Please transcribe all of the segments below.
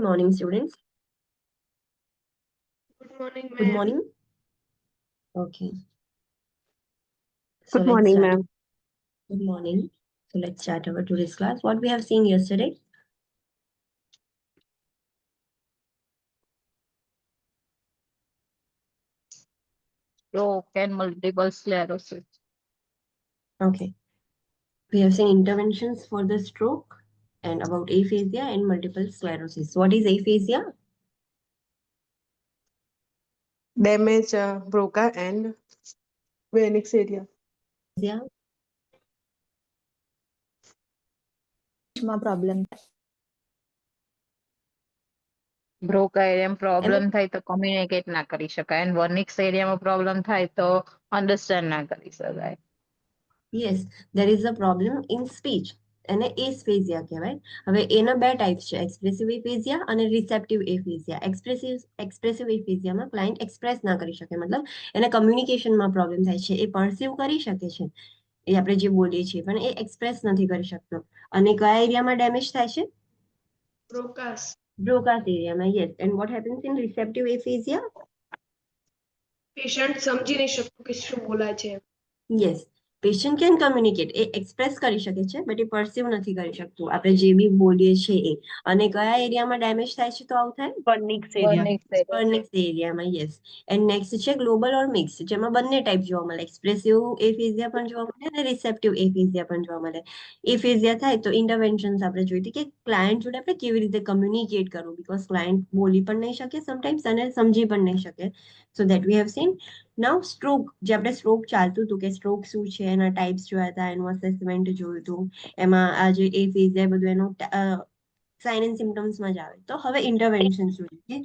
morning, students. Good morning, Good ma'am. morning. Okay. So Good let's morning, start. ma'am. Good morning. So let's start our today's class. What we have seen yesterday? Stroke and multiple sclerosis. Okay. We have seen interventions for the stroke and about aphasia and multiple sclerosis. What is aphasia? Damage Broca and Phoenix area. Yeah. problem બ્રોકા એરિયામાં problem થાય તો communicate ના કરી શકાય અને વર્નિક્સ એરિયામાં problem થાય તો અન્ડરસ્ટેન્ડ ના કરી શકાય. Yes, there is a problem in speech. એને એસ્ફેઝિયા કહેવાય. હવે એના બે ટાઈપ્સ છે, એક્સપ્રેસિવ એફેઝિયા અને રિસેપ્ટિવ એફેઝિયા. એક્સપ્રેસિવ એફેઝિયામાં ક્લાયન્ટ એક્સપ્રેસ ના કરી શકે, મતલબ એને કમ્યુનિકેશનમાં પ્રોબ્લેમ થાય છે. એ પરસીવ કરી શકે છે, એ આપણે જે બોલીએ છીએ, પણ એ એક્સપ્રેસ નથી કરી શકતો. અને કયા એરિયામાં ડેમેજ થાય છે? Broca's. બ્રોકાસ એરિયામાં. Yes. And what happens in receptive aphasia? Patient સમજી નહીં શકતું કે શું બોલાય છે. યસ, પેશન્ટ કેન કમ્યુનિકેટ, એ એક્સપ્રેસ કરી શકે છે, બટ એ પરસીવ નથી કરી શકતું આપણે જે બી બોલીએ છીએ એ. અને કયા એરિયામાં ડેમેજ થાય છે તો આવું થાય? Phoenix area. વર્નિક્સ એરિયામાં. યસ. એન્ડ નેક્સ્ટ છે ગ્લોબલ ઓર મિક્સ, જેમાં બંને ટાઈપ જોવા મળે, એક્સપ્રેસિવ એફેઝિયા પણ જોવા મળે અને રિસેપ્ટિવ એફેઝિયા પણ જોવા મળે. એફેઝિયા થાય તો ઇન્ટરવેન્શન્સ આપણે જોઈ હતી કે ક્લાયન્ટ જોડે આપણે કેવી રીતે કમ્યુનિકેટ કરવું, બીકોઝ ક્લાયન્ટ બોલી પણ નહીં શકે સમટાઈમ્સ અને સમજી પણ નહીં શકે. So that we have scene. Now stroke, જે આપણે સ્ટ્રોક ચાલતું હતું કે સ્ટ્રોક શું છે, એના ટાઈપ્સ જોયા હતા, એનું અસેસમેન્ટ જોયું હતું, એમાં આ જે એફેઝિયા બધું એનું સાઇન એન્ડ સિમ્ટમ્સમાં જ આવે. તો હવે ઇન્ટરવેન્શન જોઈએ કે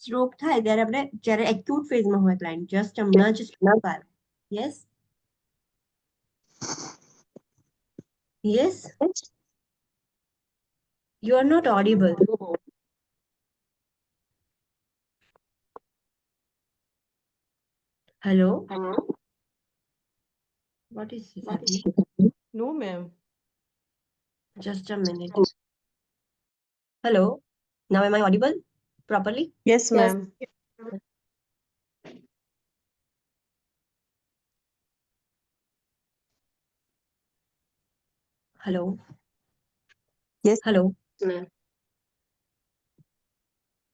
સ્ટ્રોક થાય ત્યારે આપણે જ્યારે એક્યુટ ફેઝમાં હોય ક્લાયન્ટ, જસ્ટ હમણાં જ સ્ટ્રોક આવે. Yes yes, you are not audible. Hello, what is this happening? No, ma'am. Just a minute. Hello, now am I audible properly? Yes, ma'am. Hello. Yes. Hello. ma'am.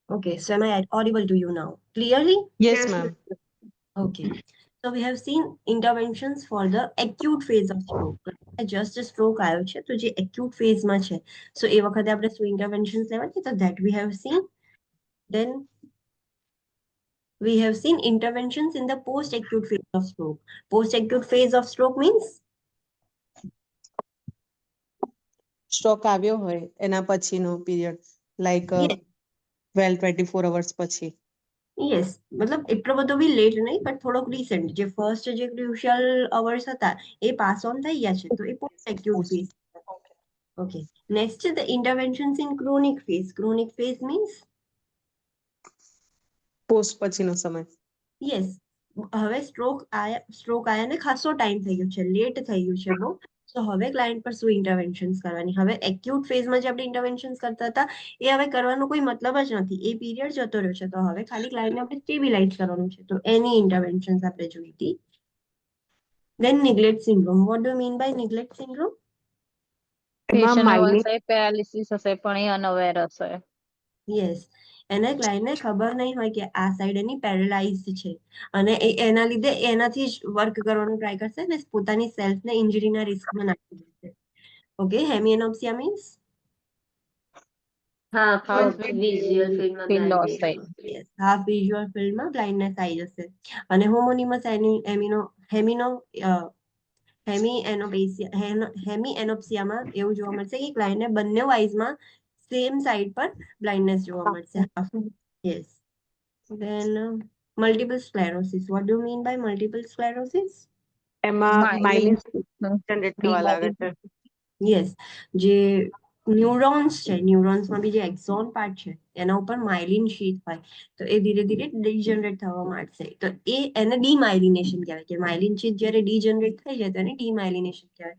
Okay, so am I audible to you now clearly? Yes, Yes, ma'am. Okay. So we have seen interventions for the acute phase of stroke. Just a stroke આવ્યો છે તો જે acute phase માં છે, so એ વખતે આપણે શું interventions લેવા છે, તો that we have seen. Then we have seen interventions in the post acute phase of stroke. Post acute phase of stroke means stroke આવ્યો હોય એના પછીનો પીરિયડ લાઈક Yes. 12-24 hours પછી. યસ, મતલબ એટલો બધો બી લેટ નહીં, પણ થોડોક રિસેન્ટ, જે ફર્સ્ટ જે ક્રુશિયલ અવર્સ હતા એ પાસ ઓન થઈ ગયા છે, તો એ post acute phase. Okay, next છે the interventions in chronic phase. Chronic phase means post પછીનો સમય. યસ, હવે સ્ટ્રોક આયા ને ખાસો ટાઈમ થઈ ગયો છે, લેટ થઈ ગયું છે બહુ. તો હવે ક્લાયન્ટ પર શું ઇન્ટરવેન્શન્સ કરવાની? હવે એક્યુટ ફેઝમાં જે આપણે ઇન્ટરવેન્શન્સ કરતા હતા એ હવે કરવાનો કોઈ મતલબ જ નથી, એ પીરિયડ જતો રહ્યો છે. તો હવે ખાલી ક્લાયન્ટને આપણે સ્ટેબિલાઇઝ કરવાનું છે, તો એની ઇન્ટરવેન્શન્સ આપણે જોઈ હતી. Then neglect syndrome. What do you mean by neglect syndrome? એમાં પેશન્ટ માઇલિન હશે, પેરાલિસિસ હશે પણ એ અનઅવેર હશે. યસ, એને ક્લાયન્ટને ખબર નહીં હોય કે આ સાઈડ એની પેરેલાઇઝડ છે, અને એના લીધે એનાથી જ વર્ક કરવાનું ટ્રાય કરશે અને પોતાની સેલ્ફને ઇન્જરીના રિસ્કમાં નાખી દેશે. ઓકે, હેમિએનોપ્સિયા મીન્સ હાફ લોસ થઈ. યસ, હાફ વિઝ્યુઅલ ફિલ્ડમાં બ્લાઇન્ડનેસ આવી જશે. અને હોમોનિમસ હેમિએનોપ્સિયામાં એવું જોવા મળશે કે ક્લાયન્ટને બંને આઈઝમાં સેમ સાઈડ પર બ્લાઇન્ડનેસ જોવા મળશે. Yes. Then multiple sclerosis. What do you mean by multiple sclerosis? એમાં માઇલિન જનરેટ થવા લાગે છે. યસ, જે ન્યુરોન્સ છે, ન્યુરોન્સમાં બી જે એક્ઝોન પાર્ટ છે એના ઉપર માઇલિન શીટ હોય, તો એ ધીરે ધીરે ડીજનરેટ થવા માંડશે. તો એને ડીમાઇલિનેશન કહેવાય, કે માઇલિન શીટ જ્યારે ડીજનરેટ થઈ જાય તો એને ડીમાઇલિનેશન કહેવાય.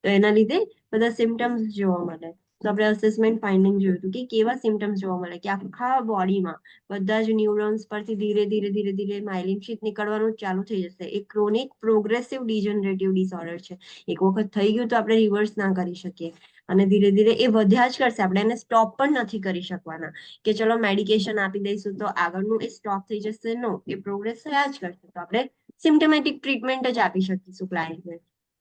તો એના લીધે બધા સિમ્ટમ્સ જોવા મળે. તો આપણે અસેસમેન્ટ ફાઇન્ડિંગ જોયું હતું કે કેવા સિમ્ટમ્સ જોવા મળે કે આખા બોડીમાં બધા જ ન્યુરોન્સ પરથી ધીરે ધીરે ધીરે ધીરે માયલિન શીથ નીકળવાનું ચાલુ થઈ જશે. એ ક્રોનિક પ્રોગ્રેસિવ ડિજનરેટિવ ડિસઓર્ડર છે. એક વખત થઈ ગયું તો આપણે રિવર્સ ના કરી શકીએ અને ધીરે ધીરે એ વધ્યા જ કરશે. આપણે એને સ્ટોપ પણ નથી કરી શકવાના કે ચલો મેડિકેશન આપી દઈશું તો આગળનું એ સ્ટોપ થઈ જશે. નો, એ પ્રોગ્રેસ થયા જ કરશે. તો આપણે સિમ્ટમેટિક ટ્રીટમેન્ટ જ આપી શકીશું ક્લાયન્ટને.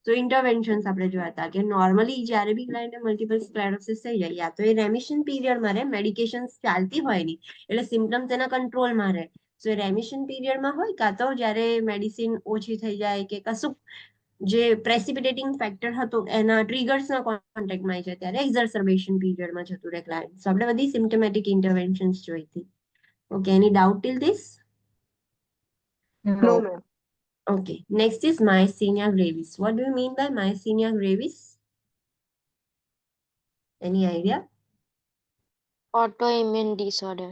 તો ઇન્ટરવેન્શન્સ આપણે જોયા હતા કે નોર્મલી જ્યારે બી ક્લાયન્ટને મલ્ટિપલ સ્ક્લેરોસિસ થઈ જાય યા તો એ રેમિશન પીરિયડમાં રહે, મેડિકેશન ચાલતી હોય નહીં એટલે સિમ્ટમ્સ એના કંટ્રોલમાં રહે. સો એ રેમિશન પીરિયડમાં હોય કાં તો જ્યારે મેડિસિન ઓછી થઈ જાય કે કશું જે પ્રેસિપિટેટિંગ ફેક્ટર હતો એના ટ્રિગર્સના કોન્ટેક્ટમાં આવી જાય ત્યારે એક્ઝર્સર્બેશન પીરિયડમાં જતું રહે ક્લાયન્ટ. સો આપણે બધી સિમ્ટમેટિક ઇન્ટરવેન્શન્સ જોઈ હતી. Okay, any doubt till this? No ma'am. Okay, next is myasthenia gravis. What do you mean by myasthenia gravis? Any idea? Autoimmune disorder.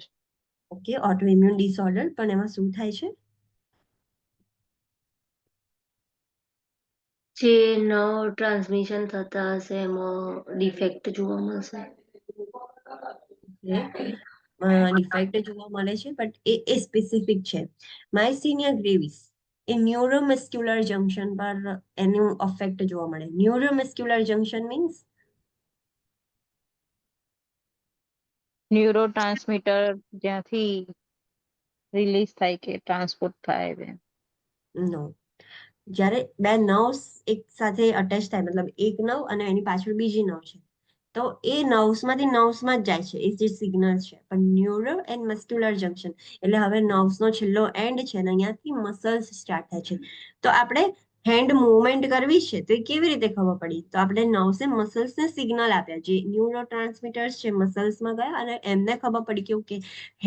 Okay, autoimmune disorder. પણ એમાં શું થાય છે? જે નર્વ ટ્રાન્સમિશન થતા હશે એમાં ડિફેક્ટ જોવા મળશે. ડિફેક્ટ જોવા મળે છે બટ એ સ્પેસિફિક છે. માયસ્થેનિયા ગ્રેવિસ એ ન્યુરોમસ્ક્યુલર જંકશન પર એનું અફેક્ટ જોવા મળે. ન્યુરોમસ્ક્યુલર જંકશન મીન્સ ન્યુરોટ્રાન્સમીટર જ્યાંથી રિલીઝ થાય કે ટ્રાન્સપોર્ટ થાય છે. નો. જ્યારે બે નર્વ્સ એક સાથે અટેચ થાય મતલબ એક નર્વ અને એની પાછળ બીજી નર્વ છે તો એ નર્વ્સમાંથી નર્વ્સમાં જ જાય છે એ જે સિગ્નલ છે. પણ ન્યુરો એન્ડ મસ્ક્યુલર જંકશન એટલે હવે નર્વ્સનો છેલ્લો એન્ડ છે અને અહીંયાથી મસલ્સ સ્ટાર્ટ થાય છે. તો આપણે હેન્ડ મુવમેન્ટ કરવી છે તો એ કેવી રીતે ખબર પડી? તો આપણે નર્વ્સે મસલ્સને સિગ્નલ આપ્યા, જે ન્યુરો ટ્રાન્સમીટર્સ છે મસલ્સમાં ગયા અને એમને ખબર પડી કે ઓકે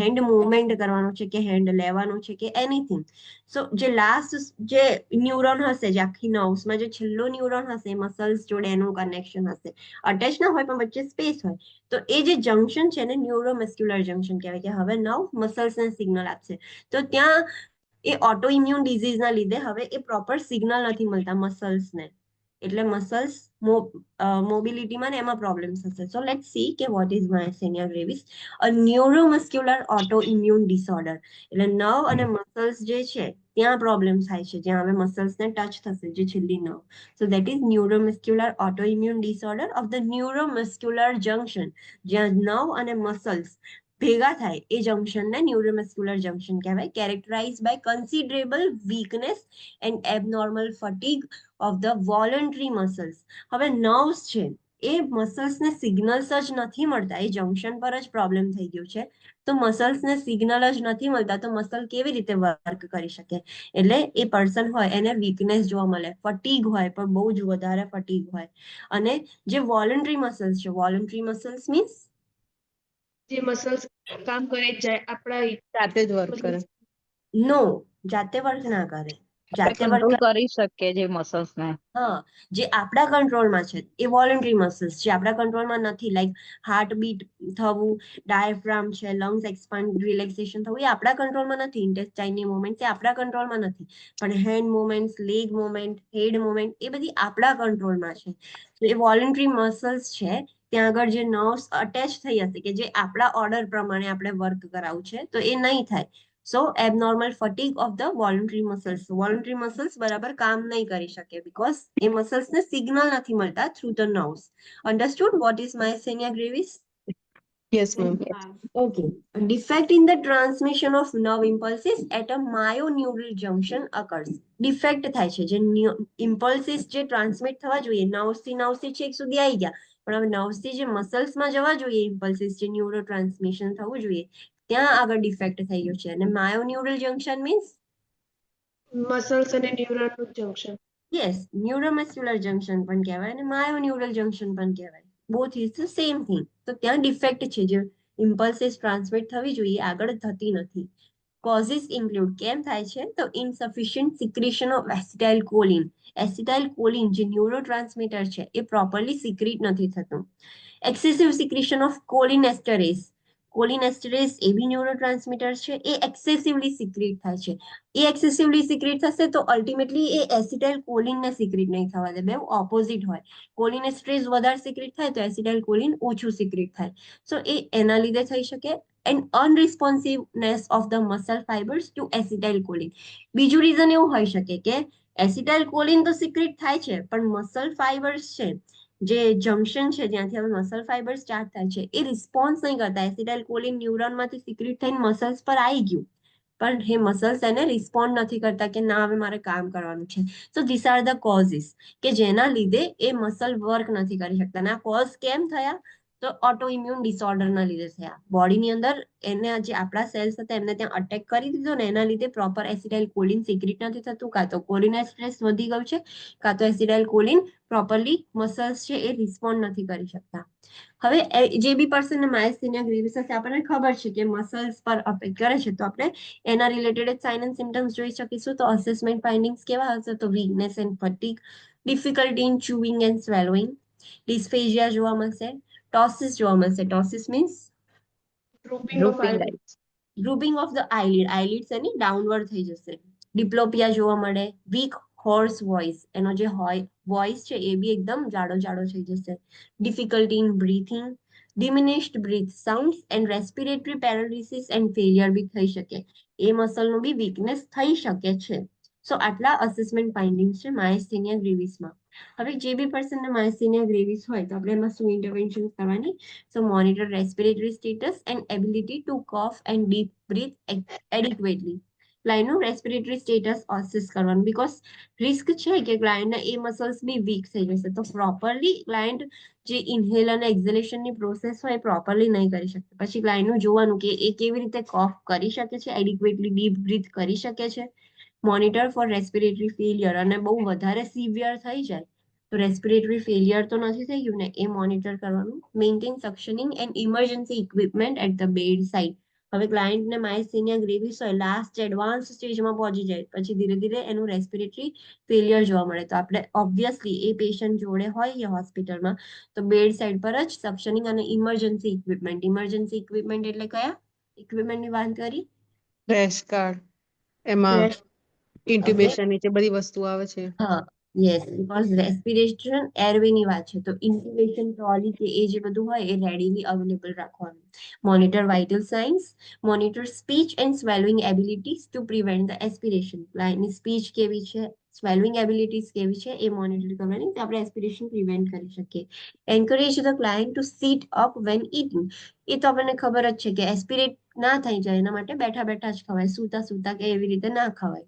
હેન્ડ મુવમેન્ટ કરવાનું છે કે હેન્ડ લેવાનું છે કે એનીથિંગ. સો જે લાસ્ટ જે ન્યુરોન હશે, જે આખી નર્વ્સમાં જે છેલ્લો ન્યુરોન હશે મસલ્સ જોડે એનું કનેક્શન હશે, અટેચ ના હોય પણ વચ્ચે સ્પેસ હોય, તો એ જે જંકશન છે ને ન્યુરોમસ્ક્યુલર જંકશન કહેવાય કે હવે નર્વ મસલ્સને સિગ્નલ આપશે. તો ત્યાં એ ઓટો ઇમ્યુન ડિઝીઝના લીધે હવે એ પ્રોપર સિગ્નલ નથી મળતા મસલ્સને એટલે મસલ્સ મોબિલિટીમાં ને એમાં પ્રોબ્લેમ્સ હશે. સો લેટ્સ સી કે what is myasthenia gravis. A neuromuscular auto immune disorder એટલે નર્વ અને મસલ્સ જે છે ત્યાં પ્રોબ્લેમ થાય છે, જ્યાં હવે મસલ્સને ટચ થશે જે છેલ્લી nerve. So that is neuromuscular autoimmune disorder of the neuromuscular junction. જ્યાં નર્વ અને મસલ્સ ભેગા થાય એ જંકશનને ન્યુરોમસ્ક્યુલર જંકશન કહેવાય. Characterize by considerable weakness and abnormal fatigue of the voluntary muscles. હવે નર્વ્સ છે એ મસલ્સને સિગ્નલ્સ જ નથી મળતા, એ જંકશન પર જ પ્રોબ્લેમ થઈ ગયું છે. તો મસલ્સને સિગ્નલ જ નથી મળતા તો મસલ કેવી રીતે વર્ક કરી શકે? એટલે એ પર્સન હોય એને વીકનેસ જોવા મળે, ફટીગ હોય પણ બહુ જ વધારે ફટીગ હોય. અને જે વોલન્ટરી મસલ્સ છે, વોલન્ટરી મસલ્સ મીન્સ જે મસલ્સ કામ કરે જ જાય આપણા જાતે જ વર્ક કરે. નો, જાતે વર્ક ના કરે. જાતે કંટ્રોલ વર્ક કરી શકીએ જે મસલ્સ ને. હા, જે આપણા કંટ્રોલમાં છે એ વોલન્ટરી મસલ્સ જે આપણા કંટ્રોલમાં નથી, લાઈક હાર્ટ બીટ થવું, ડાયફ્રામ છે, લંગ્સ એક્સપાન્ડ રિલેક્સેશન થવું, એ આપણા કંટ્રોલમાં નથી. ઇન્ટેસ્ટાઇનની મુવમેન્ટ એ આપણા કંટ્રોલમાં નથી. પણ હેન્ડ મુવમેન્ટ, લેગ મુવમેન્ટ, હેડ મુવમેન્ટ એ બધી આપણા કંટ્રોલમાં છે. તો એ વોલન્ટરી મસલ્સ છે ત્યાં આગળ જે નર્વ્સ અટેચ થઈ હશે કે જે આપણા ઓર્ડર પ્રમાણે આપણે વર્ક કરાવવું છે તો એ નહીં થાય. So abnormal fatigue of the voluntary muscles. Voluntary muscles બરાબર કામ નહીં કરી શકે બીકોઝ એ મસલ્સને સિગ્નલ નથી મળતા through the nerves. Understood what is myasthenia gravis? Yes ma'am. Okay. A defect in the transmission of nerve impulses at a myoneural junction occurs. Defect થાય છે જે impulses જે ટ્રાન્સમિટ થવા જોઈએ નર્વ્સથી નર્વ્સથી છેક સુધી આવી ગયા પણ હવે નર્વ્સથી જે મસલ્સમાં જવા જોઈએ impulses જે ન્યુરો ટ્રાન્સમિશન થવું જોઈએ ત્યાં આગળ ડિફેક્ટ થઈ ગયું છે. અને માયોન્યુરલ જંકશન મીન્સ મસલ્સ અને ન્યુરોનનું જંકશન. યસ, ન્યુરોમસ્ક્યુલર જંકશન પણ કહેવાય અને માયોન્યુરલ જંકશન પણ કહેવાય. Both is the same thing. તો ત્યાં ડિફેક્ટ છે, જે ઇમ્પલ્સિસ ટ્રાન્સમિટ થવી જોઈએ આગળ થતી નથી. કોઝિસ ઇન્ક્લુડ કેમ થાય છે તો insufficient secretion of acetyl choline. Acetyl choline જે ન્યુરોટ્રાન્સમીટર છે એ પ્રોપરલી સિક્રીટ નથી થતું. Excessive secretion of cholinesterase. Cholinesterase એ બી ન્યુરોટ્રાન્સમીટર છે, એ એક્સેસિવલી સિક્રેટ થાય છે. એ એક્સેસિવલી સિક્રેટ થશે તો અલ્ટિમેટલી એ એસિટાઇલ કોલિનને સિક્રેટ નહીં થવા દે, બે ઓપોઝિટ હોય. કોલિનેસ્ટરેઝ વધારે સિક્રેટ થાય તો એસિટાઇલ કોલિન ઓછું સિક્રેટ થાય. સો એ એના લીધે થઈ શકે. And unresponsiveness of the muscle fibres to acetyl choline. બીજું રીઝન એવું હોઈ શકે કે એસિટાઇલ કોલિન તો સિક્રેટ થાય છે, પણ મસલ ફાઇબર્સ છે, જે જંક્શન છે જ્યાંથી હવે મસલ ફાઇબર સ્ટાર્ટ થાય છે, એ રિસ્પોન્સ નહીં કરતા. એસિટાઇલ કોલિન ન્યુરોનમાંથી સિક્રેટ થઈને મસલ્સ પર આવી ગયું, પણ એ મસલ્સ એને રિસ્પોન્ડ નથી કરતા કે ના હવે મારે કામ કરવાનું છે. So this are the causes કે જેના લીધે એ મસલ વર્ક નથી કરી શકતા. ના કોઝ કેમ થયા? તો ઓટો ઇમ્યુન ડિસઓર્ડરના લીધે થયા. બોડીની અંદર એને જે આપણા સેલ્સ હતા એમને ત્યાં અટેક કરી દીધો ને, એના લીધે પ્રોપર એસિટાઇલ કોલિન સિક્રેટ નથી થતું, કાં તો કોલિનેસ્ટરેઝ વધી ગયું છે, કાં તો એસિટાઇલ કોલિન પ્રોપરલી મસલ્સ છે એ રિસ્પોન્ડ નથી કરી શકતા. હવે જે બી પર્સનને માયસ્થેનિયા ગ્રેવિસ હશે, આપણને ખબર છે કે મસલ્સ પર અફેક્ટ કરે છે, તો આપણે એના રિલેટેડ સાઇન એન્ડ સિમ્ટમ્સ જોઈ શકીશું. તો અસેસમેન્ટ ફાઇન્ડિંગ્સ કેવા હશે? તો weakness and fatigue, difficulty in chewing and swallowing, dysphagia જોવા મળશે, ટોસિસ જોવા મળશે. Ptosis means Drooping of drooping eyelids. eyes. Drooping of the eyelid, eyelids એની ડાઉનવર્ડ થઈ જશે. ડિપ્લોપિયા જોવા મળે, વીક હોર્સ વોઇસ, એનો જે વોઇસ છે એ બી એકદમ જાડો જાડો થઈ જશે. Difficulty in breathing, diminished breath sounds and respiratory paralysis and failure બી થઈ શકે. એ મસલનું બી વીકનેસ થઈ શકે છે. સો આટલા અસેસમેન્ટ ફાઇન્ડિંગ્સ છે માયસ્થેનિયા ગ્રેવિસમાં. હવે જે બી પર્સનને માયસ્થેનિયા ગ્રેવિસ હોય તો આપણે એમાં શું ઇન્ટરવેન્શન કરવાની? So monitor respiratory status and ability to cough and deep breathe adequately. ક્લાયન્ટનું રેસ્પિરેટરી સ્ટેટસ અસેસ કરવાનું, બીકોઝ રિસ્ક છે કે ક્લાયન્ટના એ મસલ્સ બી વીક થઈ જશે. તો પ્રોપરલી ક્લાયન્ટ જે ઇન્હેલ અને એક્ઝેલેશનની પ્રોસેસ હોય એ પ્રોપરલી નહીં કરી શકે. પછી ક્લાયન્ટનું જોવાનું કે એ કેવી રીતે કોફ કરી શકે છે, એડિક્વેટલી ડીપ બ્રીથ કરી શકે છે. મોનિટર ફોર રેસ્પિરેટરી ફેલિયર, અને બહુ વધારે સિવિયર થઈ જાય તો રેસ્પિરેટરી ફેલિયર તો નથી થઈ ગયું ને, એ મોનિટર કરવાનું. Maintain suctioning and emergency equipment at the bed side. હવે ક્લાયન્ટને માયસ્થેનિયા ગ્રેવિસ હોય, લાસ્ટ એડવાન્સ સ્ટેજમાં પહોંચી જાય, પછી ધીરે ધીરે એનું રેસ્પિરેટરી ફેલિયર જોવા મળે, તો આપણે ઓબ્વિયસલી એ પેશન્ટ જોડે હોય હોસ્પિટલમાં તો બેડ સાઇડ પર જ સક્શનિંગ અને ઇમરજન્સી ઇક્વિપમેન્ટ. ઇમરજન્સી ઇક્વિપમેન્ટ એટલે કયા ઇક્વિપમેન્ટની વાત કરી? રેશ કાર્ડ, એમાં ઇન્ટ્યુબેશન નીચે બધી વસ્તુ આવે છે. હા, યસ, બીકોઝ રેસ્પિરેશન એરવેની વાત છે, તો ઇન્ક્યુબેશન ટ્રોલી કે એ જે બધું હોય એ રેડીલી અવેલેબલ રાખવાનું. Monitor vital signs, monitor speech and swallowing abilities to prevent the aspiration. ક્લાયન્ટની સ્પીચ કેવી છે, સ્વેલોઈંગ એબિલિટીઝ કેવી છે, એ મોનિટર કરવાની, તો આપણે એસ્પિરેશન પ્રિવેન્ટ કરી શકીએ. Encourage the client to sit up when eating. એ તો આપણને ખબર જ છે કે એસ્પિરેટ ના થઈ જાય એના માટે બેઠા બેઠા જ ખવાય, સૂતા સૂતા કે એવી રીતે ના ખવાય.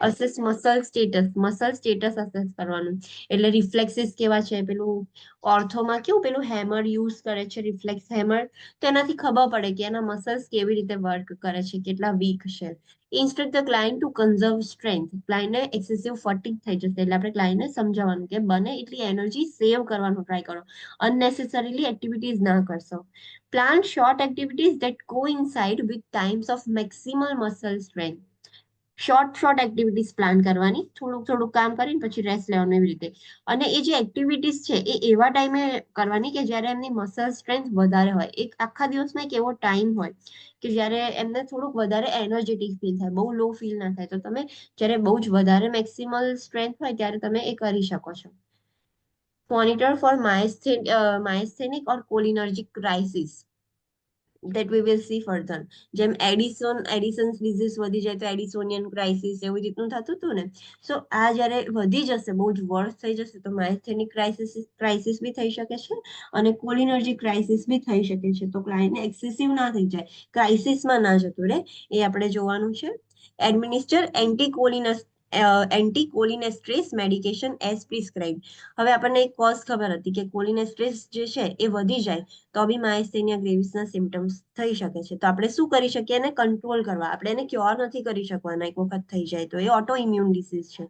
Assess muscle status, muscle status assess કરવાનું, એટલે રિફ્લેક્સિસ કેવા છે. પેલું ઓર્થોમાં કેવું પેલું હેમર યુઝ કરે છે, રિફ્લેક્સ હેમર, તો એનાથી ખબર પડે કે એના મસલ્સ કેવી રીતે વર્ક કરે છે, કેટલા વીક છે. Instruct the client to conserve strength. ક્લાયન્ટને એક્સેસિવ ફટીગ થઈ જશે, એટલે આપણે ક્લાયન્ટને સમજાવવાનું કે બને એટલી એનર્જી સેવ કરવાનું ટ્રાય કરો, અનનેસેસરીલી એક્ટિવિટીઝ ના કરશો. Plan short activities that coincide with times of maximal muscle strength. Short activities plan કરવાની, થોડુંક થોડુંક કામ કરીને પછી રેસ્ટ લેવાનું, એવી રીતે. અને એ જે એક્ટિવિટીઝ છે એ એવા ટાઈમે કરવાની કે જ્યારે એમની મસલ સ્ટ્રેન્થ વધારે હોય. એક આખા દિવસમાં એક એવો ટાઈમ હોય કે જ્યારે એમને થોડુંક વધારે એનર્જેટિક ફીલ થાય, બહુ લો ફીલ ના થાય. તો તમે જ્યારે બહુ જ વધારે મેક્સિમલ સ્ટ્રેન્થ હોય ત્યારે તમે એ કરી શકો છો. Monitor for myasthenic or cholinergic crisis, that we will see further. જેમ એડિસન્સ ડિઝીઝ વધી જાય તો એડિસોનિયન ક્રાઇસિસ એવી રીતનું થતું હતું ને. સો આ જ્યારે વધી જશે, બહુ જ વર્સ થઈ જશે, તો માયસ્થેનિક ક્રાઇસિસ બી થઈ શકે છે અને કોલિનર્જિક ક્રાઇસિસ બી થઈ શકે છે. તો ક્લાયન્ટને એક્સેસિવ ના થઈ જાય, ક્રાઇસિસમાં ના જતું રહે, એ આપણે જોવાનું છે. Administer anticholinesterase medication as prescribe. હવે આપણને એક કોઝ ખબર હતી કે કોલિનેસ્ટ્રેસ જે છે એ વધી જાય તો બી માયસ્થેનિયા ગ્રેવિસના સિમ્ટમ્સ થઈ શકે છે. તો આપણે શું કરી શકીએ? એને કંટ્રોલ કરવા. આપણે એને ક્યોર નથી કરી શકવાના એક વખત થઈ જાય તો, એ ઓટો ઇમ્યુન ડિસીઝ છે.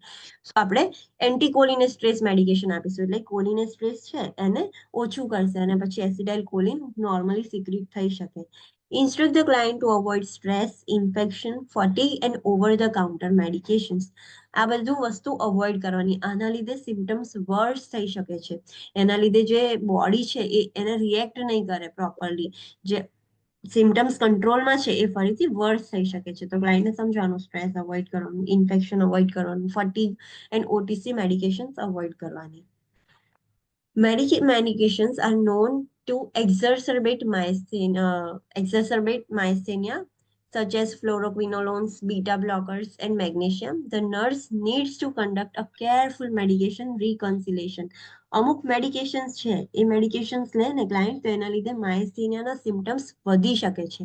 સો આપણે એન્ટીકોલિનેસ્ટ્રેસ મેડિકેશન આપીશું, એટલે કોલિનેસ્ટ્રેસ છે એને ઓછું કરશે અને પછી એસિટાઇલ કોલિન નોર્મલી સિક્રેટ થઈ શકે. Instruct the client to avoid stress, infection, fatigue and over the counter medications. આ બધું વસ્તુ અવોઇડ કરવાની. આના લીધે સિમ્ટમ્સ વર્સ થઈ શકે છે. એના લીધે જે બોડી છે એ એને રિએક્ટ નહીં કરે પ્રોપરલી. જે સિમ્ટમ્સ કંટ્રોલમાં છે એ ફરીથી વર્સ થઈ શકે છે. તો ક્લાયન્ટને સમજવાનું, સ્ટ્રેસ અવોઇડ કરવાનું, ઇન્ફેક્શન અવોઇડ કરવાનું, fatigue and OTC medications avoid કરવાની. Medications are known to exacerbate myasthenia, such as fluoroquinolones, beta blockers, and magnesium. The nurse needs to conduct a careful medication reconciliation. અમુક medications છે એ medications લે ને client, તો એના લીધે માયસ્થેનિયાના symptoms વધી શકે છે,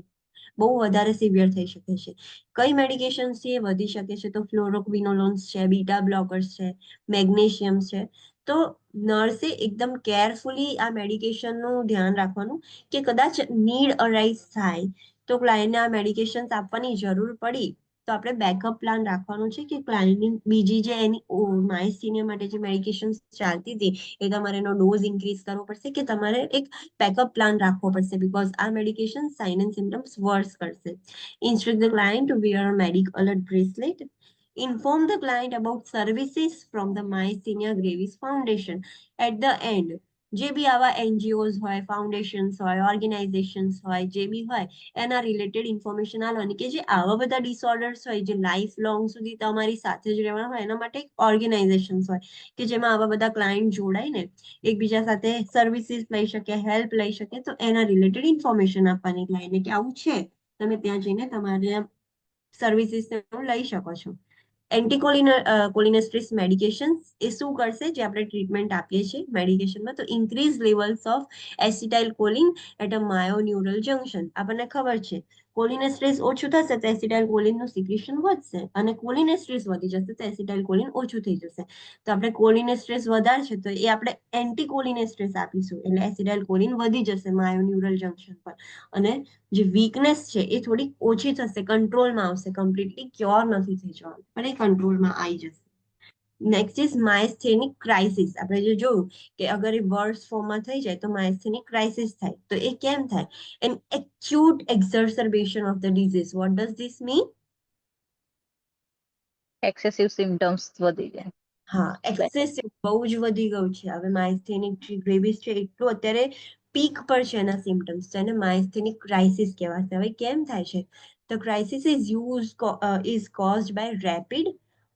બહુ વધારે સિવિયર થઈ શકે છે. કઈ મેડિકેશન્સથી એ વધી શકે છે? તો ફ્લોરોક્વિનોલોન્સ છે, બીટા બ્લોકર્સ છે, મેગ્નેશિયમ છે. તો નર્સે એકદમ કેરફુલી આ મેડિકેશનનું ધ્યાન રાખવાનું કે કદાચ નીડ અરાઇઝ થાય તો ક્લાયન્ટને આ મેડિકેશન્સ આપવાની જરૂર પડી તો આપણે બેકઅપ પ્લાન રાખવાનું છે કે ક્લાયન્ટની બીજી જે એની માયસ્થેનિયા માટે જે મેડિકેશન્સ ચાલતી હતી એ તમારે એનો ડોઝ ઇન્ક્રીઝ કરવો પડશે કે તમારે એક બેકઅપ પ્લાન રાખવો પડશે, બીકોઝ આ medication sign and symptoms worse કરશે. Instruct the client to wear a medic alert bracelet. Inform the client about services from the Myasthenia Gravis Foundation. At the end, જે બી આવા એનજીઓઝ હોય, foundations હોય, organisations હોય, જે બી હોય એના રિલેટેડ ઇન્ફોર્મેશન આપવાની કે જે આવા બધા ડિસઓર્ડર્સ હોય જે લાઈફ લોંગ સુધી તમારી સાથે જ રહેવાના હોય એના માટે એક ઓર્ગેનાઇઝેશન્સ હોય કે જેમાં આવા બધા ક્લાયન્ટ જોડાઈને એકબીજા સાથે સર્વિસીસ લઈ શકે, હેલ્પ લઈ શકે, તો એના રિલેટેડ ઇન્ફોર્મેશન આપવાની ક્લાયન્ટને કે આવું છે, તમે ત્યાં જઈને તમારે સર્વિસીસ લઈ શકો છો. એન્ટીકોલિનેસ્ટ્રીસ મેડિકેશન એ શું કરશે? જે આપણે ટ્રીટમેન્ટ આપીએ છીએ મેડિકેશનમાં, તો increase levels of acetyl choline at a myoneural junction. આપણને ખબર છે કોલિનેસ્ટ્રેસ ઓછું થશે તો એસિટાઇલ કોલિનનું સિક્રેશન વધશે, અને કોલિનેસ્ટ્રેસ વધી જશે તો એસિટાઇલ કોલિન ઓછું થઈ જશે. તો આપણે કોલિનેસ્ટ્રેસ વધારે છે તો એ આપણે એન્ટીકોલિનેસ્ટ્રેસ આપીશું એટલે એસિટાઇલ કોલિન વધી જશે માયોન્યુરલ જંક્શન પર, અને જે વીકનેસ છે એ થોડીક ઓછી થશે, કંટ્રોલમાં આવશે, કમ્પ્લીટલી ક્યોર નથી થઈ જવાનું પણ એ કંટ્રોલમાં આવી જશે. Next is myasthenic crisis. આપણે જે જોયું કે અગર એ વર્સ ફોર્મમાં થઈ જાય તો માયસ્થેનિક ક્રાઇસિસ થાય. તો એ કેમ થાય? An acute exacerbation of the disease. What does this mean? Excessive symptoms વધી જાય. હા, એક્સેસિવ બહુ જ વધી ગયું છે. હવે માયસ્થેનિક ગ્રેવિસ છે એટલું અત્યારે પીક પર છે એના સિમ્ટમ્સ, તો એને માયસ્થેનિક ક્રાઇસિસ કહેવાશે. હવે કેમ થાય છે? The crisis is caused by rapid,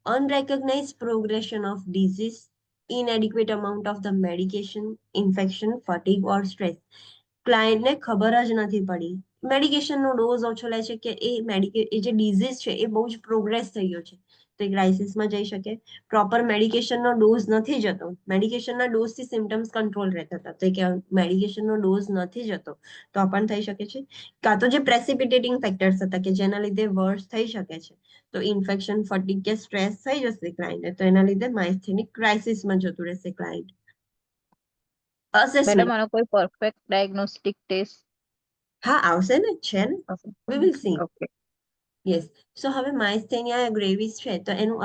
unrecognized progression of disease, inadequate amount of the medication, infection, fatigue or stress. ક્લાયન્ટને ખબર જ નથી પડી, મેડિકેશનનો ડોઝ ઓછો લે છે કે એ જે ડિઝીઝ છે એ બહુ જ પ્રોગ્રેસ થઈ ગયો છે તો એ ક્રાઇસિસમાં જઈ શકે. પ્રોપર મેડિકેશનનો ડોઝ નથી જતો, મેડિકેશનના ડોઝથી સિમ્ટમ્સ કંટ્રોલ રહેતા હતા તો કે મેડિકેશનનો ડોઝ નથી જતો તો પણ થઈ શકે છે. કાં તો જે પ્રેસિપિટેટિંગ ફેક્ટર્સ હતા કે જેના લીધે વર્સ થઈ શકે છે, તો ઇન્ફેક્શન, ફટીગ કે સ્ટ્રેસ થઈ જશે ક્લાયન્ટને, તો એના લીધે માયસ્થેનિક ક્રાઇસિસમાં જતું રહેશે ક્લાયન્ટ. મેડમ અસેસમેન્ટ, આનો કોઈ પરફેક્ટ ડાયગ્નોસ્ટિક ટેસ્ટ હા આવશે ને, છે ને, we will see. Okay. Yes. So હવે માયસ્થેનિયા ગ્રેવિસ છે તો એનું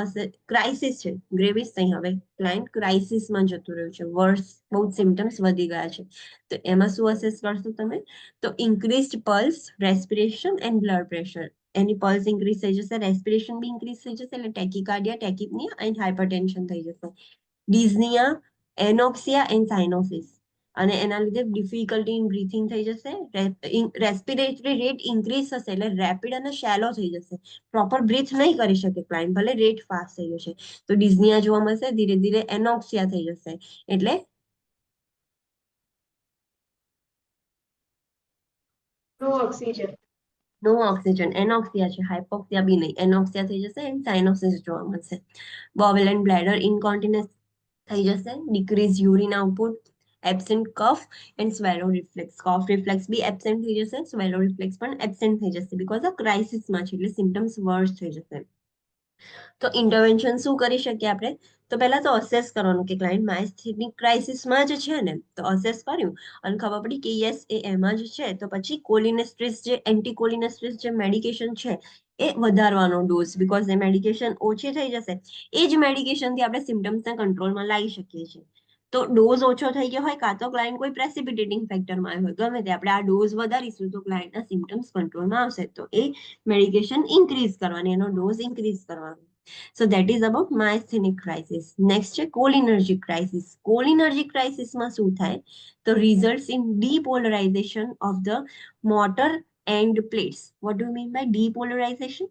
ક્રાઇસિસ છે, ગ્રેવિસ નહીં, હવે ક્લાયન્ટ ક્રાઇસિસમાં જતું રહ્યું છે, વર્સ બહુ સિમ્ટમ્સ વધી ગયા છે. તો એમાં શું અસેસ કરશો તમે? તો increased pulse, respiration and blood pressure. Any pulse increase થઈ જશે, રેસ્પિરેશન બી ઇન્ક્રીઝ થઈ જશે એટલે ટેકિકાર્ડિયા, ટેકિપનિયા એન્ડ હાઇપરટેન્શન થઈ જશે. ડિઝનિયા, એનોક્સિયા એન્ડ સાઇનોસિસ, અને એના લીધે ડિફિકલ્ટી ઇન બ્રીથિંગ થઈ જશે, રેસ્પિરેટરી રેટ ઇન્ક્રીઝ થશે એટલે રેપિડ અને શેલો થઈ જશે, પ્રોપર બ્રીથ નહીં કરી શકે ક્લાયન્ટ, ભલે રેટ ફાસ્ટ થઈ જશે. તો ડિઝનિયા જોવા મળશે, ધીરે ધીરે એનોક્સિયા થઈ જશે એટલે નો ઓક્સિજન. નો ઓક્સિજન, એનોક્સિયા છે, હાઇપોક્સિયા બી નહીં, એનોક્સિયા થઈ જશે એન્ડ સાઇનોસિસ જોવા મળશે. બોવેલ એન્ડ બ્લેડર ઇન્કોન્ટિનન્સ થઈ જશે, decrease urine output, absent cough and swallow reflex. Cough reflex બી એબસેન્ટ થઈ જશે, સ્વેલો રિફ્લેક્સ પણ એબસેન્ટ થઈ જશે બીકોઝ આ ક્રાઇસિસમાં છે એટલે સિમ્ટમ્સ વર્સ થઈ જશે. તો ઇન્ટરવેન્શન શું કરી શકીએ આપણે? તો પહેલા તો અસેસ કરવાનું કે ક્લાયન્ટ માયસ્થેનિક ક્રાઇસિસમાં જ છે ને, તો અસેસ કર્યું અને ખબર પડી કે યસ એ એમાં જ છે, તો પછી કોલિનેસ્ટ્રેસ જે એન્ટીકોલિનેસ્ટ્રેસ જે મેડિકેશન છે એ વધારવાનો ડોઝ, બીકોઝ એ મેડિકેશન ઓછી થઈ જશે, એ જ મેડિકેશનથી આપણે સિમ્ટમ્સને કંટ્રોલમાં લાવી શકીએ છીએ. તો ડોઝ ઓછો થઈ ગયો હોય, કાં તો ક્લાયન્ટ કોઈ પ્રેસિપિટેટિંગ ફેક્ટરમાં આવ્યો હોય, ગમે તે આપણે આ ડોઝ વધારીશું તો ક્લાયન્ટના સિમ્ટમ્સ કંટ્રોલમાં આવશે, તો એ મેડિકેશન ઇન્ક્રીઝ કરવાની, એનો ડોઝ ઇન્ક્રીઝ કરવાનો. So that is about myasthenic crisis. Next છે cholinergic crisis. Cholinergic crisis માં શું થાય? તો results in depolarization of the motor end plates. What do you mean by depolarization?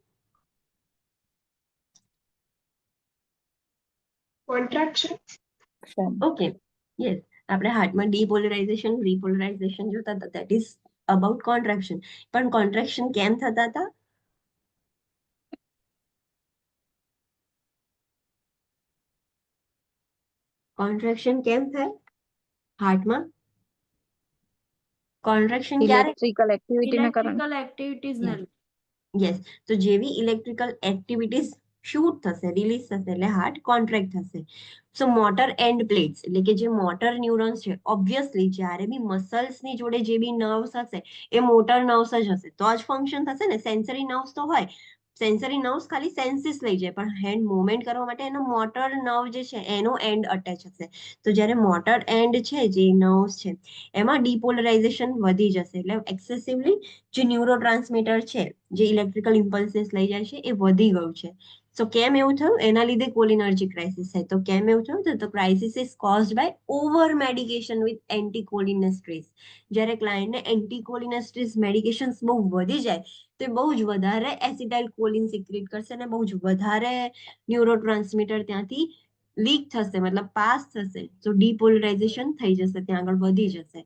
Contraction. Okay, yes. આપણે હાર્ટમાં ડીપોલરાઇઝેશન રીપોલરાઇઝેશન જોતા હતા, that is about contraction. પણ contraction કેમ થતા હતા? કોન્ટ્રેક્શન કેમ થાય હાર્ટમાં? કોન્ટ્રેક્શન ક્યારે? ઇલેક્ટ્રિકલ એક્ટિવિટીના કારણે ઇલેક્ટ્રિકલ એક્ટિવિટીઝ ને યસ, તો જેવી ઇલેક્ટ્રિકલ એક્ટિવિટીઝ શૂટ થશે, રિલીઝ થશે, એટલે હાર્ટ કોન્ટ્રેક્ટ થશે. સો મોટર એન્ડ પ્લેટ્સ એટલે કે જે મોટર ન્યુરોન્સ છે, ઓબ્વિયસલી જ્યારે બી મસલ્સની જોડે જે બી નર્વ્સ હશે એ મોટર નર્વ્સ જ હશે, તો જ ફંક્શન થશે ને. સેન્સરી નર્વ્સ તો હોય, સેન્સરી નર્વ્સ ખાલી સેન્સીસ લઈ જાય, પણ હેન્ડ મૂવમેન્ટ કરવા માટે એનો મોટર નર્વ જે છે એનો એન્ડ અટેચ હશે. તો જ્યારે મોટર એન્ડ છે જે નર્વ્સ છે એમાં ડીપોલરાઇઝેશન વધી જશે, એટલે એક્સેસિવલી જે ન્યુરોટ્રાન્સમીટર છે જે ઇલેક્ટ્રિકલ ઇમ્પલ્સીસ લઈ જાય છે એ વધી ગયું છે. સો કેમ એવું થયું? એના લીધે કોલિનર્જિક ક્રાઇસિસ થાય. તો કેમ એવું થયું? તો crisis is caused by over medication with anticholinesterase. જ્યારે ક્લાયન્ટને એન્ટીકોલિનેસ્ટ્રેસ મેડિકેશન્સ બહુ વધી જાય તો એ બહુ જ વધારે એસિટાઇલ કોલિન સિક્રેટ કરશે અને બહુ જ વધારે ન્યુરોટ્રાન્સમીટર ત્યાંથી લીક થશે, મતલબ પાસ થશે. તો ડીપોલરાઇઝેશન થઈ જશે, ત્યાં આગળ વધી જશે.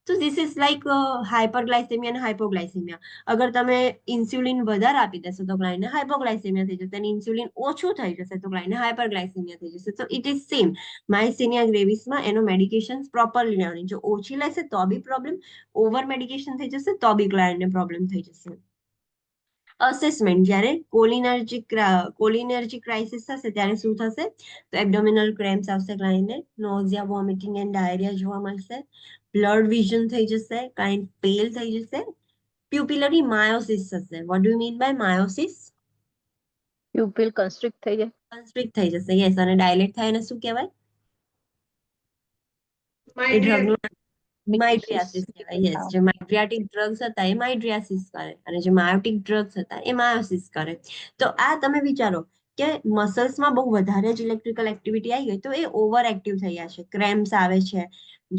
તો ધીસ ઇઝ લાઈક હાઇપરગ્લાયસેમિયા અને હાઇપોગ્લાયસેમિયા. અગર તમે ઇન્સ્યુલિન વધારે આપી દેશો તો ક્લાયન્ટને હાઇપોગ્લાયસેમિયા થઈ જશે, અને ઇન્સ્યુલિન ઓછું થઈ જશે તો ક્લાયન્ટને હાઇપરગ્લાયસેમિયા થઈ જશે. તો ઇટ ઇઝ સેમ. માયસ્થેનિયા ગ્રેવિસમાં એનો મેડિકેશન પ્રોપરલી લેવાની. જો ઓછી લેશે તો બી પ્રોબ્લેમ, ઓવર મેડિકેશન થઈ જશે તો બી ક્લાયન્ટને પ્રોબ્લેમ થઈ જશે. અસેસમેન્ટ, જ્યારે કોલિનર્જિક ક્રાઇસિસ થશે ત્યારે શું થશે? તો એબ્ડોમિનલ ક્રેમ્પ્સ આવશે ક્લાયન્ટને, નોઝિયા, વોમિટિંગ એન્ડ ડાયરિયા જોવા મળશે, બ્લડ વિઝન થઈ જશે, ક્લાયન્ટ પેલ થઈ જશે, પ્યુપિલરી માયોસિસ થશે. What do you mean by miosis? Pupil constrict થઈ જાય. કન્સ્ટ્રિક્ટ થઈ જશે, યસ. અને ડાયલેટ થાય એને શું કહેવાય? એ ડ્રગનું માઇડ્રિયાસિસ કહેવાય, યસ. જે માઇડ્રિયાટિક ડ્રગ્સ હતા એ માઇડ્રિયાસિસ કરે, અને જે માયોટિક ડ્રગ્સ હતા એ માયોસિસ કરે. તો આ તમે વિચારો કે મસલ્સમાં બહુ વધારે જ ઇલેક્ટ્રિકલ એક્ટિવિટી આવી ગઈ તો એ ઓવર એક્ટિવ થઈ ગયા છે, ક્રેમ્પ્સ આવે છે,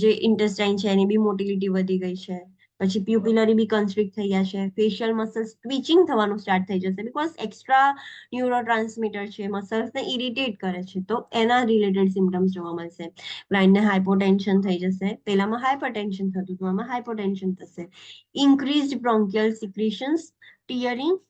જે ઇન્ટેસ્ટાઇન છે એની બી મોટિલિટી વધી ગઈ છે, પછી પ્યુપિલરી બી કન્સ્ટ્રિક્ટ થઈ ગયા છે, ફેશિયલ મસલ્સ ટ્વિચિંગ થવાનું સ્ટાર્ટ થઈ જશે, બીકોઝ એક્સ્ટ્રા ન્યુરોટ્રાન્સમીટર છે મસલ્સને ઇરિટેટ કરે છે, તો એના રિલેટેડ સિમ્ટમ્સ જોવા મળશે. ક્લાયન્ટને હાઇપોટેન્શન થઈ જશે, પેલામાં હાઇપરટેન્શન થતું હતું, આમાં હાઇપોટેન્શન થશે. ઇન્ક્રીઝડ બ્રોન્કિયલ સિક્રેશન્સ, ટીયરિંગ,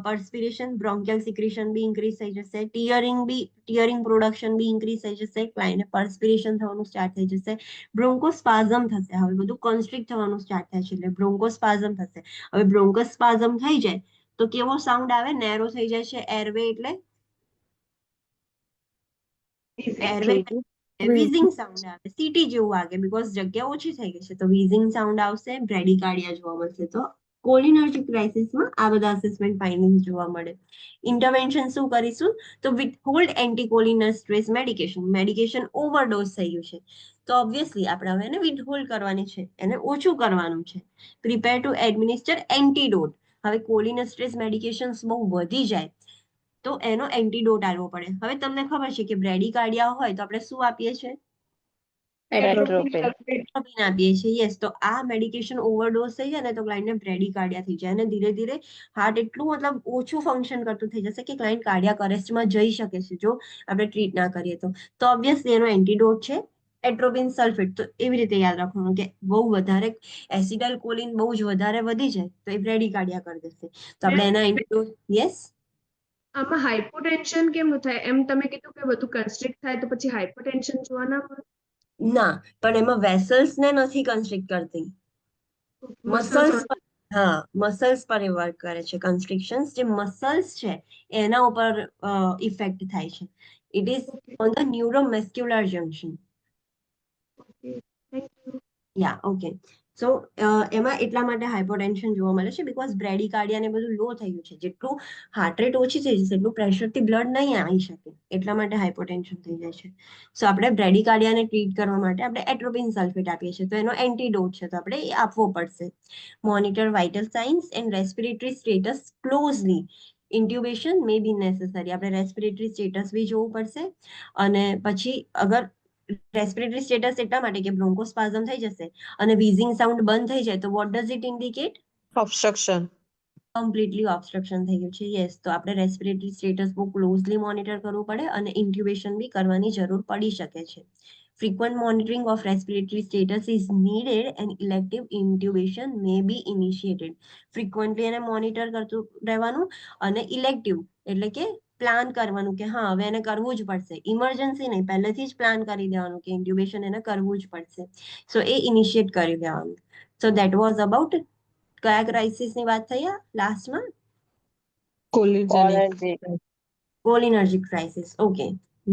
પરસ્પિરેશન, બ્રોન્કિયલ સિક્રેશન બી ઇન્ક્રીઝ થઈ જશે, ટીયરિંગ પ્રોડક્શન બી ઇન્ક્રીઝ થઈ જશે, ક્લાયન્ટને પરસ્પિરેશન થવાનું સ્ટાર્ટ થઈ જશે, બ્રોન્કોસ્પાઝમ થશે. હવે બધું કોન્સ્ટ્રિક્ટ થવાનું સ્ટાર્ટ થાય છે એટલે બ્રોન્કોસ્પાઝમ થશે. હવે બ્રોન્કોસ્પાઝમ થઈ જાય તો કેવો સાઉન્ડ આવે? નેરો થઈ જાય છે એરવે, એટલે એરવે વીઝિંગ સાઉન્ડ આવે, સીટી જેવું વાગે, બીકોઝ જગ્યા ઓછી થઈ ગઈ છે તો વીઝિંગ સાઉન્ડ આવશે, બ્રેડિકાર્ડિયા જોવા મળશે. તો કોલિનર્જિક ક્રાઇસિસમાં આ બધા અસેસમેન્ટ ફાઇન્ડિંગ્સ જોવા મળે. ઇન્ટરવેન્શન શું કરીશું? તો વિથહોલ્ડ એન્ટીકોલિનેસ્ટ્રેસ મેડિકેશન ઓવરડોઝ થઈ ગયું છે તો ઓબ્વિયસલી આપણે હવે એને વિથહોલ્ડ કરવાની છે, એને ઓછું કરવાનું છે. Prepare to administer antidote. હવે કોલિનેસ્ટ્રેસ મેડિકેશન્સ બહુ વધી જાય તો એનો એન્ટીડોટ આપવો પડે. હવે તમને ખબર છે કે બ્રેડિકાર્ડિયા હોય તો આપણે શું આપીએ છીએ? એટ્રોપિન. એટ્રોપિન આપીએ છીએ, યસ. તો આ મેડિકેશન ઓવરડોઝ થઈ જાય ને તો ક્લાયન્ટને બ્રેડિકાર્ડિયા થઈ જાય, અને ધીરે ધીરે હાર્ટ એટલું મતલબ ઓછું ફંક્શન કરતું થઈ જશે કે ક્લાયન્ટ કાર્ડિયાક અરેસ્ટમાં જઈ શકે છે જો આપણે ટ્રીટ ના કરીએ તો. તો ઓબ્વિયસલી એનો એન્ટીડોટ છે એટ્રોપિન સલ્ફેટ. તો એવી રીતે યાદ રાખવાનું કે બહુ વધારે એસિટાઇલ કોલિન બહુ જ વધારે વધી જાય તો એ બ્રેડિકાર્ડિયા કરી દેશે. તો આપણે એના એન્ટીડોટ, યસ. આમાં હાઇપોટેન્શન કેમ થાય? એમ તમે કીધું કે બધું કન્સ્ટ્રિક્ટ થાય તો પછી હાઇપરટેન્શન જોવા ના મળે? ના, પણ એમાં વેસલ્સ ને નથી કન્સ્ટ્રિક્ટ કરતી, મસલ્સ પર. હા, મસલ્સ પર એ વર્ક કરે છે કન્સ્ટ્રિક્શન્સ. જે મસલ્સ છે એના ઉપર ઇફેક્ટ થાય છે. It is on the neuromuscular junction. Yeah, okay. So એમાં એટલા માટે હાઇપોટેન્શન જોવા મળે છે બીકોઝ બ્રેડિકાર્ડિયા ને બધું લો થઈ ગયું છે. જેટલું હાર્ટ રેટ ઓછી થઈ જશે એટલું પ્રેશરથી બ્લડ નહીં આવી શકે, એટલા માટે હાઇપોટેન્શન થઈ જાય છે. સો આપણે બ્રેડિકાર્ડિયાને ટ્રીટ કરવા માટે આપણે એટ્રોપિન સલ્ફેટ આપીએ છીએ, તો એનો એન્ટીડોટ છે તો આપણે એ આપવો પડશે. Monitor vital signs and respiratory status closely. Intubation may be necessary. આપણે રેસ્પિરેટરી સ્ટેટસ બી જોવું પડશે, અને પછી અગર રેસ્પિરેટરી સ્ટેટસ એટલા માટે કે બ્રોન્કોસ્પાઝમ થઈ જશે અને વીઝિંગ સાઉન્ડ બંધ થઈ જાય તો what does it indicate? Obstruction. Completely obstruction થઈ ગયું છે. યસ, તો આપણે રેસ્પિરેટરી સ્ટેટસ બહુ ક્લોઝલી મોનિટર કરવું પડે અને ઇન્ટ્યુબેશન બી કરવાની જરૂર પડી શકે છે. Frequent monitoring of respiratory status is needed and elective intubation may be initiated. Frequently એને મોનિટર કરતું રહેવાનું અને ઇલેક્ટિવ એટલે કે પ્લાન કરવાનું કે હા હવે એને કરવું જ પડશે. ઇમરજન્સી નહીં, પહેલેથી જ પ્લાન કરી દેવાનું કે ઇન્ટ્યુબેશન એને કરવું જ પડશે. સો એ ઇનિશિએટ કરી દેવાનું. સો દેટ વોઝ અબાઉટ કયા ક્રાઇસિસની વાત થઈ આ લાસ્ટમાં? કોલિનર્જિક. કોલિનર્જિક ક્રાઇસિસ. ઓકે,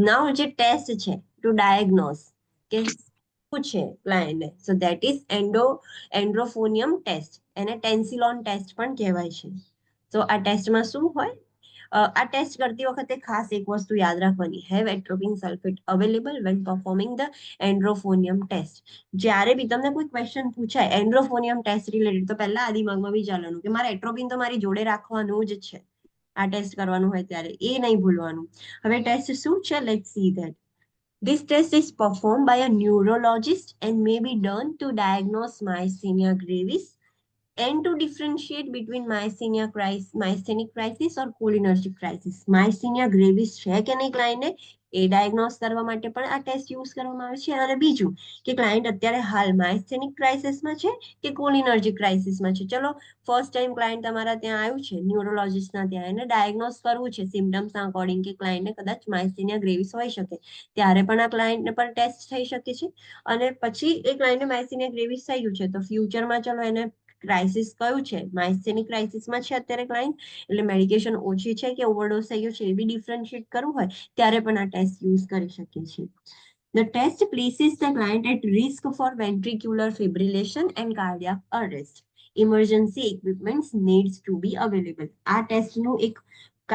નાઉ જે ટેસ્ટ છે ટુ ડાયગ્નોઝ કે શું છે ક્લાયન્ટને, સો ધેટ ઇઝ એન્ડ્રોફોનિયમ ટેસ્ટ. એને ટેન્સિલોન ટેસ્ટ પણ કહેવાય છે. તો આ ટેસ્ટમાં શું હોય? આ ટેસ્ટ કરતી વખતે ખાસ એક વસ્તુ યાદ રાખવાની, have atropine sulfate available when performing the edrophonium test. જ્યારે બી તમને કોઈ ક્વેશ્ચન પૂછાય એન્ડ્રોફોનિયમ ટેસ્ટ રિલેટેડ, તો પહેલા આ દિમાગમાં વિચારવાનું કે મારે એટ્રોપિન તો મારી જોડે રાખવાનું જ છે આ ટેસ્ટ કરવાનું હોય ત્યારે, એ નહીં ભૂલવાનું. હવે ટેસ્ટ શું છે? Let's see that. This test is performed by a neurologist and may be done to diagnose myasthenia gravis and to differentiate between myasthenic crisis or cholinergic crisis. Myasthenia gravis છે કે નહીં ક્લાયન્ટને એ ડાયગ્નોઝ કરવા માટે પણ આ test use કરવામાં આવે છે. અને બીજું કે ક્લાયન્ટ અત્યારે હાલ માયસ્થેનિક ક્રાઇસિસમાં છે કે કોલિનર્જિક ક્રાઇસિસમાં છે. ચલો ફર્સ્ટ ટાઈમ ક્લાયન્ટ તમારા ત્યાં આવ્યું છે ન્યુરોલોજિસ્ટના ત્યાં, એને ડાયગ્નોઝ કરવું છે સિમ્ટમ્સના અકોર્ડિંગ કે ક્લાયન્ટને કદાચ માયસ્થેનિયા ગ્રેવિસ હોઈ શકે, ત્યારે પણ આ ક્લાયન્ટને પણ ટેસ્ટ થઈ શકે છે. અને પછી એ ક્લાયન્ટને માયસ્થેનિયા ગ્રેવિસ થઈ ગયું છે તો ફ્યુચરમાં ચલો એને ક્રાઇસિસ કયું છે, માયસ્થેનિક ક્રાઇસિસમાં છે અત્યારે ક્લાયન્ટ, એટલે મેડિકેશન ઓછી છે કે ઓવરડોઝ થઈ ગયો છે એ બી ડિફરન્શિએટ કરવું હોય ત્યારે પણ આ ટેસ્ટ યુઝ કરી શકીએ છીએ. The test places the client at risk for ventricular fibrillation and cardiac arrest. Emergency equipments needs to be available. આ ટેસ્ટનું એક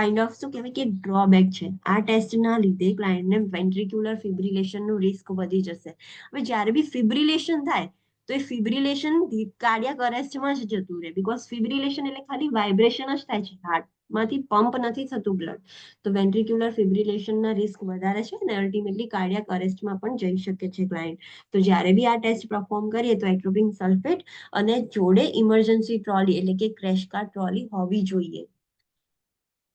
કાઇન્ડ ઓફ શું કહેવાય કે ડ્રોબેક છે. આ ટેસ્ટના લીધે ક્લાયન્ટને વેન્ટ્રિક્યુલર ફિબ્રિલેશનનું રિસ્ક વધી જશે. હવે જ્યારે બી ફિબ્રિલેશન થાય તો એ ફિબ્રિલેશન કાર્ડિયાક અરેસ્ટમાં જ જતું રહે, બીકોઝ ફિબ્રિલેશન એટલે ખાલી વાઇબ્રેશન જ થાય છે, હાર્ટમાંથી પંપ નથી થતું બ્લડ. તો વેન્ટ્રિક્યુલર ફિબ્રિલેશનના રિસ્ક વધારે છે અને અલ્ટિમેટલી કાર્ડિયાક અરેસ્ટમાં પણ જઈ શકે છે ક્લાયન્ટ. તો જ્યારે બી આ ટેસ્ટ પરફોર્મ કરીએ તો એટ્રોપિન સલ્ફેટ અને જોડે ઇમરજન્સી ટ્રોલી એટલે કે ક્રેશ કાર ટ્રોલી હોવી જોઈએ.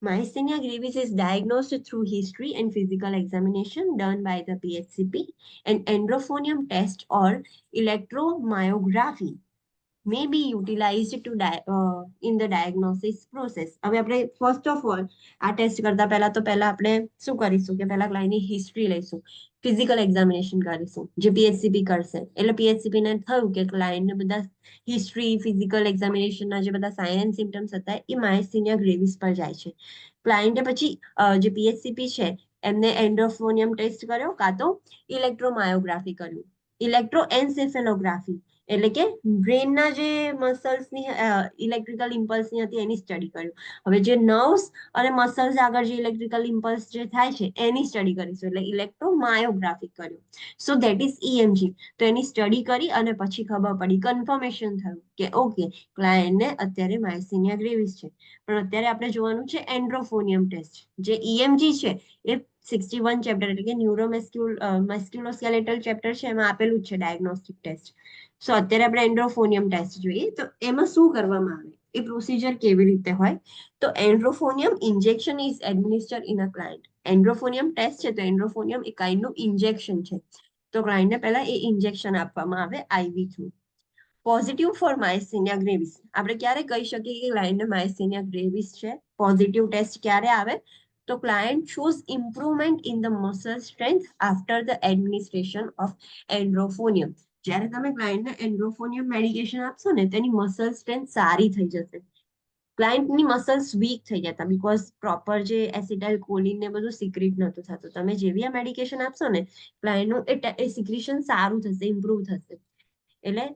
Myasthenia gravis is diagnosed through history and physical examination done by the PHCP, and endophonium test or electromyography may be utilized to in the diagnosis process. હવે આપણે first of all આ test કરતા પહેલા આપણે શું કરીશું કે પહેલા ક્લાયન્ટની હિસ્ટ્રી લઈશું, ફિઝિકલ એક્ઝામિનેશન કરીશું જે પીએચસીપી કરશે. એટલે પીએચસીપી ને થયું કે ક્લાયન્ટને બધા હિસ્ટ્રી, ફિઝિકલ એક્ઝામિનેશનના જે બધા સાઇન એન્ડ સિમ્ટમ્સ હતા એ માયસ્થેનિયા ગ્રેવિસ પર જાય છે. ક્લાયન્ટે પછી જે પીએચસીપી છે એમને એન્ડોફોનિયમ ટેસ્ટ કર્યો કાં તો ઇલેક્ટ્રોમાયોગ્રાફી કર્યું. ઇલેક્ટ્રોએન્સેફેલોગ્રાફી એટલે કે બ્રેનના જે મસલ્સની ઇલેક્ટ્રિકલ ઇમ્પલ્સની હતી એની સ્ટડી કર્યું. હવે જે નર્વ્સ અને મસલ્સ આગળ જે ઇલેક્ટ્રિકલ ઇમ્પલ્સ જે થાય છે એની સ્ટડી કરીશું, એટલે ઇલેક્ટ્રોમાયોગ્રાફી કર્યું. So that is EMG. તો એની સ્ટડી કરી અને પછી ખબર પડી, કન્ફર્મેશન થયું કે ઓકે ક્લાયન્ટને અત્યારે માયસ્થેનિયા ગ્રેવિસ છે. પણ અત્યારે આપણે જોવાનું છે એન્ડ્રોફોનિયમ ટેસ્ટ. જે ઈએમજી છે એ 61 ચેપ્ટર એટલે કે મસ્ક્યુલોસ્કેલેટલ ચેપ્ટર છે એમાં આપેલું જ છે ડાયગ્નોસ્ટિક ટેસ્ટ. સો અત્યારે આપણે એન્ડ્રોફોનિયમ ટેસ્ટ જોઈએ. તો એમાં શું કરવામાં આવે, એ પ્રોસિજર કેવી રીતે હોય? તો edrophonium injection is administer in a client. Edrophonium test છે તો એન્ડ્રોફોનિયમ એ કાઇન્ડનું ઇન્જેક્શન છે. તો ક્લાયન્ટને પહેલા એ ઇન્જેક્શન આપવામાં આવે IV through. Positive for myasthenia gravis. આપણે ક્યારે કહી શકીએ કે ક્લાયન્ટને માયસ્થેનિયા ગ્રેવિસ છે? પોઝિટિવ ટેસ્ટ ક્યારે આવે? તો client shows improvement in the muscle strength after the administration of edrophonium. જ્યારે તમે ક્લાયન્ટને એન્ડ્રોફોનિયમ મેડિકેશન આપશો ને તેની મસલ સ્ટ્રેન્થ સારી થઈ જશે. ક્લાયન્ટની મસલ્સ વીક થઈ ગયા હતા બીકોઝ પ્રોપર જે એસિટાઇલ કોલિન ને બધું સિક્રેટ નહોતું થતું. તમે જેવી આ મેડિકેશન આપશો ને ક્લાયન્ટનું એ સિક્રેશન સારું થશે, ઇમ્પ્રુવ થશે. એટલે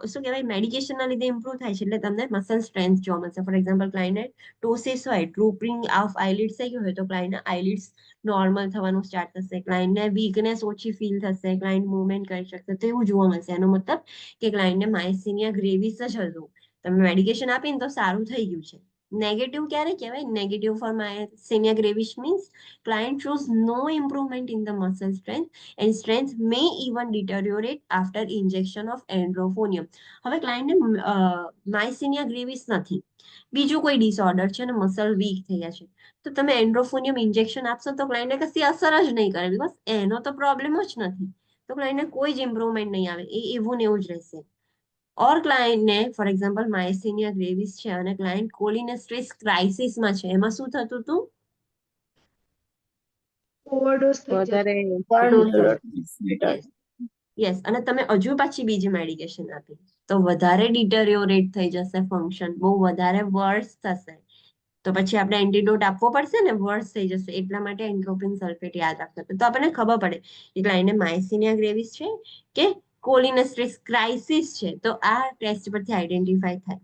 શું કહેવાય, મેડિકેશનના લીધે ઇમ્પ્રુવ થાય છે એટલે તમને મસલ સ્ટ્રેન્થ જોવા મળશે. ફોર એક્ઝામ્પલ ક્લાયન્ટને ટોસિસ હોય, ડ્રુપિંગ ઓફ આઈલિડ્સ થઈ ગયું હોય તો ક્લાયન્ટના આઈલિડ્સ નોર્મલ થવાનું સ્ટાર્ટ થશે, ક્લાયન્ટને વીકનેસ ઓછી ફીલ થશે, ક્લાયન્ટ મૂવમેન્ટ કરી શકશે. તો એવું જોવા મળશે. એનો મતલબ કે ક્લાયન્ટને માયસ્થેનિયા ગ્રેવિસ જ હતું, તમે મેડિકેશન આપીને તો સારું થઈ ગયું છે. નેગેટિવ ક્યારે કહેવાય? Negative for myasthenia gravis means client shows no improvement in the muscle strength and strength may even deteriorate after injection of androphonium. હવે ક્લાયન્ટને માયસ્થેનિયા ગ્રેવિસ નથી, બીજું કોઈ ડિસઓર્ડર છે અને મસલ વીક થઈ ગયા છે, તો તમે એન્ડ્રોફોનિયમ ઇન્જેક્શન આપશો તો ક્લાયન્ટને કશી અસર જ નહીં કરે, બીકોઝ એનો તો પ્રોબ્લેમ જ નથી, તો ક્લાયન્ટને કોઈ જ ઇમ્પ્રુવમેન્ટ નહીં આવે, એ એવું ને એવું જ રહેશે. ઓર ક્લાયન્ટને ફોર એક્ઝામ્પલ માયસ્થેનિયા ગ્રેવિસ છે અને ક્લાયન્ટ કોલિનેસ્ટ્રેસ ક્રાઇસિસમાં છે, એમાં શું થતું હતું? ઓવરડોઝ થઈ જાય. વધારે યસ, અને તમે હજુ પાછી બીજી મેડિકેશન આપી તો વધારે ડિટરિયોરેટ થઈ જશે ફંક્શન, બહુ વધારે વર્સ થશે, તો પછી આપણે એન્ટીડોટ આપવો પડશે ને, વર્સ થઈ જશે, એટલા માટે એન્ટ્રોપિન સલ્ફેટ યાદ રાખવું. તો આપણને ખબર પડે કે ક્લાયન્ટને માયસ્થેનિયા ગ્રેવિસ છે કે કોલિનેસ્ટ્રેસ ક્રાઇસિસ છે, તો આ ટેસ્ટ પરથી આઈડેન્ટિફાઈ થાય.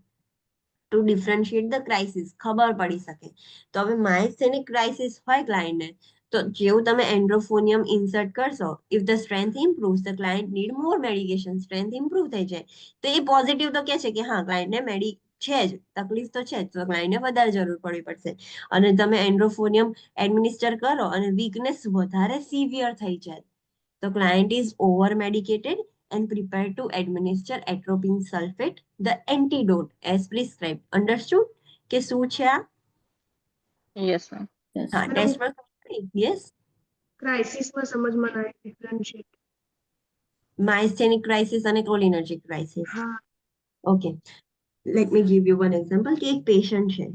ટુ ડિફરન્શિએટ ધ ક્રાઇસિસ ખબર પડી શકે. તો હવે માયસ્થેનિક ક્રાઇસિસ હોય ક્લાયન્ટને, તો જેવું તમે એન્ડ્રોફોનિયમ ઇન્સર્ટ કરશો, if the strength improves the client need more medication, strength improve થઈ જાય, તો એ પોઝિટિવ તો કે છે કે હા ક્લાયન્ટને છે જ, તકલીફ તો છે જ, તો ક્લાયન્ટને વધારે જરૂર પડવી પડશે. અને તમે એન્ડ્રોફોનિયમ એડમિનિસ્ટર કરો અને વીકનેસ વધારે સિવિયર થઈ જાય, તો client is over medicated and prepared to administer atropine sulfate, the antidote as prescribed. Understood? કે શું છે આ? Yes ma'am. હા, ટેસ્ટ પર યસ. ક્રાઇસિસમાં સમજમાં ના આવે ડિફરન્શિએટ. માયસ્થેનિક ક્રાઇસિસ અને કોલિનર્જિક ક્રાઇસિસ. હા. Okay, let me give you one example કે એક પેશન્ટ છે,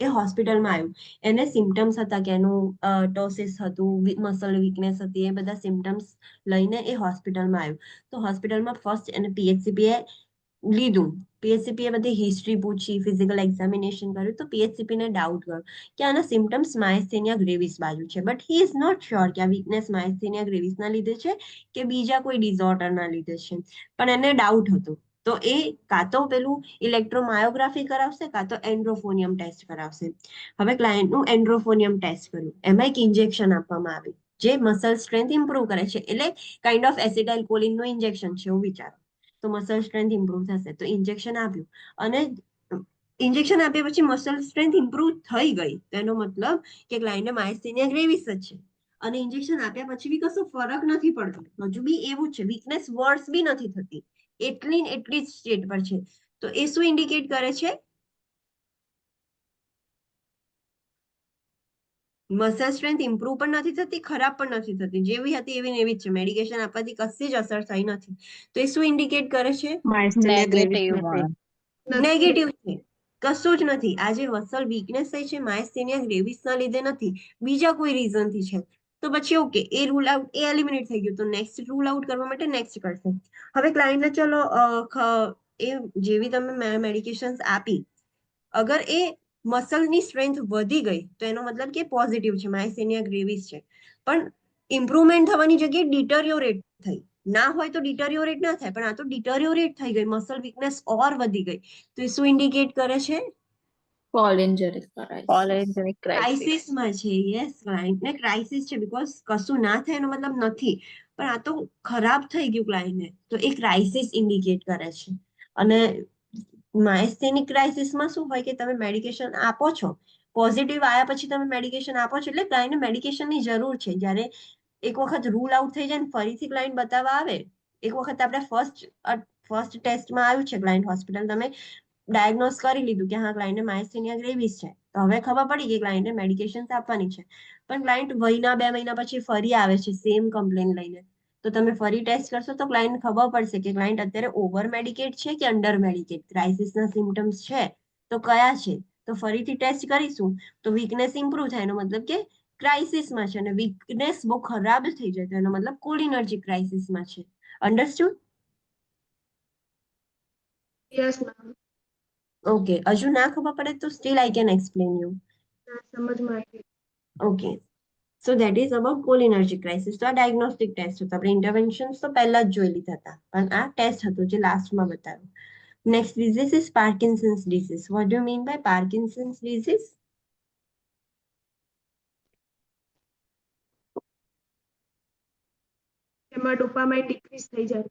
એ હોસ્પિટલમાં આવ્યું, એને સિમ્ટમ્સ હતા કે એનું ટોસિસ હતું, મસલ વીકનેસ હતી, એ બધા સિમ્ટમ્સ લઈને એ હોસ્પિટલમાં આવ્યું. તો હોસ્પિટલમાં ફર્સ્ટ એને PHCP એ લીધું, PHCP એ બધી હિસ્ટ્રી પૂછી, ફિઝિકલ એક્ઝામિનેશન કર્યું, તો PHCP ને ડાઉટ ગયો કે આના સિમ્ટમ્સ માયસ્થેનિયા ગ્રેવિસ બાજુ છે, but he is not sure કે આ વીકનેસ માયસ્થેનિયા ગ્રેવિસના લીધે છે કે બીજા કોઈ ડિસઓર્ડરના લીધે છે, પણ એને ડાઉટ હતો. તો એ કાં તો પેલું ઇલેક્ટ્રોમાયોગ્રાફી કરાવશે કાં તો એન્ડ્રોફોનિયમ ટેસ્ટ કરાવશે. હવે ક્લાયન્ટનું એન્ડ્રોફોનિયમ ટેસ્ટ કર્યું, એમાં એક ઇન્જેક્શન આપવામાં આવ્યું જે મસલ સ્ટ્રેન્થ ઇમ્પ્રુવ કરે છે, એટલે કાઇન્ડ ઓફ એસિટાઇલ કોલિનનું ઇન્જેક્શન છે એવું વિચારો, તો મસલ સ્ટ્રેન્થ ઇમ્પ્રુવ થશે. તો ઇન્જેક્શન આપ્યું અને ઇન્જેક્શન આપ્યા પછી મસલ સ્ટ્રેન્થ ઇમ્પ્રુવ થઈ ગઈ, તો એનો મતલબ કે ક્લાયન્ટને માયસ્થેનિયા ગ્રેવિસ જ છે, અને ઇન્જેક્શન આપ્યા પછી બી કશો ફરક નથી પડતો, હજુ બી એવું છે, વીકનેસ વર્સ બી નથી થતી, એટલી જ સ્ટેટ પર છે. તો એ શું ઇન્ડિકેટ કરે છે? મસલ સ્ટ્રેન્થ ઇમ્પ્રુવ પણ નથી થતી, ખરાબ પણ નથી થતી, જેવી હતી એવી ને એવી જ છે, મેડિકેશન આપવાથી કશી જ અસર થઈ નથી, તો એ શું ઇન્ડિકેટ કરે છે? માયસ્થેનિયા ગ્રેવિસ નથી. નેગેટિવમાં. નેગેટિવ છે, કશું જ નથી. આ જે મસલ વીકનેસ થઈ છે માયસ્થેનિયા ગ્રેવિસના લીધે નથી, બીજા કોઈ રીઝનથી છે, તો પછી ઓકે, એ રૂલ આઉટ, એ એલિમિનેટ થઈ ગયું, તો નેક્સ્ટ રૂલ આઉટ કરવા માટે નેક્સ્ટ કરશે. હવે ક્લાયન્ટને ચલો એ જેવી તમે મેડિકેશન્સ આપી, અગર એ મસલની સ્ટ્રેન્થ વધી ગઈ તો એનો મતલબ કે પોઝિટિવ છે, માયસ્થેનિયા ગ્રેવિસ છે, પણ ઇમ્પ્રુવમેન્ટ થવાની જગ્યાએ ડિટરિયોરેટ થઈ, ના હોય તો ડિટરિયોરેટ ના થાય, પણ આ તો ડિટરિયોરેટ થઈ ગઈ, મસલ વીકનેસ ઓર વધી ગઈ, તો એ શું ઇન્ડિકેટ કરે છે? કોલિન્જરિક ક્રાઇસિસ. કોલિન્જેનિક ક્રાઇસિસ. ક્રાઇસિસમાં છે. યસ, ક્લાયન્ટને ક્રાઇસિસ છે, બીકોઝ કશું ના થાય એનો મતલબ નથી, પણ આ તો ખરાબ થઈ ગયું ક્લાયન્ટને, તો એ ક્રાઇસિસ ઇન્ડિકેટ કરે છે. અને માયસ્થેનિક ક્રાઇસિસમાં શું હોય કે તમે મેડિકેશન આપો છો, પોઝિટિવ આવ્યા પછી તમે મેડિકેશન આપો છો, એટલે ક્લાયન્ટને મેડિકેશનની જરૂર છે. જ્યારે એક વખત રૂલ આઉટ થઈ જાય ને ફરીથી ક્લાયન્ટ બતાવવા આવે, એક વખત આપણે ફર્સ્ટ ટેસ્ટમાં આવ્યું છે ક્લાયન્ટ હોસ્પિટલ, તમે ડાયગ્નોઝ કરી લીધું કે હા ક્લાયન્ટને માયસ્થેનિયા ગ્રેવિસ છે, તો હવે ખબર પડી કે ક્લાયન્ટને મેડિકેશન આપવાની છે, પણ ક્લાયન્ટ 2 મહિના પછી ફરી આવે છે સેમ કમ્પ્લેન લઈને, તો તમે ફરી ટેસ્ટ કરશો તો ક્લાયન્ટ ખબર પડશે કે ક્લાયન્ટ અત્યારે ઓવર મેડિકેટ છે કે અંડર મેડિકેટ, ક્રાઇસિસના સિમ્ટમ્સ છે તો કયા છે, તો ફરીથી ટેસ્ટ કરીશું, તો વીકનેસ ઇમ્પ્રુવ થાય એનો મતલબ કે ક્રાઇસિસમાં છે, અને વીકનેસ બહુ ખરાબ થઈ જાય તો એનો મતલબ કોલિનર્જિક ક્રાઇસિસમાં છે. અન્ડરસ્ટુડ? Yes ma'am. ઓકે, હજુ ના ખબર પડે તો still I can explain you. સમજમાં આવી. Okay, so that is about cholinergic crisis. તો આ ડાયગ્નોસ્ટિક ટેસ્ટ હતો, આપણે ઇન્ટરવેન્શન્સ તો પહેલા જ જોઈ લીધા હતા, પણ આ ટેસ્ટ હતો જે લાસ્ટમાં બતાવ્યું. Next disease is Parkinson's disease. What do you mean by Parkinson's disease? એમાં ડોપામાઇન ડિક્રીઝ થઈ જાય,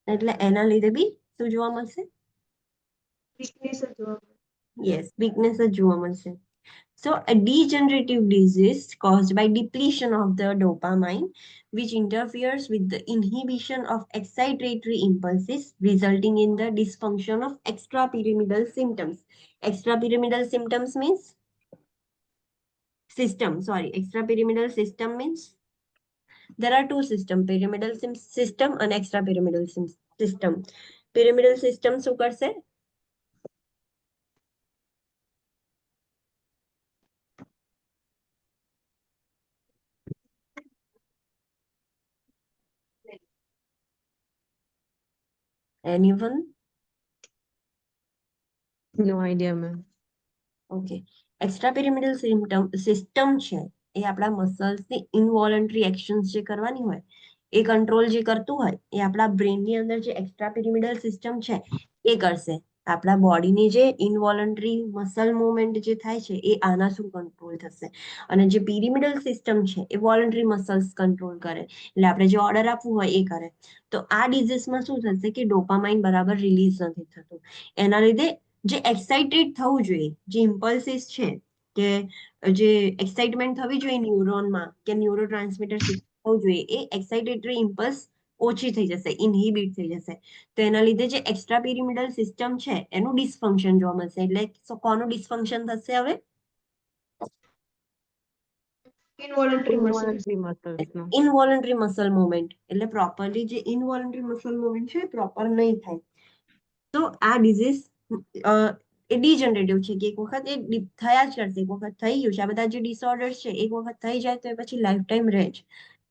એટલે એના લીધે બી શું જોવા મળશે? વીકનેસ જ જોવા મળે. યસ, વીકનેસ જ જોવા મળશે. So, a degenerative disease caused by depletion of the dopamine, which interferes with the inhibition of excitatory impulses, resulting in the dysfunction of extrapyramidal symptoms. Extrapyramidal symptoms means system, sorry, extrapyramidal system means there are two systems, pyramidal system and extrapyramidal system. Pyramidal system શું કરશે? Anyone? નો idea ma'am. Okay, એક્સ્ટ્રાપિરામિડલ system છે એ આપણા મસલ્સની ઇનવોલન્ટરી actions જે કરવાની હોય એ control જે કરતું હોય એ આપણા બ્રેનની અંદર જે એક્સ્ટ્રાપિરામિડલ સિસ્ટમ છે એ કરશે. આપણા બોડીની જે ઇનવોલન્ટરી મસલ મુવમેન્ટ જે થાય છે એ આના થ્રુ કંટ્રોલ થશે. અને જે પિરામિડલ સિસ્ટમ છે એ વોલન્ટરી મસલ્સ કંટ્રોલ કરે, એટલે આપણે જે ઓર્ડર આપવું હોય એ કરે. તો આ ડિઝીઝમાં શું થશે કે ડોપામાઇન બરાબર રિલીઝ નથી થતું, એના લીધે જે એક્સાઇટેડ થવું જોઈએ, જે ઇમ્પલ્સિસ છે, કે જે એક્સાઇટમેન્ટ થવી જોઈએ ન્યુરોનમાં કે ન્યુરો ટ્રાન્સમીટર થવું જોઈએ, એ એક્સાઇટેટરી ઇમ્પલ્સ ઓછી થઈ જશે, ઇનહિબિટ થઈ જશે. તો એના લીધે જે એક્સ્ટ્રા પિરામિડલ સિસ્ટમ છે એનું ડિસફંક્શન જોવા મળશે. એટલે કોનું ડિસફંક્શન થશે હવે? ઇનવોલન્ટરી મસલ્સ. ઇન્વોલન્ટરી મસલ્સનો. ઇનવોલન્ટરી મસલ મુવમેન્ટ, એટલે પ્રોપરલી જે ઇનવોલન્ટરી મસલ મુવમેન્ટ છે પ્રોપર નહીં થાય. તો આ ડિઝીઝ એ ડિજનરેટિવ છે કે એક વખત એ થયા જ કરશે, એક વખત થઈ ગયું છે. આ બધા જે ડિસઓર્ડર્સ છે એક વખત થઈ જાય તો એ પછી લાઈફ ટાઈમ રહે જ.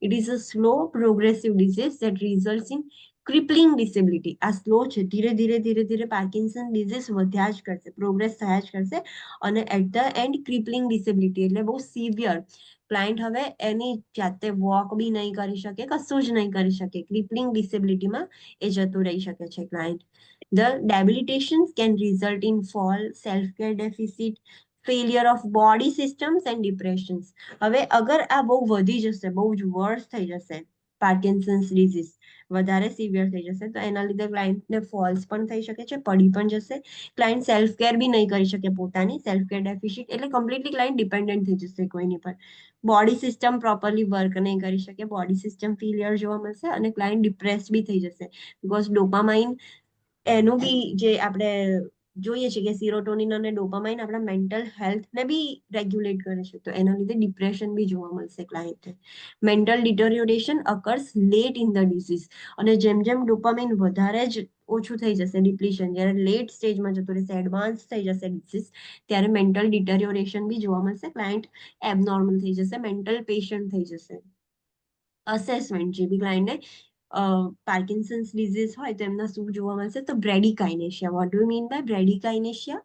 It is a slow progressive disease that results in crippling disability. આ સ્લો છે, ધીરે ધીરે ધીરે ધીરે પાર્કિન્સન ડિઝીઝ વધ્યા જ કરશે, પ્રોગ્રેસ થયા જ કરશે. અને એટ ધ એન્ડ ક્રિપલિંગ ડિસેબિલિટી એટલે બહુ સિવિયર. ક્લાયન્ટ હવે એની જાતે વોક બી નહીં કરી શકે, કશું જ નહીં કરી શકે, ક્રિપલિંગ ડિસેબિલિટીમાં એ જતું રહી શકે છે client. The debilitations can result in fall, self-care deficit, failure of body systems and depressions. હવે અગર આ બહુ વધી જશે, બહુ જ વર્સ થઈ જશે, પાર્કિન્સન્સ ડિઝીઝ વધારે સિવિયર થઈ જશે, તો એના લીધે ક્લાયન્ટને ફોલ્સ પણ થઈ શકે છે, પડી પણ જશે. ક્લાયન્ટ સેલ્ફ કેર બી નહીં કરી શકે પોતાની, સેલ્ફ કેર ડેફિશિટ એટલે કમ્પ્લીટલી ક્લાયન્ટ ડિપેન્ડન્ટ થઈ જશે કોઈની પર. બોડી સિસ્ટમ પ્રોપરલી વર્ક નહીં કરી શકે, બોડી સિસ્ટમ ફેલિયર જોવા મળશે અને ક્લાયન્ટ ડિપ્રેસ બી થઈ જશે. બીકોઝ ડોપામાઇન એનું બી જે આપણે જોઈએ છે કે સિરોટોનિન અને ડોપામાઇન આપણા મેન્ટલ હેલ્થને બી રેગ્યુલેટ કરે છે, તો એના લીધે ડિપ્રેશન બી જોવા મળશે ક્લાયન્ટને. Mental deterioration occurs late in the disease. અને જેમ જેમ ડોપામાઇન વધારે જ ઓછું થઈ જશે, ડિપ્લીશન જ્યારે લેટ સ્ટેજમાં જતું રહેશે, એડવાન્સ થઈ જશે ડિસીઝ, ત્યારે મેન્ટલ ડિટોરિયોરેશન બી જોવા મળશે. ક્લાયન્ટ એબનોર્મલ થઈ જશે, મેન્ટલ પેશન્ટ થઈ જશે. અસેસમેન્ટ જે બી ક્લાયન્ટને પાર્કિન્સન્સ ડિઝીઝ હોય તો એમના શું જોવા મળશે? તો bradykinesia. What do mean by bradykinesia?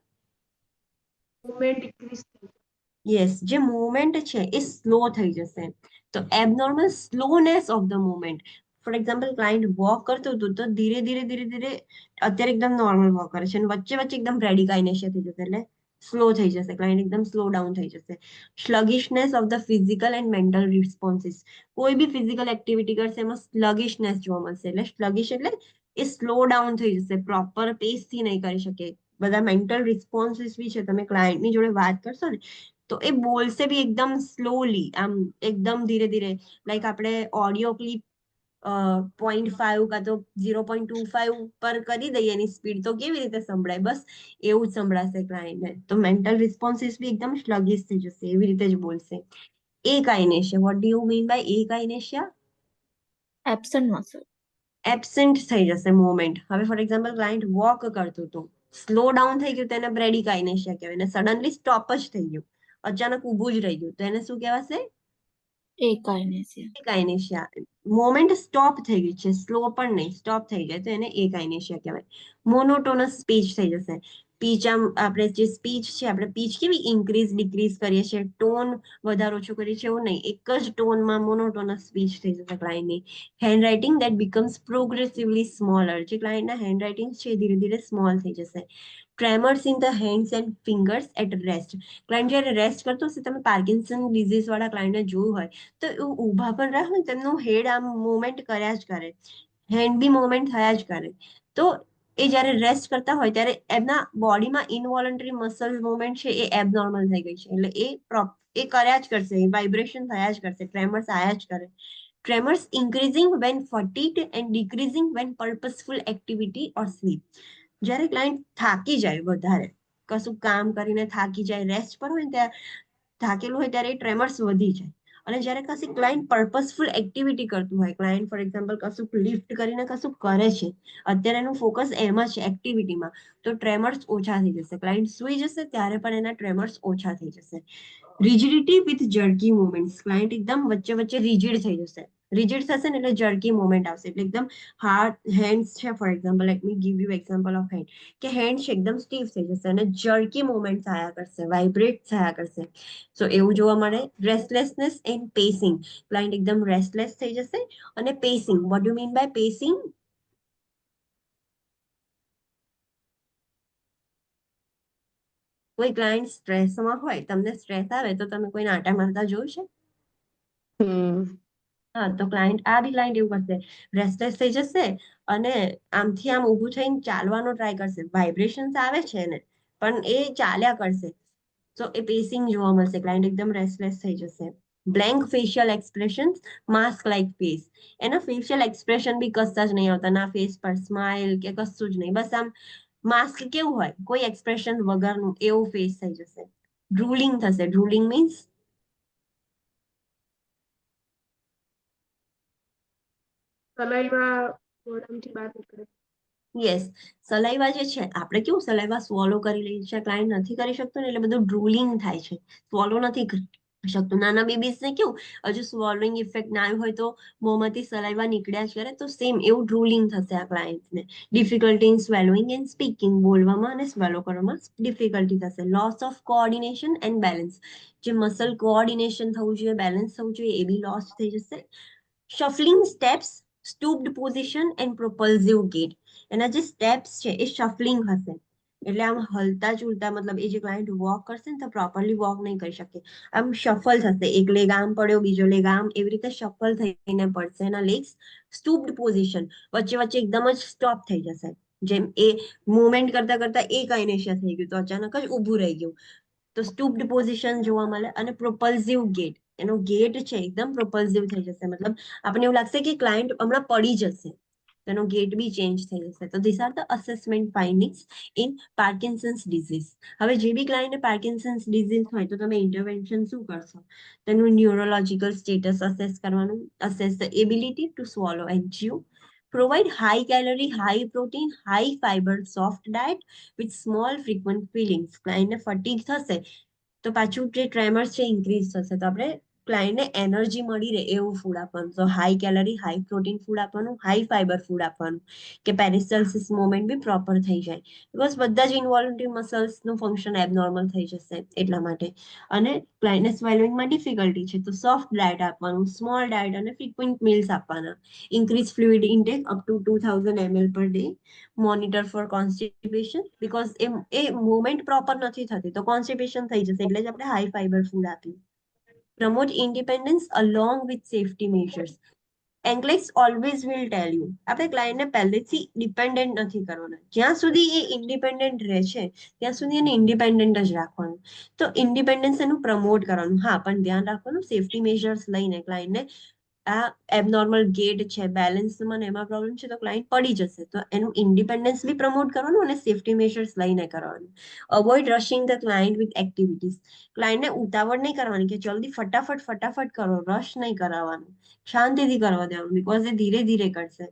Movement decrease થઈ જાય. યસ, જે મુવમેન્ટ છે એ સ્લો થઈ જશે. તો abnormal slowness of the movement. For example client walk કરતું હતું તો ધીરે ધીરે ધીરે ધીરે અત્યારે એકદમ નોર્મલ વોક કરે છે અને વચ્ચે વચ્ચે એકદમ બ્રેડિકાઇનેશિયા થઈ જશે, એટલે સ્લો થઈ જશે, ક્લાયન્ટ એકદમ સ્લો ડાઉન થઈ જશે. Sluggishness of the physical and mental responses. કોઈ બી ફિઝિકલ એક્ટિવિટી કરશે એમાં સ્લગિશનેસ જોવા મળશે, એટલે સ્લગિશ એટલે એ સ્લો ડાઉન થઈ જશે, પ્રોપર પેસથી નહીં કરી શકે. બધા મેન્ટલ રિસ્પોન્સીસ બી છે, તમે ક્લાયન્ટની જોડે વાત કરશો ને તો એ બોલશે બી એકદમ સ્લોલી, આમ એકદમ ધીરે ધીરે. લાઈક આપણે ઓડિયો ક્લિપ 0.5 કાં તો 0.25 પર કરી દઈએ એની સ્પીડ, તો કેવી રીતે સંભળાય? બસ એવું જ સંભળાશે ક્લાયન્ટને. તો મેન્ટલ રિસ્પોન્સીસ બી એકદમ સ્લગિશ થઈ જશે, એવી રીતે જ બોલશે. Akinesia. What do you mean by akinesia? Absent muscle. Absent થઈ જશે મુવમેન્ટ. હવે ફોર એક્ઝામ્પલ ક્લાયન્ટ વોક કરતું હતું, સ્લો ડાઉન થઈ ગયું તો એને બ્રેડિકાઇનેશિયા કહેવાય, અને સડનલી સ્ટોપ જ થઈ ગયું, અચાનક ઊભું જ રહી ગયું, તો એને શું કહેવાશે? એકાઇનેસિયા. એકાઇનેશિયા. મોમેન્ટ સ્ટોપ થઈ ગયું છે, સ્લો પણ નહીં, સ્ટોપ થઈ જાય તો એને એકાઇનેશિયા કહેવાય. મોનોટોનસ સ્પીચ થઈ જશે. પીચ આમ આપણે જે સ્પીચ છે, આપણે પીચ કેવી ઇન્ક્રીઝ ડિક્રીઝ કરીએ છીએ, ટોન વધારે ઓછું કરીએ છીએ, એવું નહીં, એક જ ટોનમાં મોનોટોનસ સ્પીચ થઈ જશે ક્લાયન્ટની. Handwriting that becomes progressively smaller. જે ક્લાયન્ટના હેન્ડરાઇટિંગ છે એ ધીરે ધીરે સ્મોલ થઈ જશે. Tremors in the hands and fingers at rest. Client જ્યારે રેસ્ટ કરતો હશે, તમે પાર્કિન્સન ડિઝીઝ વાળા ક્લાયન્ટને જોયું હોય તો એવું ઊભા પણ રહે ને તેમનું હેડ આમ મુવમેન્ટ કર્યા જ કરે, હેન્ડ બી મુવમેન્ટ થયા જ કરે. તો એ જ્યારે રેસ્ટ કરતા હોય ત્યારે એમના બોડીમાં ઇનવોલન્ટરી મસલ મુવમેન્ટ છે એ એબનોર્મલ થઈ ગઈ છે, એટલે એ કર્યા જ કરશે, વાઇબ્રેશન થયા જ કરશે, ટ્રેમર્સ આયા જ કરે. Tremors increasing when fatigued and decreasing when purposeful activity or sleep. જ્યારે ક્લાયન્ટ થાકી જાય વધારે, કશું કામ કરીને થાકી જાય, રેસ્ટ પર હોય ને ત્યાં થાકેલું હોય ત્યારે ટ્રેમર્સ વધી જાય. અને જ્યારે કશી ક્લાયન્ટ પર્પસફુલ એક્ટિવિટી કરતું હોય, ક્લાયન્ટ ફોર એક્ઝામ્પલ કશું લિફ્ટ કરીને કશું કરે છે, અત્યારે એનું ફોકસ એમાં છે, એક્ટિવિટીમાં, તો ટ્રેમર્સ ઓછા થઈ જશે. ક્લાયન્ટ સુઈ જશે ત્યારે પણ એના ટ્રેમર્સ ઓછા થઈ જશે. રિજિડિટી વિથ જર્કી મુવમેન્ટ્સ, ક્લાયન્ટ એકદમ વચ્ચે વચ્ચે રિજિડ થઈ જશે. રિજિડ થશે ને એટલે જર્કી મુવમેન્ટ આવશે, એટલે એકદમ હાર્ડ હેન્ડ્સ છે for example, let me give you example of hand, કે હેન્ડ છે એકદમ સ્ટીફ થઈ જશે અને જર્કી મુવમેન્ટ થયા કરશે, વાઇબ્રેટ થયા કરશે. સો એવું જોવા મળે. રેસ્ટલેસનેસ એન્ડ પેસિંગ, ક્લાયન્ટ એકદમ રેસ્ટલેસ થઈ જશે. અને પેસિંગ, વોટ યુ મીન બાય પેસિંગ? કોઈ ક્લાયન્ટ સ્ટ્રેસમાં હોય, તમને સ્ટ્રેસ આવે તો તમે કોઈ આંટા મારતા જોયું છે? હા, તો ક્લાયન્ટ એવું કરશે, રેસ્ટલેસ થઈ જશે અને આમથી આમ ઊભું થઈને ચાલવાનો ટ્રાય કરશે. વાઇબ્રેશન્સ આવે છે ને, પણ એ ચાલ્યા કરશે. તો એ પેસિંગ જોવા મળશે, ક્લાયન્ટ એકદમ રેસ્ટલેસ થઈ જશે. Blank facial expression, mask like face, એના ફેશિયલ એક્સપ્રેશન બી કશા જ નહીં આવતા, ના ફેસ પર સ્માઇલ કે કશું જ નહીં, બસ આમ માસ્ક કેવું હોય, કોઈ એક્સપ્રેશન વગરનું, એવું ફેસ થઈ જશે. ડ્રુલિંગ થશે. ડ્રુલિંગ મીન્સ સલાઈવા મોઢામાંથી બહાર નીકળે. યસ, સલાઈવા જે છે, આપણે કેવું સલાઈવા સ્વોલો કરી લઈએ છીએ, ક્લાયન્ટ નથી કરી શકતો ને એટલે બધું ડ્રુલિંગ થાય છે, સ્વોલો નથી કરી શકતું. નાના બેબીઝને કેવું હજુ સ્વોલોઈંગ ઇફેક્ટ ના આવ્યું હોય તો મોંમાંથી સલાઈવા નીકળ્યા જ કરે, તો સેમ એવું ડ્રુલિંગ થશે આ ક્લાયન્ટને. Difficulty in swallowing and speaking, બોલવામાં અને સ્વેલો કરવામાં ડિફિકલ્ટી થશે. Loss of coordination and balance, જે મસલ કોઓર્ડિનેશન થવું જોઈએ, બેલેન્સ થવું જોઈએ, એ બી લોસ થઈ જશે. શફલિંગ સ્ટેપ્સ, સ્ટૂપ્ડ પોઝિશન એન્ડ પ્રોપલ્સિવ ગેટ, એના જે સ્ટેપ્સ છે એ શફલિંગ હશે, એટલે આમ હલતા ચૂલતા, મતલબ એ જે ક્લાયન્ટ વોક કરશે ને તો પ્રોપરલી વોક નહીં કરી શકે, આમ શફલ થશે, એક લેગ આમ પડ્યો, બીજો લેગ આમ, એવી રીતે શફલ થઈને પડશે એના લેગ્સ. સ્ટૂપ્ડ પોઝિશન, વચ્ચે વચ્ચે એકદમ જ સ્ટોપ થઈ જશે, જેમ એ મુવમેન્ટ કરતા કરતા એક આઇનેશિયા થઈ ગયું તો અચાનક જ ઊભું રહી ગયું, તો સ્ટૂપ્ડ પોઝિશન જોવા મળે. અને પ્રોપલ્સિવ ગેટ, એનો ગેટ છે એકદમ પ્રોપલ્સિવ થઈ જશે, મતલબ આપણને એવું લાગશે કે ક્લાયન્ટ હમણાં પડી જશે, તેનો ગેટ બી ચેન્જ થઈ જશે. તો this are the assessment findings in Parkinson's disease. હવે જે બી ક્લાયન્ટને પાર્કિન્સન્સ ડિઝીઝ હોય તો તમે ઇન્ટરવેન્શન શું કરશો? તેનું ન્યુરોલોજીકલ સ્ટેટસ અસેસ કરવાનું, assess the ability to swallow and chew, provide high calorie, high protein, high fibre soft diet with small frequent feelings. ક્લાયન્ટને ફટીગ થશે તો પાછું જે ટ્રેમર્સ છે ઇન્ક્રીઝ થશે, તો આપણે ક્લાયન્ટને એનર્જી મળી રહે એવું ફૂડ આપવાનું. તો high calorie, high protein food આપવાનું, હાઈ ફાઈબર ફૂડ આપવાનું, કે પેરિસ્ટલ્સિસ મોમેન્ટ બી પ્રોપર થઈ જાય, બીકોઝ બધા જ ઇન્વોલ્યુટરી મસલ્સનું ફંક્શન એબનોર્મલ થઈ જશે એટલા માટે. અને ક્લાયન્ટને સ્વેલોઈંગમાં ડિફિકલ્ટી છે તો સોફ્ટ ડાયટ આપવાનું, સ્મોલ ડાયટ અને ફ્રીક્વન્ટ મીલ્સ આપવાના. Increase fluid intake up to 2000 ml per day. Monitor for constipation, because એ મુવમેન્ટ પ્રોપર નથી થતી તો કોન્સ્ટિપેશન થઈ જશે, એટલે જ આપણે હાઈ ફાઈબર ફૂડ આપ્યું. Promote independence along with safety measures. NCLEX always will tell you, આપણે ક્લાયન્ટને પહેલેથી ડિપેન્ડન્ટ નથી કરવાના, જ્યાં સુધી એ ઇન્ડિપેન્ડન્ટ રહે છે ત્યાં સુધી એને ઇન્ડિપેન્ડન્ટ જ રાખવાનું. તો ઇન્ડિપેન્ડન્સ એનું પ્રમોટ કરવાનું, હા, પણ ધ્યાન રાખવાનું સેફ્ટી મેજર્સ લઈને. ક્લાયન્ટને આ એબનોર્મલ ગેટ છે, બેલેન્સમાં એમાં પ્રોબ્લેમ છે તો ક્લાયન્ટ પડી જશે, તો એનું ઇન્ડિપેન્ડન્સ બી પ્રમોટ કરવાનું અને સેફ્ટી મેજર્સ લઈને કરવાનું. Avoid rushing the client with activities, ક્લાયન્ટને ઉતાવળ નહીં કરવાની કે જલ્દી ફટાફટ કરો, રશ નહીં કરાવવાનું, શાંતિથી કરવા દેવાનું, બીકોઝ એ ધીરે ધીરે કરશે.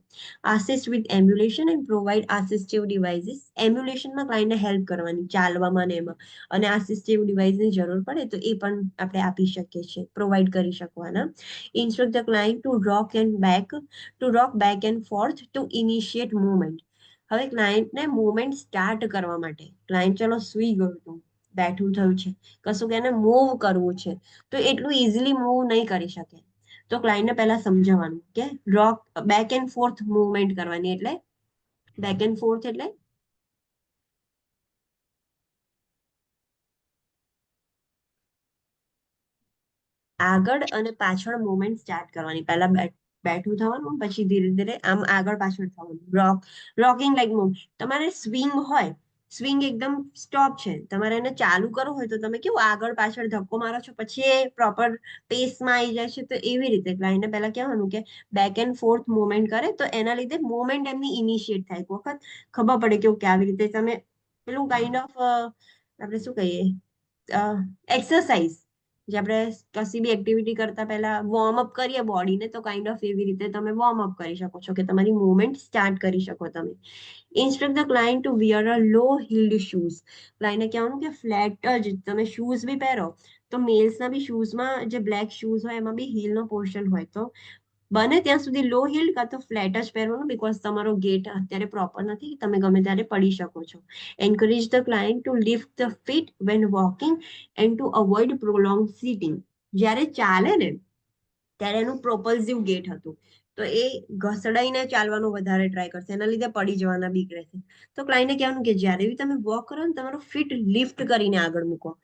Assist with ambulation and provide assistive devices, એમ્બ્યુલેશનમાં ક્લાયન્ટને હેલ્પ કરવાની, ચાલવામાં ને એમાં, અને આસિસ્ટિવ ડિવાઇસની જરૂર પડે તો એ પણ આપણે આપી શકીએ છીએ, પ્રોવાઈડ કરી શકવાના. Instruct the client to rock back and forth to initiate movement. હવે ક્લાયન્ટને મૂવમેન્ટ સ્ટાર્ટ કરવા માટે, ક્લાયન્ટ ચલો સુઈ ગયું હતું, બેઠું થયું છે, કશું કે એને મૂવ કરવું છે તો એટલું ઇઝીલી મૂવ નહીં કરી શકે, તો ક્લાયન્ટને પહેલા સમજાવવાનું કે રોક બેક એન્ડ ફોર્થ મૂવમેન્ટ કરવાની. એટલે બેક એન્ડ ફોર્થ એટલે આગળ અને પાછળ મૂવમેન્ટ સ્ટાર્ટ કરવાની. પહેલા બેઠું થવાનું, પછી ધીરે ધીરે આમ આગળ પાછળ થવાનું, રોકિંગ લાઈક મૂવ. તમારે સ્વિંગ હોય, સ્વિંગ એકદમ સ્ટોપ છે, તમારે એને ચાલુ કરવું હોય તો તમે કેવું આગળ પાછળ ધક્કો મારો છો, પછી એ પ્રોપર પેસમાં આવી જાય છે. તો એવી રીતે ક્લાયન્ટને પહેલા કહેવાનું કે બેક એન્ડ ફોર્થ મુવમેન્ટ કરે, તો એના લીધે મુવમેન્ટ એમની ઇનિશિએટ થાય. એક વખત ખબર પડે કે ઓકે આવી રીતે તમે પેલું કાઇન્ડ ઓફ આપણે શું કહીએ એક્સરસાઇઝ, જે આપણે કશી બી એક્ટિવિટી કરતા પહેલા વોર્મઅપ કરીએ બોડીને, તો કાઇન્ડ ઓફ એવી રીતે તમે વોર્મઅપ કરી શકો છો કે તમારી મુવમેન્ટ સ્ટાર્ટ કરી શકો તમે. Instruct the client to wear a low heeled shoes. ક્લાયન્ટને કહેવાનું કે ફ્લેટ જ તમે શૂઝ બી પહેરો, તો મેલ્સના બી શૂઝમાં જે બ્લેક શૂઝ હોય એમાં બી હીલનો પોર્શન હોય, તો બને ત્યાં સુધી લો હીલ્ડ કાં તો ફ્લેટ જ પહેરવાનું, બીકોઝ તમારો ગેટ અત્યારે પ્રોપર નથી, તમે ગમે ત્યારે પડી શકો છો. Encourage the client to lift the feet when walking and to avoid prolong sitting. જ્યારે ચાલે ને ત્યારે એનું પ્રોપલ્સિવ ગેટ હતું, તો એ ઘસડાઈને ચાલવાનું વધારે ટ્રાય કરશે, એના લીધે પડી જવાના બીક રહેશે. તો ક્લાયન્ટને કહેવાનું કે જ્યારે બી તમે વોક કરો ને, તમારો ફીટ લિફ્ટ કરીને આગળ મૂકો,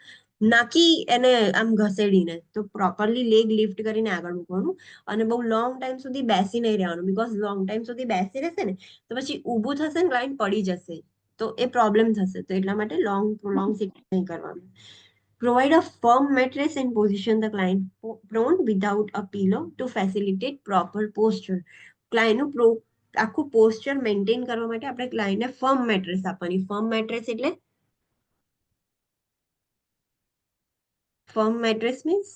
નાકી એને આમ ઘસેડીને. તો પ્રોપરલી લેગ લિફ્ટ કરીને આગળ મૂકવાનું, અને બહુ લોંગ ટાઈમ સુધી બેસી નહીં રહેવાનું, બીકોઝ લોંગ ટાઈમ સુધી બેસી રહેશે ને તો પછી ઊભું થશે ને ક્લાયન્ટ પડી જશે, તો એ પ્રોબ્લેમ થશે. તો એટલા માટે લોંગ સિટિંગ નહીં કરવાનું. Provide a firm mattress and position the client prone without a pillow to facilitate proper posture. ક્લાયન્ટનું આખું પોસ્ચર મેન્ટેન કરવા માટે આપણે ક્લાયન્ટને ફર્મ મેટ્રેસ આપવાની. ફર્મ મેટ્રેસ એટલે ફર્મ મેટ્રેસ મીન્સ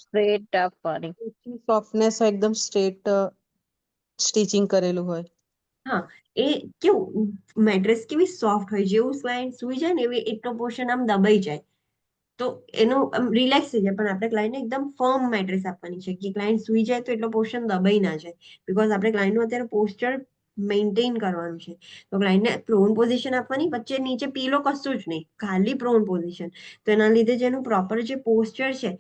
સ્ટ્રેટ આપવાની. સોફ્ટનેસ હોય, એકદમ સ્ટ્રેટ સ્ટિચિંગ કરેલું હોય. હા, એ કેવું મેટ્રેસ કેવી સોફ્ટ હોય, જેવું ક્લાયન્ટ સુઈ જાય ને એવી એટલો પોર્શન આમ દબાઈ જાય, તો એનું રિલેક્સ થઈ જાય. પણ આપણે ક્લાયન્ટને એકદમ ફર્મ મેટ્રેસ આપવાની છે કે ક્લાયન્ટ સુઈ જાય તો એટલો પોર્શન દબાઈ ના જાય, બીકોઝ આપણે ક્લાયન્ટનું અત્યારે પોસ્ચર મેન્ટેન કરવાનું છે. તો ક્લાયન્ટને પ્રોન પોઝિશન આપવાની, વચ્ચે નીચે પીલો કશું જ નહીં, ખાલી પ્રોન પોઝિશન. તો એના લીધે જેનું પ્રોપર જે પોસ્ચર છે,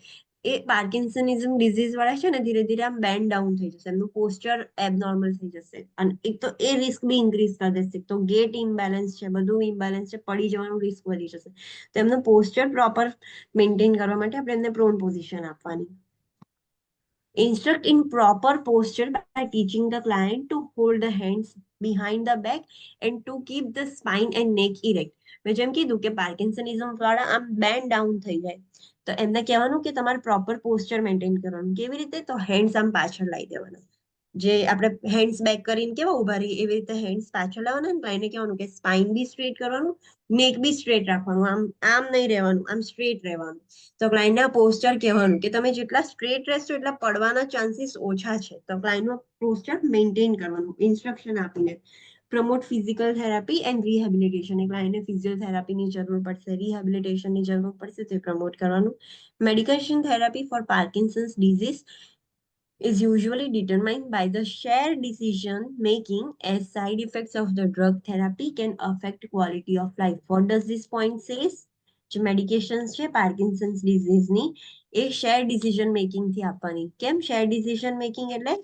એ પાર્કિન્સનિઝમ ડિઝીઝ વાળા છે ને ધીરે ધીરે આમ બેન્ડ ડાઉન થઈ જશે, એમનું પોસ્ચર એબનોર્મલ થઈ જશે, અને એક તો એ રિસ્ક બી ઇન્ક્રીઝ કરી દેશે. તો ગેટ ઇમ્બેલેન્સ છે, બધું ઇમ્બેલેન્સ છે, પડી જવાનું રિસ્ક વધી જશે. તો એમનું પોસ્ચર પ્રોપર મેન્ટેન કરવા માટે આપણે એમને પ્રોન પોઝિશન આપવાની. Instruct in proper posture by teaching the client to hold the hands behind the back and to keep the spine and neck erect. મેં જેમ કીધું કે પાર્કિન્સનિઝમ વાળા આમ બેન્ડ ડાઉન થઈ જાય, તો એમને કહેવાનું કે તમારે પ્રોપર પોસ્ચર મેન્ટેન કરવાનું. કેવી રીતે? તો હેન્ડ્સ આમ પાછળ લાવી દેવાના, જે આપણે હેન્ડ્સ બેક કરીને કેવા ઉભા રહીએ એવી રીતે હેન્ડ્સ પાછળ લાવવાના. ક્લાયન્ટને કહેવાનું કે સ્પાઇન બી સ્ટ્રેટ કરવાનું, નેક બી સ્ટ્રેટ રાખવાનું, આમ નહીં રહેવાનું, આમ સ્ટ્રેટ રહેવાનું. તો ક્લાયન્ટના પોસ્ચર કહેવાનું કે તમે જેટલા સ્ટ્રેટ રહેશો એટલા પડવાના ચાન્સીસ ઓછા છે. તો ક્લાયન્ટનું પોસ્ચર મેન્ટેન કરવાનું ઇન્સ્ટ્રક્શન આપીને. Promote physical therapy and rehabilitation. એ ક્લાયન્ટને ફિઝિયોથેરાપીની જરૂર પડશે, રિહેબિલિટેશનની જરૂર પડશે, તે પ્રમોટ કરવાનું. Medication therapy for Parkinson's disease is usually determined by the shared decision making, as side effects of the drug therapy can affect quality of life. What does this point says? જે medications છે Parkinson's ડિઝીઝની, એ share decision making થી આપવાની. કેમ share decision making? એટલે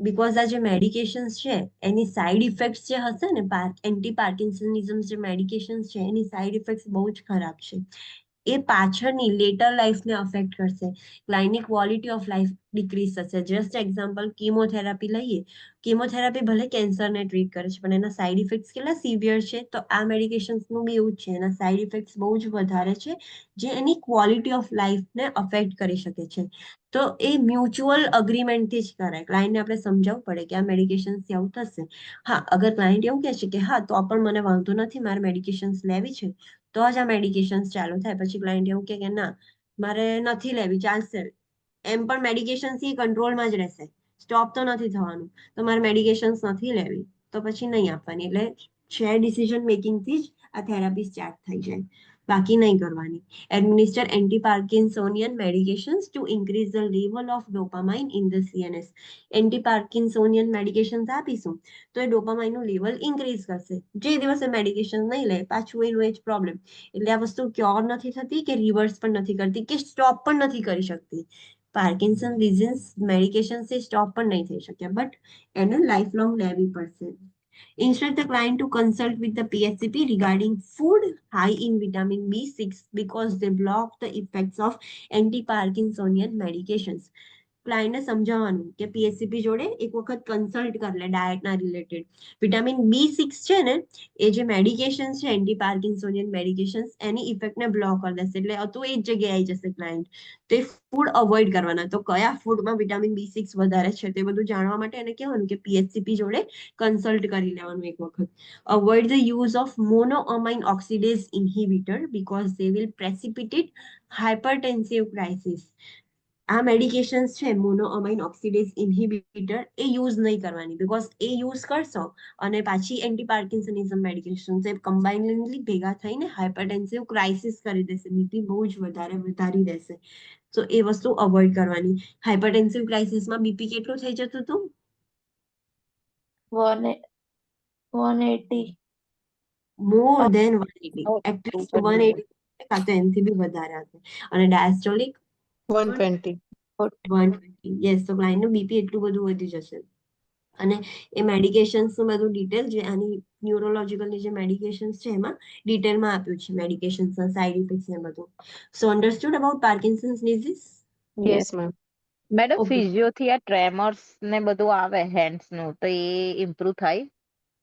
because આ જે medications છે એની side effects જે હશે ને, એન્ટી પાર્કિન્સનિઝમ જે મેડિકેશન્સ છે એની સાઇડ ઇફેક્ટ્સ બહુ જ ખરાબ છે. એ પાછળની લેટર લાઈફને અફેક્ટ કરશે, ક્લાયન્ટની ક્વોલિટી ઓફ લાઈફ ડિક્રીઝ થશે. જસ્ટ એક્ઝામ્પલ, કીમોથેરાપી લઈએ. કીમોથેરાપી ભલે કેન્સરને ટ્રીટ કરે છે, પણ એના સાઇડ ઇફેક્ટ્સ કેટલા સિવિયર છે. તો આ મેડિકેશન્સનું બી એવું જ છે, એના સાઇડ ઇફેક્ટ્સ બહુ જ વધારે છે, જે એની ક્વોલિટી ઓફ લાઈફને અફેક્ટ કરી શકે છે. તો એ મ્યુચ્યુઅલ અગ્રીમેન્ટથી જ કરાય. ક્લાયન્ટને આપણે સમજાવવું પડે કે આ મેડિકેશન્સથી આવું થશે. હા, અગર ક્લાયન્ટ એવું કહે છે કે હા તો પણ મને વાંધો નથી, મારે મેડિકેશન્સ લેવી છે, તો જ આ મેડિકેશન્સ ચાલુ થાય. પછી ક્લાયન્ટ એવું કે ના મારે નથી લેવી, ચાલશે, એમ પણ મેડિકેશન્સ થી કંટ્રોલમાં જ રહેશે, સ્ટોપ તો નથી થવાનું, તો મારે મેડિકેશન્સ નથી લેવી, તો પછી નહીં આપવાની. એટલે શેર ડિસિઝન મેકિંગ થી જ આ થેરાપી સ્ટાર્ટ થઈ જાય, બાકી નહીં કરવાની. Administer anti-Parkinsonian medications to increase the level of dopamine in the CNS. Anti-Parkinsonian medications આપીશું તો એ ડોપામાઇનનું લેવલ ઇન્ક્રીઝ કરશે. જે દિવસે મેડિકેશન નહીં લે પાછું એનું એ જ પ્રોબ્લેમ. એટલે આ વસ્તુ ક્યોર નથી થતી કે રિવર્સ પણ નથી કરતી કે સ્ટોપ પણ નથી કરી શકતી. પાર્કિન્સન ડિઝીઝ મેડિકેશન થી સ્ટોપ પણ નહીં થઈ શકે, બટ એને લાઈફ લોંગ લેવી પડશે. Instruct the client to consult with the PHCP regarding food high in vitamin B6 because they block the effects of anti-Parkinsonian medications. ક્લાયન્ટને સમજાવવાનું કે પીએચસીપી જોડે એક વખત કન્સલ્ટ કરી લે ડાયટના રિલેટેડ. વિટામિન B6 છે ને એ જે મેડિકેશન્સ છે એન્ટી પાર્કિન્સોનિયન મેડિકેશન્સ એની ઇફેક્ટને બ્લોક કરી દેશે એટલે તો એ જ જગ્યાએ આવી જશે ક્લાયન્ટ. તો એ ફૂડ અવોઇડ કરવાના. તો કયા ફૂડમાં વિટામિન B6 વધારે છે તે બધું જાણવા માટે એને કહેવાનું કે પીએચસીપી જોડે કન્સલ્ટ કરી લેવાનું એક વખત. Avoid the use of monoamine oxidase inhibitor because they will precipitate hypertensive crisis. આ મેડિકેશન્સ છે મોનોઅમાઇન ઓક્સિડેઝ ઇન્હિબિટર એ યુઝ નહીં કરવાની બીકોઝ એ યુઝ કરશો અને પાછી એન્ટી પાર્કિન્સનિઝમ મેડિકેશન્સ એ કમ્બાઇનલી ભેગા થઈને હાઇપરટેન્સિવ ક્રાઇસિસ કરી દેશે. બીપી બહુ જ વધારી દેશે. તો એ વસ્તુ અવોઇડ કરવાની. હાઇપરટેન્સિવ ક્રાઇસિસમાં બીપી કેટલું થઈ જતું હતું? 180. મોર દેન 180. Oh, at least 220. 180 કાં તો એનાથી બી વધારે હશે. અને ડાયસ્ટોલિક 120. 120. યસ, તો ક્લાયન્ટનું બીપી એટલું બધું વધી જશે. અને એ મેડિકેશન્સનું બધું ડિટેલ જે આની ન્યુરોલોજીકલની જે મેડિકેશન્સ છે એમાં ડિટેલમાં આપ્યું છે મેડિકેશન્સના સાઇડ ઇફેક્ટ્સ ને બધું. So understood about Parkinson's disease? Yes ma'am. Madam okay. ફિઝિયોથી આ ટ્રેમર્સ ને બધું આવે હેન્ડ્સ નું તો એ ઇમ્પ્રુવ થાય?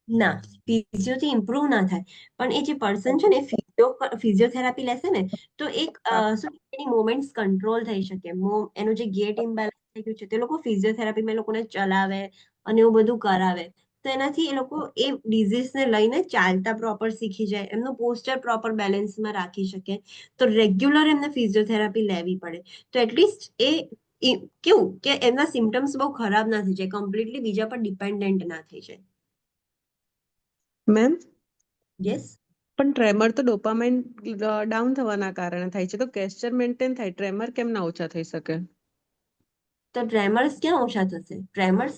ના, ફિઝિયોથી ઇમ્પ્રુવ ના થાય. પણ એ જે પર્સન છે ને ફિઝિયોથેરાપી લેશે ને તો એક શું એની મોમેન્ટ્સ કંટ્રોલ થઈ શકે. એનું જે ગેટ ઇમ્બેલેન્સ થઈ ગયું છે તે લોકો ફિઝિયોથેરાપીમાં એ લોકોને ચલાવે અને એવું બધું કરાવે. તો એનાથી એ લોકો એ ડિઝીઝને લઈને ચાલતા પ્રોપર શીખી જાય. એમનું પોસ્ચર પ્રોપર બેલેન્સમાં રાખી શકે. તો રેગ્યુલર એમને ફિઝિયોથેરાપી લેવી પડે. તો એટલીસ્ટ કેવું કે એમના સિમ્ટમ્સ બહુ ખરાબ ના થઈ જાય, કમ્પ્લીટલી બીજા પર ડિપેન્ડન્ટ ના થઈ જાય. Ma'am yes. પણ ટ્રેમર તો ડોપામાઇન ડાઉન થવાના કારણે થાય છે તો ગેસ્ચર મેન્ટેન થાય, ટ્રેમર કેમ ના ઓછા થઈ શકે? તો ટ્રેમર્સ ક્યાં ઓછા થશે? ટ્રેમર્સ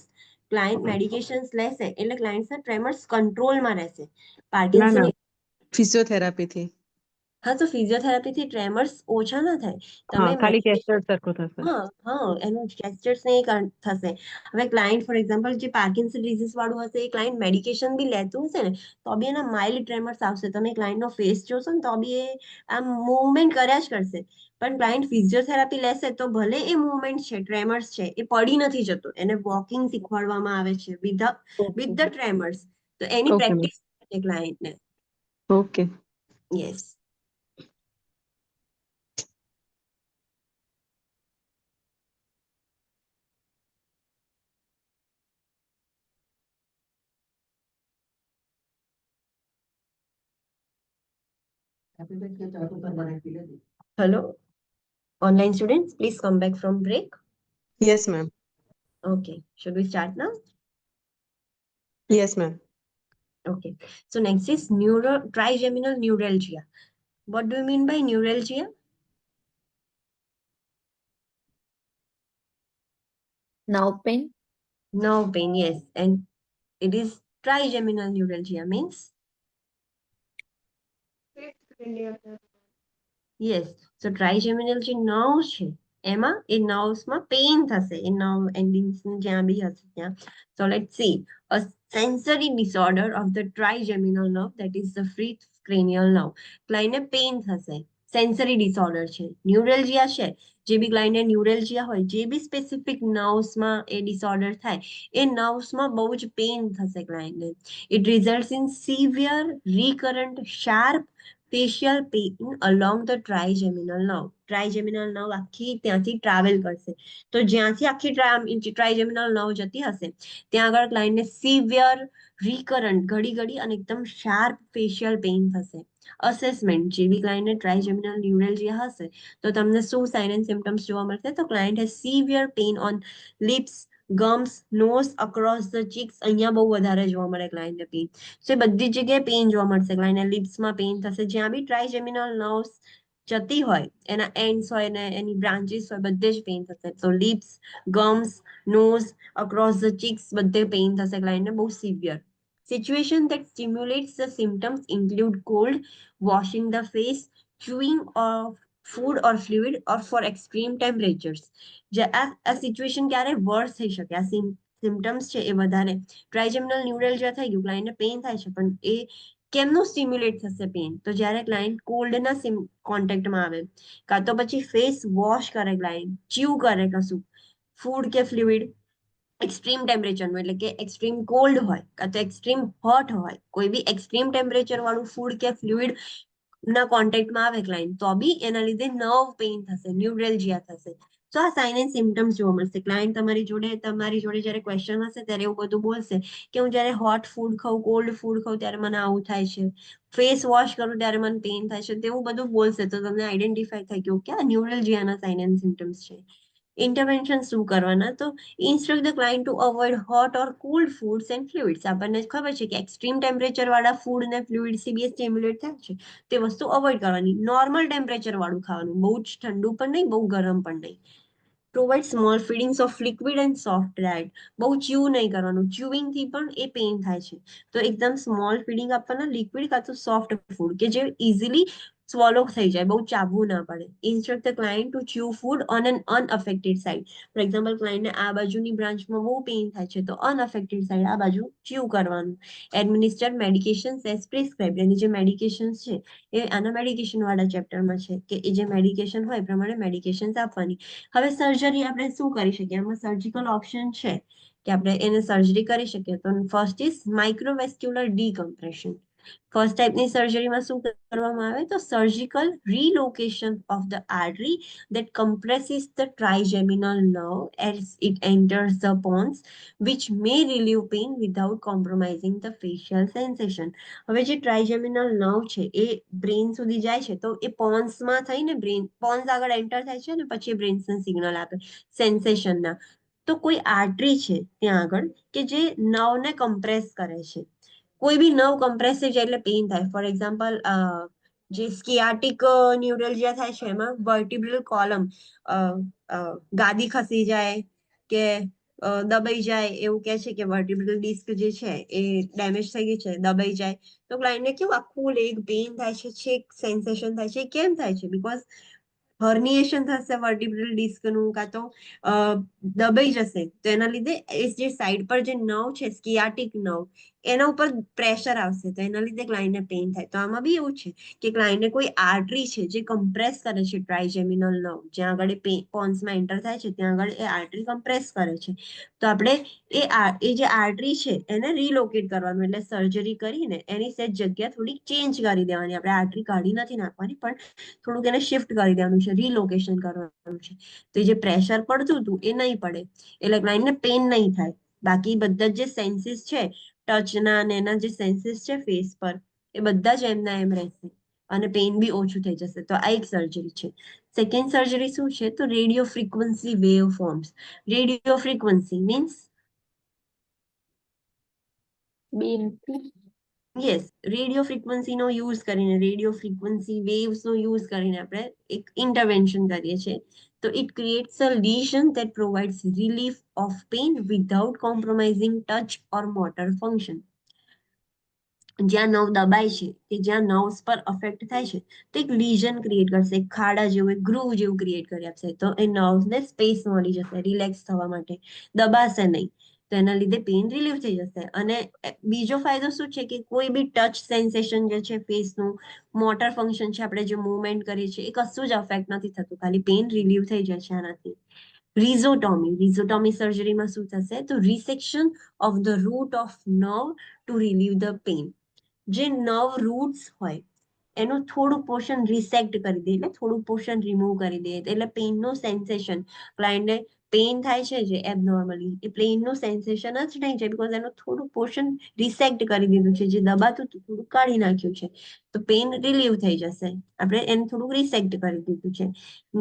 ક્લાયન્ટ મેડિકેશન્સ લેશે એટલે ક્લાયન્ટ્સના ટ્રેમર્સ કંટ્રોલમાં રહેશે. ના પાર્કિન્સન ના, ફિઝિયોથેરાપીથી. હા, તો ફિઝિયોથેરાપીથી ટ્રેમર્સ ઓછા ના થાય. હા, તમે ખાલી મેડિકેશન ગેસ્ચર સરખું થશે. એનું જેસ્ચર્સ ને થશે. હવે ક્લાયન્ટ ફોર એક્ઝામ્પલ જે પાર્કિન્સન ડિઝીઝ વાળું હશે એ ક્લાયન્ટ મેડિકેશન બી લેતું હશે ને તો બી એના માઇલ્ડ ટ્રેમર્સ આવશે. તમે ક્લાયન્ટનો ફેસ જોશો ને તો બી એ આમ મૂવમેન્ટ કર્યા જ કરશે. પણ ક્લાયન્ટ ફિઝિયોથેરાપી લેશે તો ભલે એ મૂવમેન્ટ છે, ટ્રેમર્સ છે, એ પડી નથી જતો. એને વોકિંગ શીખવાડવામાં આવે છે વિથ ધ ટ્રેમર્સ. તો એની ઓકે મેમ. પ્રેક્ટિસ છે ક્લાયન્ટને. Okay. Yes. Hello, online students, please come back from break. Yes ma'am. Okay, should we start now? Yes ma'am. Okay, so next is trigeminal neuralgia. What do you mean by neuralgia? Now pain. Nerve pain, yes, and it is trigeminal neuralgia means yes. So trigeminal જે nerves છે એમાં એ nervesમાં pain થશે. એ nerve endings જ્યાં બી હશે ત્યાં. So let's see. A sensory disorder of the trigeminal nerve, that is the fifth cranial nerve. ક્લાયન્ટને pain થશે. Sensory disorder છે. ન્યુરલ્જિયા છે, જે બી ક્લાયન્ટને ન્યુરલ્જિયા હોય, જે બી સ્પેસિફિક નર્વ્સમાં એ ડિસઓર્ડર થાય એ નર્વ્સમાં બહુ જ પેઇન થશે ક્લાયન્ટને. It results in severe recurrent sharp facial pain along the trigeminal nerve. Trigeminal nerve આખી ત્યાંથી ટ્રાવેલ કરશે. તો જ્યાંથી આખી ટ્રાઇજેમિનલ નર્વ જતી હશે ત્યાં આગળ ક્લાયન્ટને સિવિયર રિકરન્ટ ઘડી ઘડી અને એકદમ શાર્પ ફેશિયલ પેઇન થશે. અસેસમેન્ટ જે બી ક્લાયન્ટને ટ્રાઇજેમિનલ ન્યુરલ્જિયા હશે તો તમને શું સાઇન એન્ડ સિમ્ટમ્સ જોવા મળશે? તો client has severe pain on lips, gums, nose, across the cheeks. અહીંયા બહુ વધારે જોવા મળે ક્લાયન્ટને પેઇન. સો એ બધી જગ્યાએ પેઇન જોવા મળશે. ક્લાયન્ટને લિપ્સમાં પેઇન થશે. જ્યાં બી ટ્રાઇજેમિનલ નર્વ્સ જતી હોય એના એન્ડ્સ હોય ને એની બ્રાન્ચીસ હોય બધે જ પેઇન થશે. તો lips, gums, nose, across the cheeks બધે પેઇન થશે ક્લાયન્ટને બહુ severe. Situation that stimulates the symptoms include cold, washing the face, chewing of food or fluid, or for extreme temperatures. આ સિચ્યુએશન ક્યારે વર્સ થઈ શકે? આ સિમ્ટમ્સ છે એ વધારે ટ્રાઇજેમિનલ ન્યુરેલ્જિયા થઈ ગયું, ક્લાયન્ટને પેઇન થાય છે, પણ એ કેમનું સ્ટિમ્યુલેટ થશે પેઇન? તો જ્યારે ક્લાયન્ટ કોલ્ડના કોન્ટેક્ટમાં આવે, કાં તો પછી ફેસ વોશ કરે ક્લાયન્ટ, ચ્યુ કરે કશું ફૂડ કે ફ્લુઇડ એક્સ્ટ્રીમ ટેમ્પરેચરનું, એટલે કે એક્સ્ટ્રીમ કોલ્ડ હોય કાં તો એક્સ્ટ્રીમ હોટ હોય, કોઈ બી એક્સ્ટ્રીમ ટેમ્પરેચર વાળું ફૂડ કે ફ્લુઇડ ના કોન્ટેક્ટમાં આવે ક્લાયન્ટ, તો બી એના લીધે નર્વ પેઇન થશે, ન્યુરેલ્જિયા થશે. તો આ સાઇન એન્ડ સિમ્ટમ્સ જોવા મળશે. ક્લાયન્ટ તમારી જોડે જ્યારે ક્વેશ્ચન હશે ત્યારે એવું બધું બોલશે કે હું જ્યારે હોટ ફૂડ ખાઉં, કોલ્ડ ફૂડ ખાઉં ત્યારે મને આવું થાય છે, ફેસ વોશ કરું ત્યારે મને પેઇન થાય છે, તેવું બધું બોલશે. તો તમને આઈડેન્ટિફાઈ થાય કે ઓકે આ ન્યુરેલ્જિયાના સાઇન એન્ડ સિમ્ટમ્સ છે. ઇન્ટરવેન્શન શું કરવાના? તો instruct the client to avoid hot or cold foods and fluids. આપણને ખબર છે કે એક્સ્ટ્રીમ ટેમ્પરેચર વાળા ફૂડ અને ફ્લુઇડ થી બી સ્ટિમ્યુલેટ થાય છે, તે વસ્તુ અવોઇડ કરવાની. નોર્મલ ટેમ્પરેચર વાળું ખાવાનું, બહુ જ ઠંડુ પણ નહીં, બહુ ગરમ પણ નહીં. Provide small feedings of liquid and soft diet. બહુ ચ્યુ નહીં કરવાનું, ચ્યુઇંગ થી પણ એ પેઇન થાય છે. તો એકદમ સ્મોલ ફીડિંગ આપવાના, લિક્વિડ કાં તો સોફ્ટ ફૂડ કે જે ઇઝીલી સ્વોલો થઈ જાય, બહુ ચાવવું ના પડે. Instruct the client to chew food on an unaffected side. For example ક્લાયન્ટને આ બાજુની બ્રાન્ચમાં બહુ પેઇન થાય છે, તો અનઅફેક્ટેડ સાઇડ આ બાજુ ચ્યુ કરવાનું. Administer medication as prescribe. Any જે મેડિકેશન છે એ આના મેડિકેશન વાળા ચેપ્ટરમાં છે કે એ જે મેડિકેશન હોય એ પ્રમાણે મેડિકેશન આપવાની. હવે સર્જરી આપણે શું કરી શકીએ? આમાં સર્જિકલ ઓપ્શન છે કે આપણે એને સર્જરી કરી શકીએ. તો ફર્સ્ટ ઇઝ માઇક્રોવેસ્ક્યુલર ડીકમ્પ્રેશન. ફર્સ્ટ ટાઈપની સર્જરીમાં શું કરવામાં આવે? તો surgical relocation of the artery that compresses the trigeminal nerve as it enters the pons, which may relieve pain without compromising the facial sensation. હવે જે ટ્રાઇજેમિનલ નર્વ છે એ બ્રેન સુધી જાય છે, તો એ પોન્સમાં થઈને પોન્સ આગળ એન્ટર થાય છે અને પછી બ્રેન્સને સિગ્નલ આપે સેન્સેશનના. તો કોઈ આર્ટરી છે ત્યાં આગળ કે જે નર્વને કમ્પ્રેસ કરે છે. કોઈ બી નર્વ કમ્પ્રેસ થઈ જાય એટલે પેઇન થાય. ફોર એક્ઝામ્પલ જે સ્કિયાટિક ન્યુરેલ્જિયા થાય છે એમાં વર્ટિબ્રલ કોલમ ગાદી ખસી જાય કે દબાઈ જાય, એવું કે છે કે વર્ટિબ્રલ ડિસ્ક જે છે એ ડેમેજ થઈ ગઈ છે, દબાઈ જાય, તો ક્લાયન્ટને કેવું આખું લેગ પેઇન થાય છે, છેક સેન્સેશન થાય છે. કેમ થાય છે? બીકોઝ હર્નિએશન થશે વર્ટિબ્રલ ડિસ્કનું, કાં તો દબાઈ જશે, તો એના લીધે એ જે સાઈડ પર જે નર્વ છે સ્કિયાટિક નર્વ, એના ઉપર પ્રેશર આવશે, તો એના લીધે ક્લાયન્ટને પેઇન થાય. તો આમાં બી એવું છે કે ક્લાયન્ટને કોઈ આર્ટરી છે જે કમ્પ્રેસ કરે છે ટ્રાઇજેમિનલ નર્વ, જ્યાં આગળ પોન્સમાં એન્ટર થાય છે ત્યાં આગળ એ આર્ટરી કમ્પ્રેસ કરે છે. તો આપણે એ જે આર્ટરી છે એને રીલોકેટ કરવાનું, એટલે સર્જરી કરીને એની સેજ જગ્યા થોડી ચેન્જ કરી દેવાની. આપણે આર્ટરી કાઢી નથી નાખવાની, પણ થોડુંક એને શિફ્ટ કરી દેવાનું છે, રીલોકેશન કરવાનું છે. તો જે પ્રેશર પડતું હતું એ નહીં પડે, એટલે ક્લાયન્ટને પેઇન નહીં થાય. બાકી બધા જે સેન્સીસ છે ટચના અને એના જે સેન્સીસ છે ફેસ પર, એ બધા જ એમના એમ રહેશે અને પેઇન બી ઓછું થઈ જશે. તો આ એક સર્જરી છે. સેકન્ડ સર્જરી શું છે? તો radio frequency wave forms. Radio frequency means બીમથી યસ, રેડિયો ફ્રીક્વન્સીનો યુઝ કરીને, રેડિયો ફ્રીક્વન્સી વેવ્સનો યુઝ કરીને આપણે એક ઇન્ટરવેન્શન કરીએ છીએ. તો it creates a lesion that provides relief of pain without compromising touch or motor function. જ્યાં નર્વ દબાય છે કે જ્યાં નર્વ્સ પર અફેક્ટ થાય છે, તો એક લીઝન ક્રિએટ કરશે, એક ખાડા જેવું, એક ગ્રુવ જેવું ક્રિએટ કરી આપશે. તો એ નર્વ્સને સ્પેસ મળી જશે રિલેક્સ થવા માટે, દબાશે નહીં. તો એના લીધે પેઇન રિલીવ થઈ જશે. અને બીજો ફાયદો શું છે કે કોઈ બી ટચ સેન્સેશન જે છે ફેસનું, મોટર ફંક્શન છે, આપણે જે મૂવમેન્ટ કરીએ છીએ, એ કશું જ અફેક્ટ નથી થતું, ખાલી પેઇન રિલીવ થઈ જાય છે આનાથી. રિઝોટોમી સર્જરીમાં શું થશે? તો resection of the root of nerve to relieve the pain. જે નર્વ રૂટ્સ હોય એનું થોડું પોર્શન રિસેક્ટ કરી દે, એટલે થોડું પોર્શન રિમૂવ કરી દે, એટલે પેઇનનું સેન્સેશન, ક્લાયન્ટને પેઇન થાય છે જે એબનોર્મલી, એ પેઇનનું સેન્સેશન જ નહીં જાય, બીકોઝ એનું થોડું પોર્શન રિસેક્ટ કરી દીધું છે, જે દબાતું હતું થોડું કાઢી નાખ્યું છે, તો પેઇન રિલીવ થઈ જશે. આપણે એને થોડુંક રિસેક્ટ કરી દીધું છે.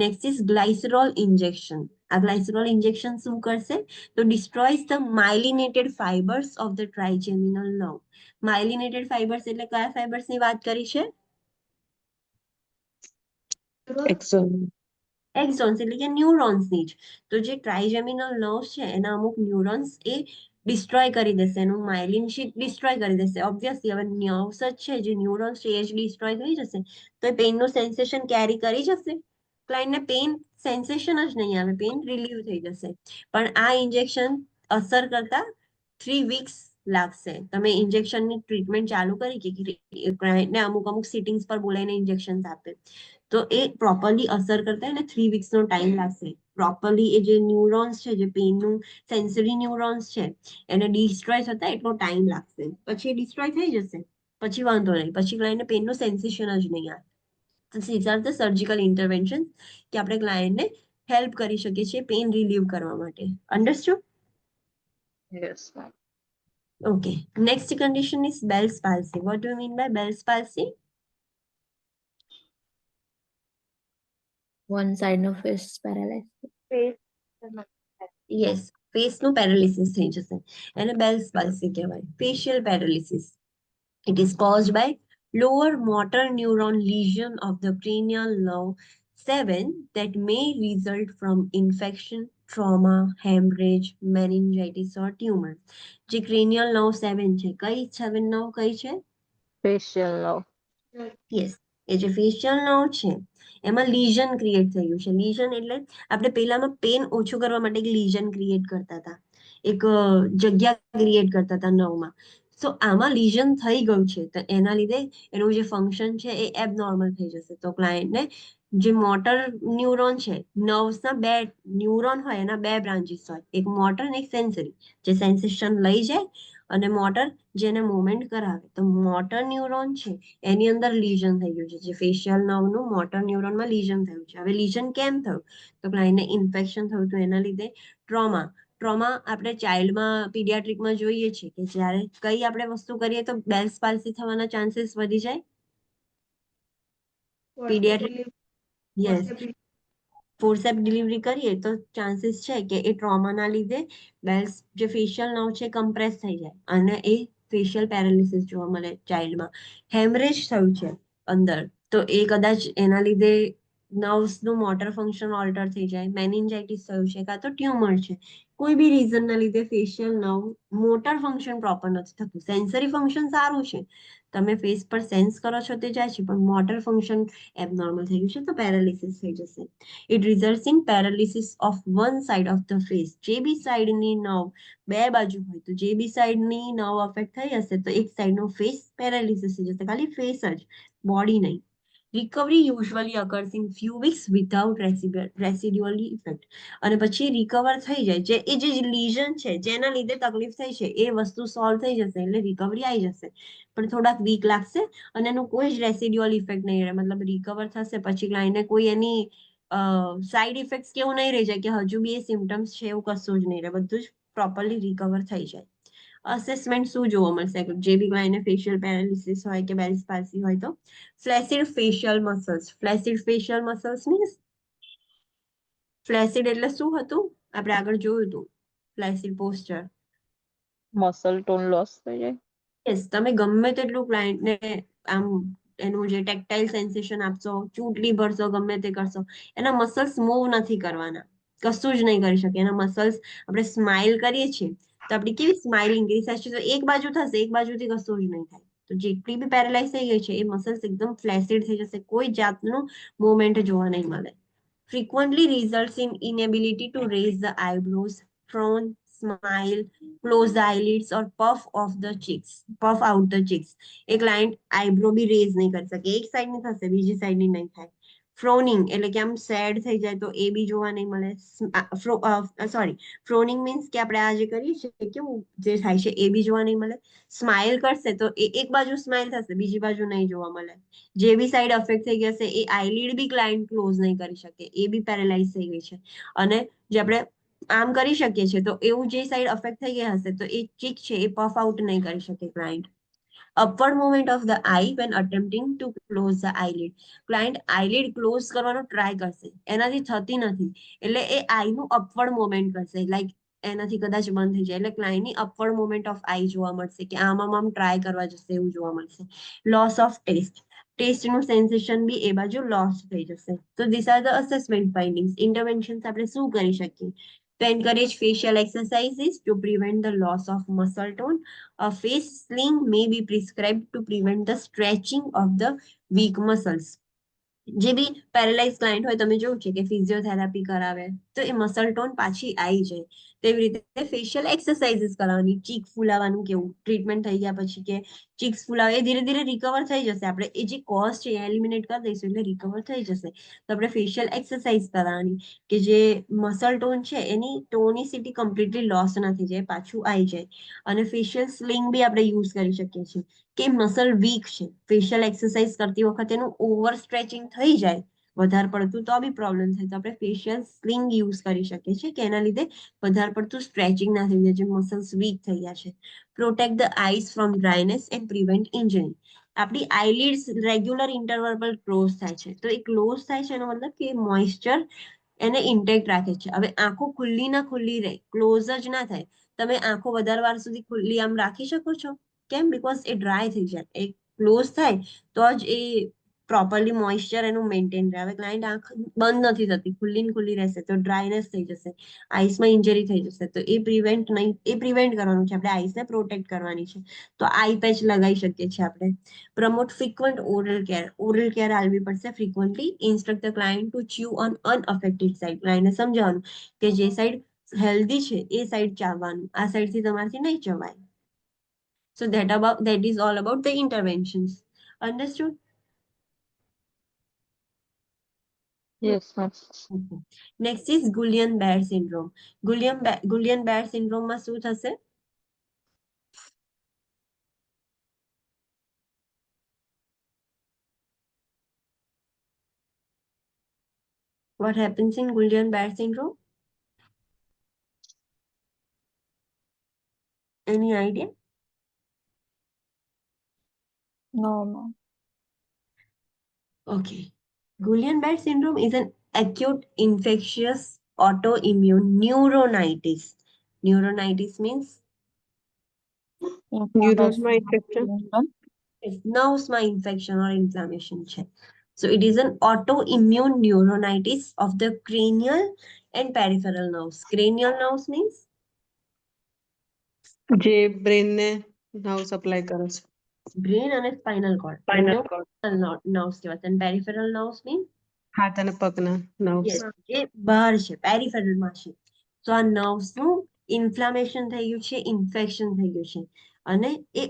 Next is glycerol injection. આ ગ્લાયસરોલ ઇન્જેક્શન શું કરશે? તો destroys the myelinated fibres of the trigeminal nerve. Myelinated fibres એટલે કયા ફાઇબર્સની વાત કરી છે? એક્સોન. એક્ઝોન્સ એટલે કે ન્યુરોન્સની જ. તો જે ટ્રાઇજેમિનલ નર્વ્સ છે એના અમુક ન્યુરોન્સ એ ડિસ્ટ્રોય કરી દેશે, એનું માયલિન શીટ ડિસ્ટ્રોય કરી દેશે. ઓબ્વિયસલી હવે નર્વ્સ જ છે, જે ન્યુરોન્સ છે એ જ ડિસ્ટ્રોય થઈ જશે, તો એ પેઇનનું સેન્સેશન કેરી કરી જશે. ક્લાયન્ટને પેઇન સેન્સેશન જ નહીં આવે, પેઇન રિલીવ થઈ જશે. પણ આ ઇન્જેક્શન અસર કરતા 3 વીક્સ લાગશે. તમે ઇન્જેક્શનની ટ્રીટમેન્ટ ચાલુ કરી કે ક્લાયન્ટને અમુક અમુક સિટિંગ્સ પર બોલાવીને ઇન્જેક્શન આપે, તો એ પ્રોપરલી અસર કરતા એને 3 વીક્સનો ટાઈમ લાગશે. પ્રોપરલી એ જે ન્યુરોન્સ છે, જે પેનનું સેન્સરી ન્યુરોન્સ છે, એને ડિસ્ટ્રોય થતા એટલો ટાઈમ લાગશે. પછી એ ડિસ્ટ્રોય થઈ જશે, પછી વાંધો નહીં, પછી ક્લાયન્ટને પેનનું સેન્સેશન જ નહીં આવે. These are the surgical intervention કે આપણે ક્લાયન્ટને હેલ્પ કરી શકીએ છીએ પેન રિલીવ કરવા માટે. Understood? Yes ma'am. Okay. Next condition is Bell's palsy. What do you mean by Bell's palsy? One side no face paralysis. Yes, face નું paralysis થઈ જશે. એને Bell's palsy કહેવાય. Facial paralysis. It is caused by lower motor neuron lesion of the cranial nerve 7 that may result from infection, trauma, hemorrhage, meningitis or tumor. જે cranial nerve 7 છે, કઈ 7 nerve કઈ છે? ફેશિયલ લવ. Yes, એ જે facial nerve છે એમાં legion create થયું છે. લીઝન એટલે આપણે પહેલામાં પેન ઓછું કરવા માટે એક લીઝન ક્રિએટ કરતા હતા, એક જગ્યા ક્રિએટ કરતા હતા નર્વમાં. સો આમાં લીઝન થઈ ગયું છે, તો એના લીધે એનું જે ફંક્શન છે એ એબનોર્મલ થઈ જશે. તો ક્લાયન્ટને જે મોટર ન્યુરોન છે, નર્વ્સના 2 ન્યુરોન હોય, એના 2 બ્રાન્ચીસ હોય, એક મોટર અને એક સેન્સરી, જે સેન્સેશન લઈ જાય અને મોટર જેને મૂવમેન્ટ કરાવે. તો મોટર ન્યુરોન છે એની અંદર લીઝન થઈ ગયું છે, જે ફેશિયલ નર્વનું મોટર ન્યુરોનમાં લીઝન થયું છે. હવે લીઝન કેમ થયું? તો ક્લાયન્ટને ઇન્ફેક્શન થયું હતું એના લીધે. ટ્રોમા આપણે ચાઇલ્ડમાં પીડિયાટ્રિકમાં જોઈએ છીએ કે જ્યારે કઈ આપણે વસ્તુ કરીએ તો બેલ્સ પાલ્સી થવાના ચાન્સીસ વધી જાય. પીડિયાટ્રિક, યસ, ફોર્સેપ ડિલિવરી કરીએ તો ચાન્સીસ છે કે એ ટ્રોમાના લીધે બેલ્સ જે ફેશિયલ નર્વ છે કમ્પ્રેસ થઈ જાય અને એ ફેશિયલ પેરાલિસિસ જોવા મળે ચાઇલ્ડમાં. હેમરેજ થયું છે અંદર, તો એ કદાચ એના લીધે નર્વ્સનું મોટર ફંક્શન ઓલ્ટર થઈ જાય. મેનિન્જાઇટિસ થયું છે કાં તો ટ્યુમર છે. કોઈ બી રીઝનના લીધે facial nerve motor function proper નથી થતું. સેન્સરી ફંક્શન સારું છે, તમે ફેસ પર સેન્સ કરો છો તે જાય છે, પણ મોટર ફંક્શન એબનોર્મલ થઈ ગયું છે, તો પેરાલિસિસ થઈ જશે. It results in paralysis of one side of the face. જે બી સાઈડની નર્વ 2 બાજુ હોય, તો જે બી સાઈડની નર્વ અફેક્ટ થઈ હશે તો એક સાઈડનો ફેસ પેરાલિસિસ થઈ જશે, ખાલી ફેસ જ, બોડી નહીં. Recovery usually occurs in few weeks without residual effect. અને પછી રિકવર થઈ જાય, જે એ જે લીઝન છે જેના લીધે તકલીફ થઈ છે એ વસ્તુ સોલ્વ થઈ જશે, એટલે રિકવરી આવી જશે, પણ થોડાક વીક લાગશે અને એનું કોઈ જ રેસિડ્યુઅલ ઇફેક્ટ નહીં રહે. મતલબ રિકવર થશે પછી ક્લાયન્ટને કોઈ એની સાઇડ ઇફેક્ટ્સ કેવું નહીં રહી જાય કે હજુ બી એ સિમ્ટમ્સ છે એવું કશું જ નહીં રહે, બધું જ પ્રોપરલી રિકવર થઈ જાય. અસેસમેન્ટ શું જોવા મળશે જે બી ક્લાયન્ટને ફેશિયલ પેરાલિસિસ હોય કે બેલ્સ પાલ્સી હોય તો? Flaccid facial muscles. Flaccid facial muscles means, flaccid એટલે શું હતું આપણે આગળ જોયું હતું, flaccid posture. Muscle tone loss થઈ જાય. યસ, તમે ગમે તેટલું ક્લાયન્ટને આમ એનું જે ટેક્ટાઇલ સેન્સેશન આપશો, ચૂંટણી ભરશો, ગમે તે કરશો, એના મસલ્સ મૂવ નથી કરવાના, કશું જ નહીં કરી શકે. એના મસલ્સ, આપણે સ્માઇલ કરીએ છીએ તો આપણી કેવી સ્માઇલ ઇન્ક્રીઝ થશે, તો એક બાજુ થશે, એક બાજુથી કશું જ નહીં થાય. તો જેટલી બી પેરેલાઇઝ થઈ ગઈ છે એ મસલ્સ એકદમ ફ્લેસિડ થઈ જશે, કોઈ જાતનું મૂવમેન્ટ જોવા નહીં મળે. Frequently results in inability to raise the eyebrows, frown, smile, close the eyelids or puff out the cheeks. એક ક્લાયન્ટ આઈબ્રો બી રેઝ નહીં કરી શકે, એક સાઈડની થશે બીજી સાઈડની નહીં થાય. ફ્રોનિંગ એટલે કે આમ સેડ થઈ જાય તો એ બી જોવા નહીં મળે. ફ્રોનિંગ મીન્સ કે આપણે આ જે કરીએ છીએ કેવું જે થાય છે એ બી જોવા નહીં મળે. સ્માઇલ કરશે તો એ એક બાજુ સ્માઇલ થશે, બીજી બાજુ નહીં જોવા મળે. જે બી સાઈડ અફેક્ટ થઈ ગયા છે એ આઈલિડ બી ક્લાયન્ટ ક્લોઝ નહીં કરી શકે, એ બી પેરેલાઇઝ થઈ ગઈ છે. અને જે આપણે આમ કરી શકીએ છીએ તો એવું જે સાઈડ અફેક્ટ થઈ ગયા હશે તો એ ચીક છે એ પફ આઉટ નહીં કરી શકે client. upward movement of the eye when attempting to close the eyelid. Client eyelid close કરવાનો ટ્રાય કરશે, એનાથી થતી નથી, એટલે એ આઈનું અપવર્ડ મૂવમેન્ટ કરશે, લાઈક એનાથી કદાચ બંધ થઈ જાય, એટલે ક્લાયન્ટની અપવર્ડ મૂવમેન્ટ ઓફ આઈ જોવા મળશે કે આમ ટ્રાય કરવા જશે એવું જોવા મળશે. લોસ ઓફ ટેસ્ટનું સેન્સેશન બી એ બાજુ લોસ થઈ જશે. તો this are the assessment findings. ઇન્ટરવેન્શન્સ આપણે શું કરી શકીએ? To encourage facial exercises to prevent the loss of muscle tone, a face sling may be prescribed to prevent the stretching of the weak muscles. જે બી paralyse client હોય તમે જોયું છે કે ફિઝિયોથેરાપી કરાવે તો એ મસલ ટોન પાછી આવી જાય, તેવી રીતે ફેશિયલ એક્સરસાઇઝીસ કરાવવાની, ચીક ફૂલાવાનું કેવું, ટ્રીટમેન્ટ થઈ ગયા પછી કે ચીક્સ ફૂલાવે, એ ધીરે ધીરે રિકવર થઈ જશે. આપણે એ જે કોઝ છે એ એલિમિનેટ કરી દઈશું એટલે રિકવર થઈ જશે. તો આપણે ફેશિયલ એક્સરસાઇઝ કરાવવાની કે જે મસલ ટોન છે એની ટોનિસિટી કમ્પ્લીટલી લોસ ના થઈ જાય, પાછું આવી જાય. અને ફેશિયલ સ્લિંગ બી આપણે યુઝ કરી શકીએ છીએ કે મસલ વીક છે, ફેશિયલ એક્સરસાઇઝ કરતી વખતે એનું ઓવર સ્ટ્રેચિંગ થઈ જાય વધારે પડતું તો બી પ્રોબ્લેમ થાય, તો આપણે ફેશિયલ સ્લિંગ યુઝ કરી શકીએ છીએ કે એના લીધે વધારે પડતું સ્ટ્રેચિંગ ના થઈ જાય, જે મસલ્સ વીક થઈ ગયા છે. Protect the eyes from dryness and prevent injury. આપણી આઈલિડ્સ રેગ્યુલર ઇન્ટરવલ પર ક્લોઝ થાય છે, તો એ ક્લોઝ થાય છે એનો મતલબ કે મોઇસ્ચર એને ઇન્ટેક્ટ રાખે છે. હવે આંખો ખુલ્લી ના ખુલ્લી રહે, ક્લોઝ જ ના થાય. તમે આંખો વધારે વાર સુધી ખુલ્લી આમ રાખી શકો છો? કેમ? બીકોઝ એ ડ્રાય થઈ જાય. એ ક્લોઝ થાય તો જ એ પ્રોપરલી મોઇસ્ચર એનું મેન્ટેન રહે. હવે ક્લાયન્ટ આંખ બંધ નથી થતી, ખુલ્લી ને ખુલ્લી રહેશે તો ડ્રાયનેસ થઈ જશે, આઈસમાં ઇન્જરી થઈ જશે. તો એ પ્રિવેન્ટ નહીં, એ પ્રિવેન્ટ કરવાનું છે આપણે, આઈસને પ્રોટેક્ટ કરવાની છે. તો આઈ પેચ લગાવી શકીએ છીએ આપણે. Promote frequent oral care. Oral care આવવી પડશે frequently. Instruct the client to chew on unaffected side. ક્લાયન્ટને સમજાવવાનું કે જે સાઈડ હેલ્ધી છે એ સાઈડ ચાવવાનું, આ સાઈડથી તમારાથી નહીં ચવાય. So that is all about the interventions. Understood? Yes ma'am. Okay. Next is Guillain-Barré syndrome. Guillain-Barré syndrome માં શું થશે? What happens in Guillain-Barré syndrome? Any idea? No, ma'am. Okay. Guillain-Barré syndrome is an acute infectious autoimmune neuronitis. Neuronitis means ન્યુરોનમાં infection. nerves માં infection or inflammation છે. So it is an autoimmune neuronitis of the cranial and peripheral nerves. Cranial nerves means જે બ્રેનને નવ supply કરે છે. brain and spinal cord. Spinal cord. Nerves કહેવાય. And peripheral nerves means હાથ અને પગના નર્વ્સ. yes, એ બહાર છે, peripheral માં છે. તો આ nerves નું ઇન્ફ્લામેશન થઈ ગયું છે, ઇન્ફેક્શન થઈ ગયું છે. અને એ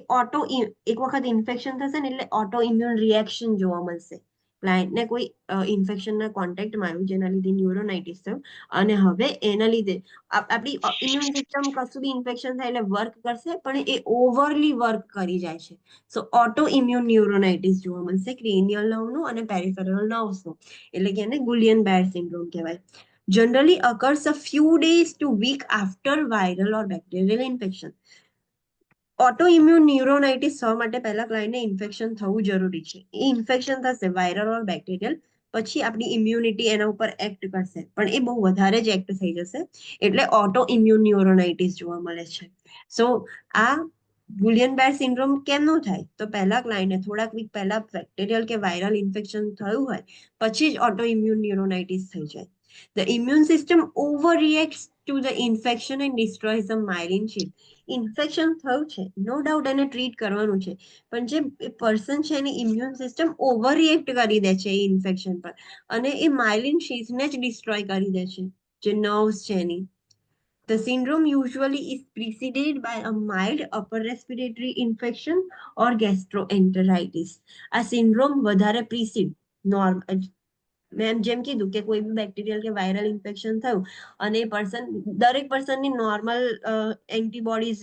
એક વખત ઇન્ફેક્શન થશે ને એટલે ઓટો ઇમ્યુન રિએક્શન જોવા મળશે. ક્લાયન્ટને કોઈ ઇન્ફેક્શનના કોન્ટેક્ટમાં આવ્યું જેના લીધે ન્યુરોનાઇટિસ થયું, અને હવે એના લીધે આપણી ઇમ્યુન સિસ્ટમ કશું બી ઇન્ફેક્શન થાય એટલે વર્ક કરશે, પણ એ ઓવરલી વર્ક કરી જાય છે. સો ઓટો ઇમ્યુન ન્યુરોનાઇટિસ જોવા મળશે ક્રેનિયલ નર્વનું અને પેરિફેરલ નર્વ્સનું, એટલે કે એને ગુલિયન-બેર સિન્ડ્રોમ કહેવાય. Generally occurs a few days to week after viral or bacterial infection. Autoimmune neuronitis થવા માટે પહેલા ક્લાયન્ટને ઇન્ફેક્શન થવું જરૂરી છે. એ ઇન્ફેક્શન થશે વાયરલ ઓર બેક્ટેરિયલ, પછી આપણી ઇમ્યુનિટી એના ઉપર એક્ટ કરશે, પણ એ બહુ વધારે જ એક્ટ થઈ જશે એટલે ઓટોઇમ્યુન ન્યુરોનાઇટિસ જોવા મળે છે. સો આ ગુલિયન-બેર સિન્ડ્રોમ કેમનું થાય? તો પહેલા ક્લાયન્ટને થોડાક વીક પહેલા બેક્ટેરિયલ કે વાયરલ ઇન્ફેક્શન થયું હોય પછી જ ઓટોઇમ્યુન ન્યુરોનાઇટિસ થઈ જાય. The immune system overreacts to the infection and destroys the myelin sheath. Infection થયું છે, નો ડાઉટ એને ટ્રીટ કરવાનું છે, પણ જે પર્સન છે એની ઇમ્યુન સિસ્ટમ ઓવર રિએક્ટ કરી દે છે એ ઇન્ફેક્શન પર, અને એ માઇલિન શીથને જ ડિસ્ટ્રોય કરી દે છે, જે નર્વ્સ છે એની. The syndrome usually is preceded by a mild upper respiratory infection or gastroenteritis. આ સિન્ડ્રોમ વધારે પ્રીસીડ નોર્મલ, મેં જેમ કીધું કે કોઈ બી બેક્ટેરિયલ કે વાયરલ ઇન્ફેક્શન થયું અને એ દરેક પર્સનની નોર્મલ એન્ટીબોડીઝ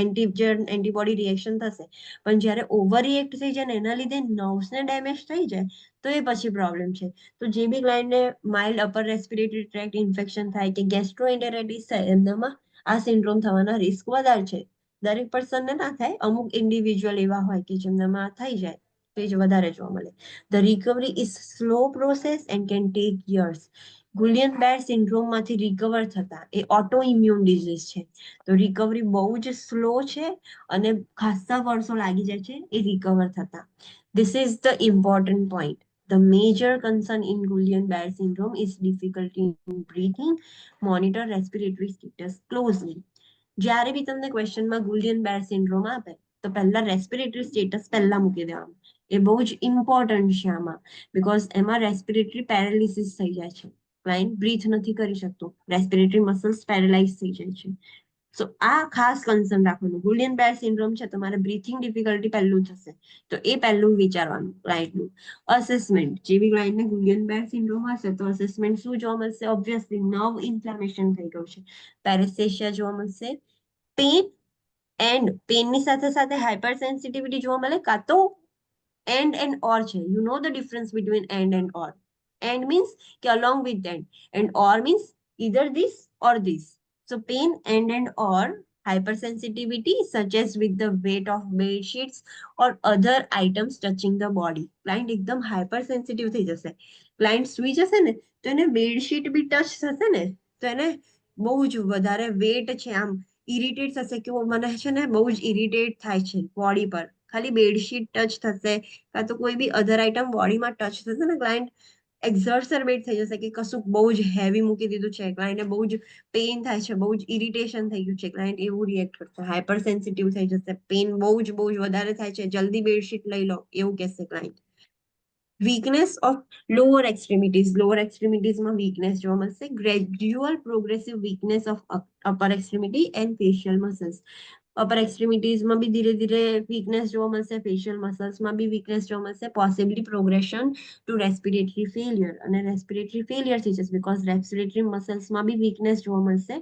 એન્ટીબોડી રિએક્શન થશે, પણ જ્યારે ઓવર રિએક્ટ થઈ જાય ને એના લીધે નર્વ્સને ડેમેજ થઈ જાય તો એ પછી પ્રોબ્લેમ છે. તો જે બી ક્લાયન્ટને mild upper respiratory tract infection થાય કે ગેસ્ટ્રોએન્ટેરાઇટિસ થાય એમનામાં આ સિન્ડ્રોમ થવાના રિસ્ક વધારે છે. દરેક પર્સનને ના થાય, અમુક ઇન્ડિવિજ્યુઅલ એવા હોય કે જેમનામાં થઈ જાય તો એ જ વધારે જોવા મળે. The recovery is slow process and can take years. Guillain Barre સિન્ડ્રોમમાંથી રિકવર થતા, એ ઓટોઇમ્યુન ડિઝીઝ છે, તો રિકવરી બહુ જ સ્લો છે અને ખાસા વર્ષો લાગી જાય છે એ રિકવર થતા. This is the important point. The major concern in Guillain-Barré syndrome is difficulty in breathing. Monitor respiratory status closely. જ્યારે બી તમને ક્વેશ્ચનમાં ગુલિયન-બેર સિન્ડ્રોમ આપે તો પહેલા રેસ્પિરેટરી સ્ટેટસ પહેલા મૂકી દેવાનું. એ બહુ જ ઇમ્પોર્ટન્ટ છે આમાં, બીકોઝ એમાં રેસ્પિરેટરી પેરાલિસિસ થઈ જાય છે. ક્લાયન્ટ બ્રીથ નથી કરી શકતું, રેસ્પિરેટરી મસલ્સ પેરેલાઇઝ થઈ જાય છે. સો આ ખાસ કન્સર્ન રાખવાનું. ગુલિયન બેર સિન્ડ્રોમ છે, તમારે બ્રીથિંગ ડિફિકલ્ટી પહેલું થશે, તો એ પહેલું વિચારવાનું ક્લાયન્ટનું. અસેસમેન્ટ, જેવી ક્લાયન્ટને ગુલિયન બેર સિન્ડ્રોમ હશે તો અસેસમેન્ટ શું જોવા મળશે? ઓબ્વિયસલી નર્વ ઇન્ફ્લામેશન થઈ ગયું છે, પેરેસ્થેસિયા જોવા મળશે, પેન એન્ડ પેનની સાથે સાથે હાઇપર સેન્સિટિવિટી જોવા મળે, કાં તો and or છે. You know the difference between and or. And means કે along with and or means either this or this. So pain and or hypersensitivity such as with the weight of bed sheets or other items touching the body. Client એકદમ hypersensitive થઈ જશે. Client સુઈ જશે ને તો એને bedsheet બી touch થશે ને તો એને બહુ જ વધારે વેટ છે, આમ ઇરિટેટ થશે કે મને છે ને બહુ જ ઇરિટેટ થાય છે બોડી પર. ખાલી બેડશીટ ટચ થશે કાં તો કોઈ બી અધર આઈટમ બોડીમાં ટચ થશે ને, ક્લાયન્ટ એક્ઝર્સરબેટ થઈ જશે કે કશું બહુ જ હેવી મૂકી દીધું છે, ક્લાયન્ટને બહુ જ પેઇન થાય છે, બહુ જ ઇરિટેશન થઈ ગયું છે, ક્લાયન્ટ એવું રિએક્ટ કરશે, હાઇપર સેન્સિટિવ થઈ જશે, પેઇન બહુ જ વધારે થાય છે, જલ્દી બેડશીટ લઈ લો એવું કહેશે ક્લાયન્ટ. વીકનેસ ઓફ લોઅર એક્સ્ટ્રીમિટીઝમાં વીકનેસ જોવા મળશે. Gradual progressive weakness of upper extremity and facial muscles. Upper એક્સ્ટ્રીમિટીઝમાં બી ધીરે ધીરે વીકનેસ જોવા મળશે, ફેશિયલ મસલ્સમાં બી વીકનેસ જોવા મળશે, possibly progression to respiratory failure, અને રેસ્પિરેટરી ફેલિયર થઈ જશે બીકોઝ રેસ્પિરેટરી મસલ્સમાં બી વીકનેસ જોવા મળશે.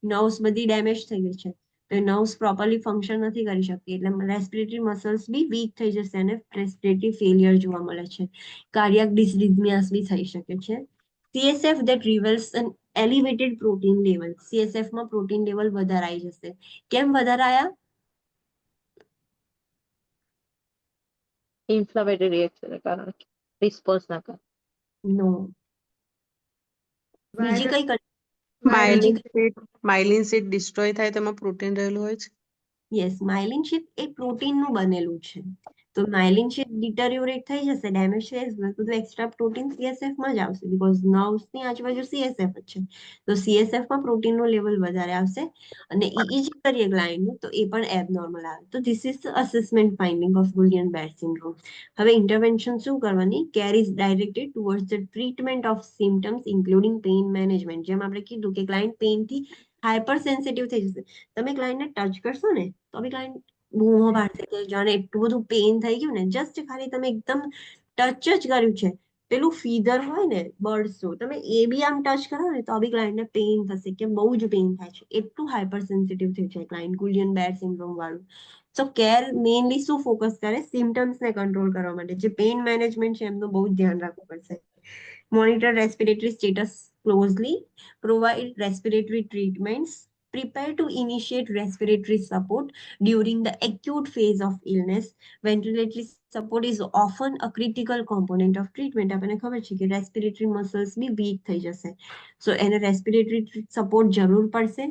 નર્વ્સ બધી ડેમેજ થઈ ગઈ છે તો નર્વ્સ પ્રોપરલી ફંક્શન નથી કરી શકતી, એટલે રેસ્પિરેટરી મસલ્સ બી વીક થઈ જશે અને રેસ્પિરેટરી ફેલિયર જોવા મળે છે. કાર્ડિયાક ડિસરિથમિયાસ બી થઈ શકે છે. CSF that reveals an elevated protein level. CSF માં પ્રોટીન લેવલ વધારાઈ જશે. કેમ વધારાયા? ઇન્ફ્લામેટરી રિએક્શન કારણે, રિસ્પોન્સના કારણે. નો. બીજી વાયરલ કઈ માયલિન શીટ ડિસ્ટ્રોય થાય તેમાં પ્રોટીન રહેલું હોય છે. યસ, માયલિન શીટ એ પ્રોટીનનું બનેલું છે, તો માયલિન શીટ ડિટરિયોરેટ થઈ જશે, ડેમેજ થઈ જશે, તો એક્સ્ટ્રા પ્રોટીન CSF માં જ આવશે બીકોઝ નર્વ્સની આજુબાજુ CSF જ છે, તો CSF માં પ્રોટીનનું લેવલ વધારે આવશે અને EEG કરીએ ક્લાયન્ટનું તો એ પણ એબનોર્મલ આવે. તો this is the assessment finding of Guillain Barre syndrome. હવે ઇન્ટરવેન્શન શું કરવાની? Care is directed towards the treatment of symptoms including pain management. જેમ આપણે કીધું કે ક્લાયન્ટ પેઇનથી હાઇપર સેન્સિટિવ થઈ જશે, તમે ક્લાયન્ટને ટચ કરશો ને તો બી ક્લાયન્ટ બૂમો પાડશે કે જાણે એટલું બધું પેઇન થઈ ગયું ને, જસ્ટ ખાલી તમે એકદમ ટચ જ કર્યું છે, પેલું ફીધર હોય ને બર્ડ્સનું, તમે એ બી આમ ટચ કરો ને તો બી ક્લાયન્ટને પેઇન થશે કે બહુ જ પેઇન થાય છે, એટલું હાઇપર સેન્સિટિવ થઈ જાય ક્લાયન્ટ ગુલિયન બેર સિન્ડ્રોમ વાળું. સો કેર મેઇનલી શું ફોકસ કરે? સિમ્ટમ્સને કંટ્રોલ કરવા માટે. જે પેઇન મેનેજમેન્ટ છે એમનું બહુ જ ધ્યાન રાખવું પડશે. Monitor respiratory status closely, provide respiratory treatments, prepare to initiate respiratory support during the acute phase of illness. Ventilatory support is often a critical component of treatment. આપણને ખબર છે કે રેસ્પિરેટરી મસલ્સ બી વીક થઈ જશે, સો એને રેસ્પિરેટરી સપોર્ટ જરૂર પડશે.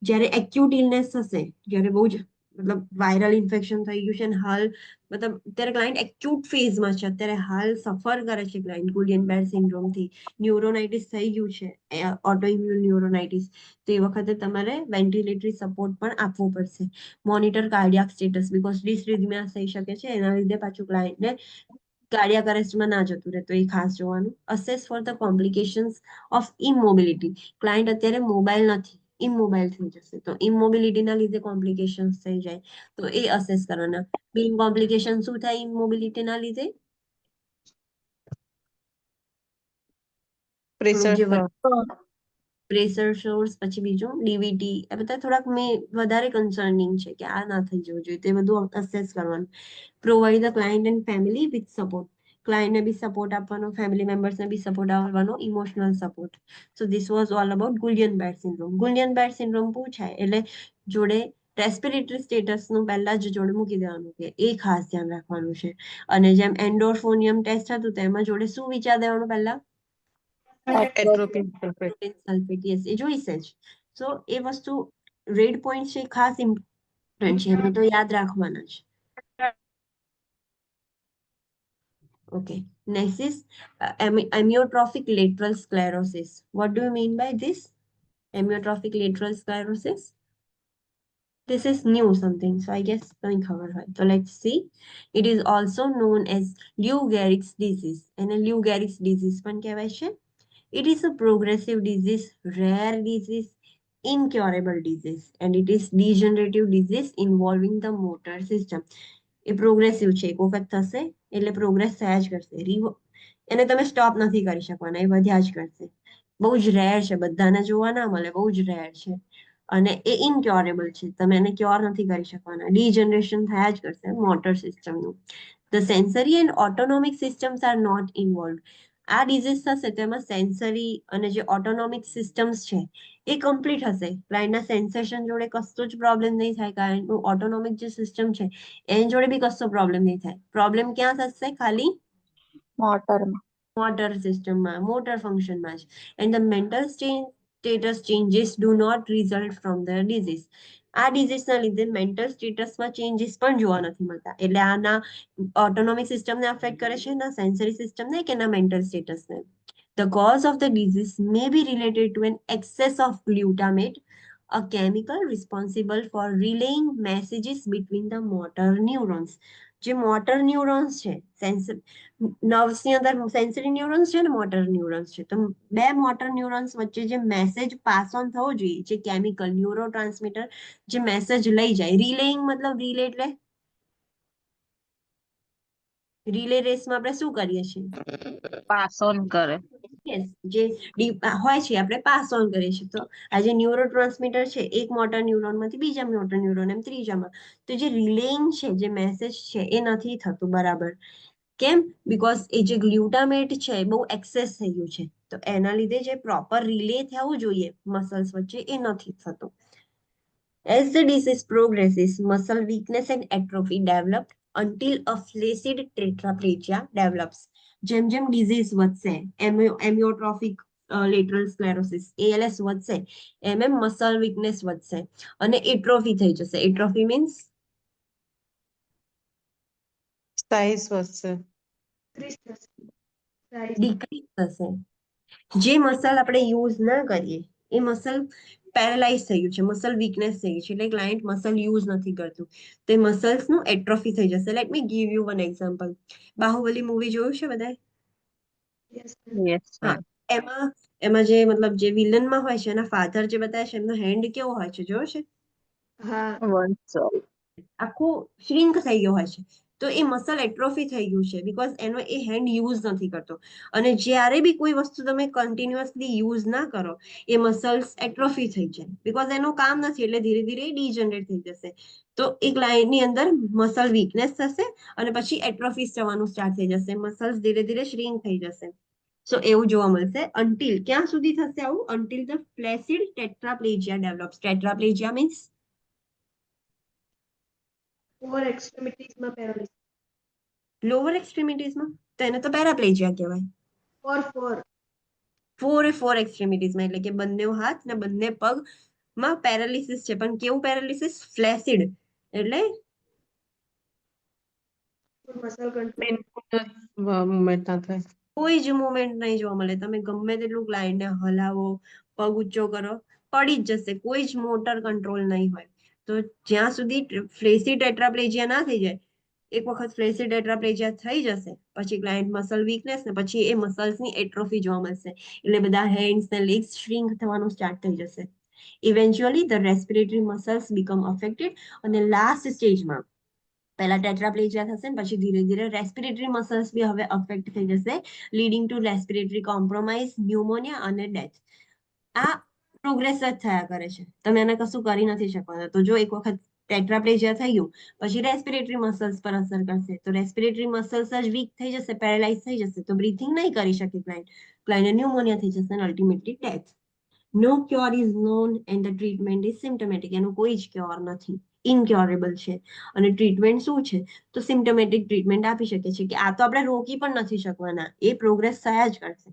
જ્યારે એક્યુટ ઇલનેસ થશે, જ્યારે બહુ જ મતલબ વાયરલ ઇન્ફેક્શન થઈ ગયું છે અને હાલ મતલબ અત્યારે ક્લાયન્ટ એક્યુટ ફેઝમાં છે, અત્યારે હાલ સફર કરે છે ક્લાયન્ટ ગુલિયન બેર સિન્ડ્રોમથી, ન્યુરોનાઇટિસ થઈ ગયું છે, ઓટોઇમ્યુન ન્યુરોનાઇટિસ, તો એ વખતે તમારે વેન્ટિલેટરી સપોર્ટ પણ આપવો પડશે. મોનિટર કાર્ડિયાક સ્ટેટસ બીકોઝ ડિસરિથમિયા થઈ શકે છે, એના લીધે પાછું ક્લાયન્ટને કાર્ડિયાક અરેસ્ટમાં ના જતું રહે, તો એ ખાસ જોવાનું. Assess for the complications of immobility. Client અત્યારે મોબાઈલ નથી, ઇમોબાઈલ થઈ જશે, તો ઇમોબિલિટીના લીધે કોમ્પ્લિકેશન્સ થઈ જાય તો એ અસેસ કરવાના. મેઇન કોમ્પ્લિકેશન શું થાય ઇમોબિલિટીના લીધે? પ્રેશર સોર્સ, પછી બીજું ડીવીટી, આ બધા થોડાક વધારે કન્સર્નિંગ છે કે આ ના થઈ જવું જોઈએ, તે બધું અસેસ કરવાનું. Provide the client and family with support. ક્લાયન્ટને બી સપોર્ટ આપવાનો, ફેમિલી મેમ્બર્સને બી સપોર્ટ આપવાનો, emotional support. So this was all about Guillain Barre syndrome. Guillain Barre syndrome પૂછાય એટલે જોડે રેસ્પિરેટરી સ્ટેટસનું પહેલા જ જોડે મૂકી દેવાનું કે એ ખાસ ધ્યાન રાખવાનું છે. અને જેમ એન્ડોર્ફોનિયમ ટેસ્ટ હતું તેમાં જોડે શું વિચાર દેવાનું પહેલા? એટ્રોપિન સલ્ફેટ. સલ્ફેટ, યસ, એ જોઈશે જ. સો એ વસ્તુ રેડ પોઈન્ટ છે, ખાસ ઇમ્પોર્ટન્ટ છે, એમાં તો યાદ રાખવાના જ. Okay, next is amyotrophic lateral sclerosis. What do you mean by this? Amyotrophic lateral sclerosis? This is new something, so I guess don't cover it. So let's see. It is also known as Lou Gehrig's disease. And Lou Gehrig's disease પણ કહેવાય છે. It is a progressive disease, rare disease, incurable disease, and it is degenerative disease involving the motor system. A progressive છે, એક વખત થશે એટલે progress થયા જ કરશે. એને તમે સ્ટોપ નથી કરી શકવાના, એ વધ્યા જ કરશે. બહુ જ રેર છે, બધાને જોવા ના મળે, બહુ જ રેર છે. અને એ ઇનક્યોરેબલ છે, તમે એને ક્યોર નથી કરી શકવાના. ડીજનરેશન થયા જ કરશે મોટર સિસ્ટમનું. The sensory and autonomic systems are not involve. આ ડિઝીઝ થશે તો એમાં સેન્સરી અને જે ઓટોનોમિક સિસ્ટમ્સ છે એ કમ્પ્લીટ હશે. ક્લાયન્ટના સેન્સેશન જોડે કશો જ પ્રોબ્લેમ નહીં થાય, ક્લાયન્ટનું ઓટોનોમિક જે સિસ્ટમ છે એની જોડે બી કશો પ્રોબ્લેમ નહીં થાય. પ્રોબ્લેમ ક્યાં થશે? ખાલી મોટરમાં. મોટર સિસ્ટમમાં, મોટર ફંક્શનમાં જ. And the mental status changes do not result from the disease. આ ડિઝીઝના લીધે મેન્ટલ સ્ટેટસમાં ચેન્જીસ પણ જોવા નથી મળતા. એટલે આના ઓટોનોમિક સિસ્ટમને અફેક્ટ કરે છે, ના સેન્સરી સિસ્ટમને કે ના mental સ્ટેટસને. The cause of the disease may be related to an excess of glutamate, a chemical responsible for relaying messages between the motor neurons. જે મોટર ન્યુરોન્સ છે, નર્વ્સની અંદર સેન્સરી ન્યુરોન્સ છે ને મોટર ન્યુરોન્સ છે, તો બે મોટર ન્યુરોન્સ વચ્ચે જે મેસેજ પાસ ઓન થવો જોઈએ, જે કેમિકલ ન્યુરો ટ્રાન્સમીટર જે મેસેજ લઈ જાય, રિલેઇંગ મતલબ રિલે એટલે રિલે રેસમાં આપણે શું કરીએ છીએ? પાસ ઓન કરે. Yes, જે હોય છે આપણે પાસ ઓન કરીએ છીએ. તો આ જે ન્યુરો ટ્રાન્સમીટર છે, એક મોટર ન્યુરોનમાંથી બીજા મોટર ન્યુરોન એમ ત્રીજામાં, તો જે રિલેઇંગ છે, જે મેસેજ છે એ નથી થતું બરાબર. કેમ? બીકોઝ એ જે ગ્લુટામેટ છે એ બહુ એક્સેસ થઈ ગયું છે, તો એના લીધે જે પ્રોપર રિલે થવું જોઈએ મસલ્સ વચ્ચે એ નથી થતું. As the disease progresses, muscle weakness and atrophy develop until a flaccid tetraplegia develops. જેમ જેમ ડિઝીઝ વધશે, એમિયોટ્રોફિક લેટરલ સ્ક્લેરોસિસ ALS વધશે, એમ એમ મસલ વીકનેસ વધશે અને એટ્રોફી થઈ જશે. એટ્રોફી મીન્સ સાઈઝ વધશે. ડિક્રીઝ થશે. જે મસલ આપણે યુઝ ના કરીએ એ મસલ પેરેલાઇઝ થઈ ગયું છે, મસલ વીકનેસ થઈ ગઈ છે, એટલે ક્લાયન્ટ મસલ યુઝ નથી કરતું, તો એ મસલ્સનું એટ્રોફી થઈ જશે. Let me give you one example. Baahubali movie જોયું છે બધાએ? યસ હા, એમાં એમાં જે મતલબ જે વિલનમાં હોય છે એના ફાધર જે બતાવે છે, એમનો હેન્ડ કેવો હોય છે, જોયો છે? હા, વંશો. આખો શ્રિંક થઈ ગયો હોય છે. તો એ મસલ એટ્રોફી થઈ ગયું છે, બીકોઝ એનો એ હેન્ડ યુઝ નથી કરતો. અને જ્યારે બી કોઈ વસ્તુ તમે કન્ટિન્યુઅસલી યુઝ ના કરો, એ મસલ્સ એટ્રોફી થઈ જાય, બીકોઝ એનું કામ નથી, એટલે ધીરે ધીરે ડીજનરેટ થઈ જશે. તો એક લાઇનની અંદર મસલ વીકનેસ થશે અને પછી એટ્રોફી થવાનું સ્ટાર્ટ થઈ જશે, મસલ્સ ધીરે ધીરે શ્રિંક થઈ જશે. સો એવું જોવા મળશે. અન્ટિલ ક્યાં સુધી થશે આવું? Until the flaccid tetraplegia develops. Tetraplegia means four એક્સ્ટ્રીમિટીઝમાં પેરાલિસિસ. લોઅર એક્સ્ટ્રીમિટીઝમાં, તો એને તો પેરાપ્લેજિયા કહેવાય. ફોર એક્સ્ટ્રીમિટીઝમાં, એટલે કે બંને હાથ ને બંને પગમાં પેરાલિસિસ છે, પણ કેવું પેરાલિસિસ? ફ્લેસિડ, એટલે મસલ કંટ્રોલ. બિલકુલ મુવમેન્ટ ના થાય. કોઈ જ મુવમેન્ટ નહીં જોવા મળે. તમે ગમે તેટલું ક્લાયન્ટને હલાવો, પગ ઊંચો કરો, પડી જ જશે, કોઈ જ મોટર કંટ્રોલ નહીં હોય. તો જ્યાં સુધી ફ્લેસી ટેટ્રાપ્લેજિયા ના થઈ જાય, એક વખત ફ્લેસી ટેટ્રાપ્લેજિયા થઈ જશે પછી ક્લાયન્ટ મસલ વીકનેસ ને પછી એ મસલ્સની એટ્રોફી જોવા મળશે, એટલે બધા હેન્ડ્સ ને લેગ્સ શ્રિંક થવાનું સ્ટાર્ટ થઈ જશે. Eventually the respiratory muscles become affected, અને લાસ્ટ સ્ટેજમાં પહેલા ટેટ્રાપ્લેજિયા થશે ને પછી ધીરે ધીરે રેસ્પિરેટરી મસલ્સ બી હવે અફેક્ટ થઈ જશે, leading two respiratory compromise, pneumonia અને ડેથ. આ પ્રોગ્રેસ જ થયા કરે છે, તમે એને કશું કરી નથી શકવાના. તો જો એક વખત ટેટ્રાપ્લેજિયા થઈ ગયું પછી રેસ્પિરેટરી મસલ્સ પર અસર કરશે, તો રેસ્પિરેટરી મસલ્સ જ વીક થઈ જશે, પેરેલાઇઝ થઈ જશે, તો બ્રીથિંગ નહીં કરી શકે ક્લાયન્ટ ન્યુમોનિયા થઈ જશે અને ultimately death. No cure is known and the treatment is symptomatic. એનું કોઈ જ ક્યોર નથી, ઇનક્યોરેબલ છે. અને ટ્રીટમેન્ટ શું છે? તો સિમ્ટમેટિક ટ્રીટમેન્ટ આપી શકે છે, કે આ તો આપણે રોકી પણ નથી શકવાના, એ પ્રોગ્રેસ થયા જ કરશે.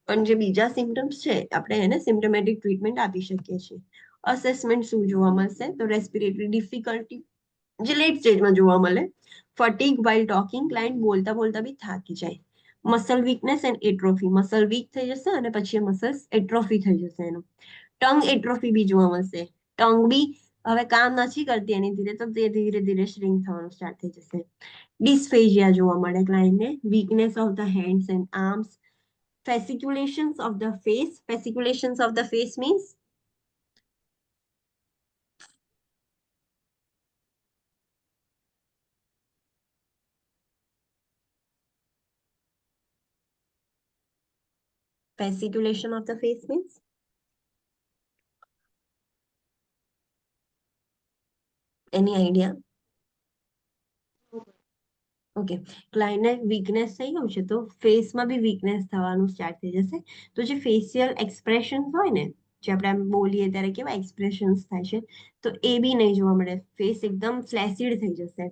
પણ જે બીજા સિમ્ટમ્સ છે આપણે એને સિમ્ટમેટિક ટ્રીટમેન્ટ આપી શકીએ છીએ. અસેસમેન્ટ શું જોવા મળશે? તો રેસ્પિરેટરી ડિફિકલ્ટી જે લેટ સ્ટેજમાં જોવા મળે, ફટીગ વાઇલ ટોકિંગ, ક્લાયન્ટ બોલતા બોલતા બી થાકી જાય, muscle weakness and atrophy, muscle weak થઈ જશે અને પછી મસલ્સ એટ્રોફી થઈ જશે એનું. ટંગ એટ્રોફી બી જોવા મળશે, ટંગ બી હવે કામ નથી કરતી એની ધીરે, તો તે ધીરે ધીરે શ્રિંક થવાનું સ્ટાર્ટ થઈ જશે. ડિસ્ફેજિયા જોવા મળે ક્લાયન્ટને, weakness of the hands and arms, Fasciculations of the face. Fasciculations of the face means fasciculation of the face means any idea? Okay, ક્લાયન્ટને વીકનેસ થઈ ગયું છે તો ફેસમાં બી વીકનેસ થવાનું સ્ટાર્ટ થઈ જશે. તો જે ફેશિયલ એક્સપ્રેશન હોય ને, જે આપણે આમ બોલીએ ત્યારે કેવા એક્સપ્રેશન્સ થાય છે, તો એ બી નહીં જોવા મળે. ફેસ એકદમ ફ્લેસિડ થઈ જશે,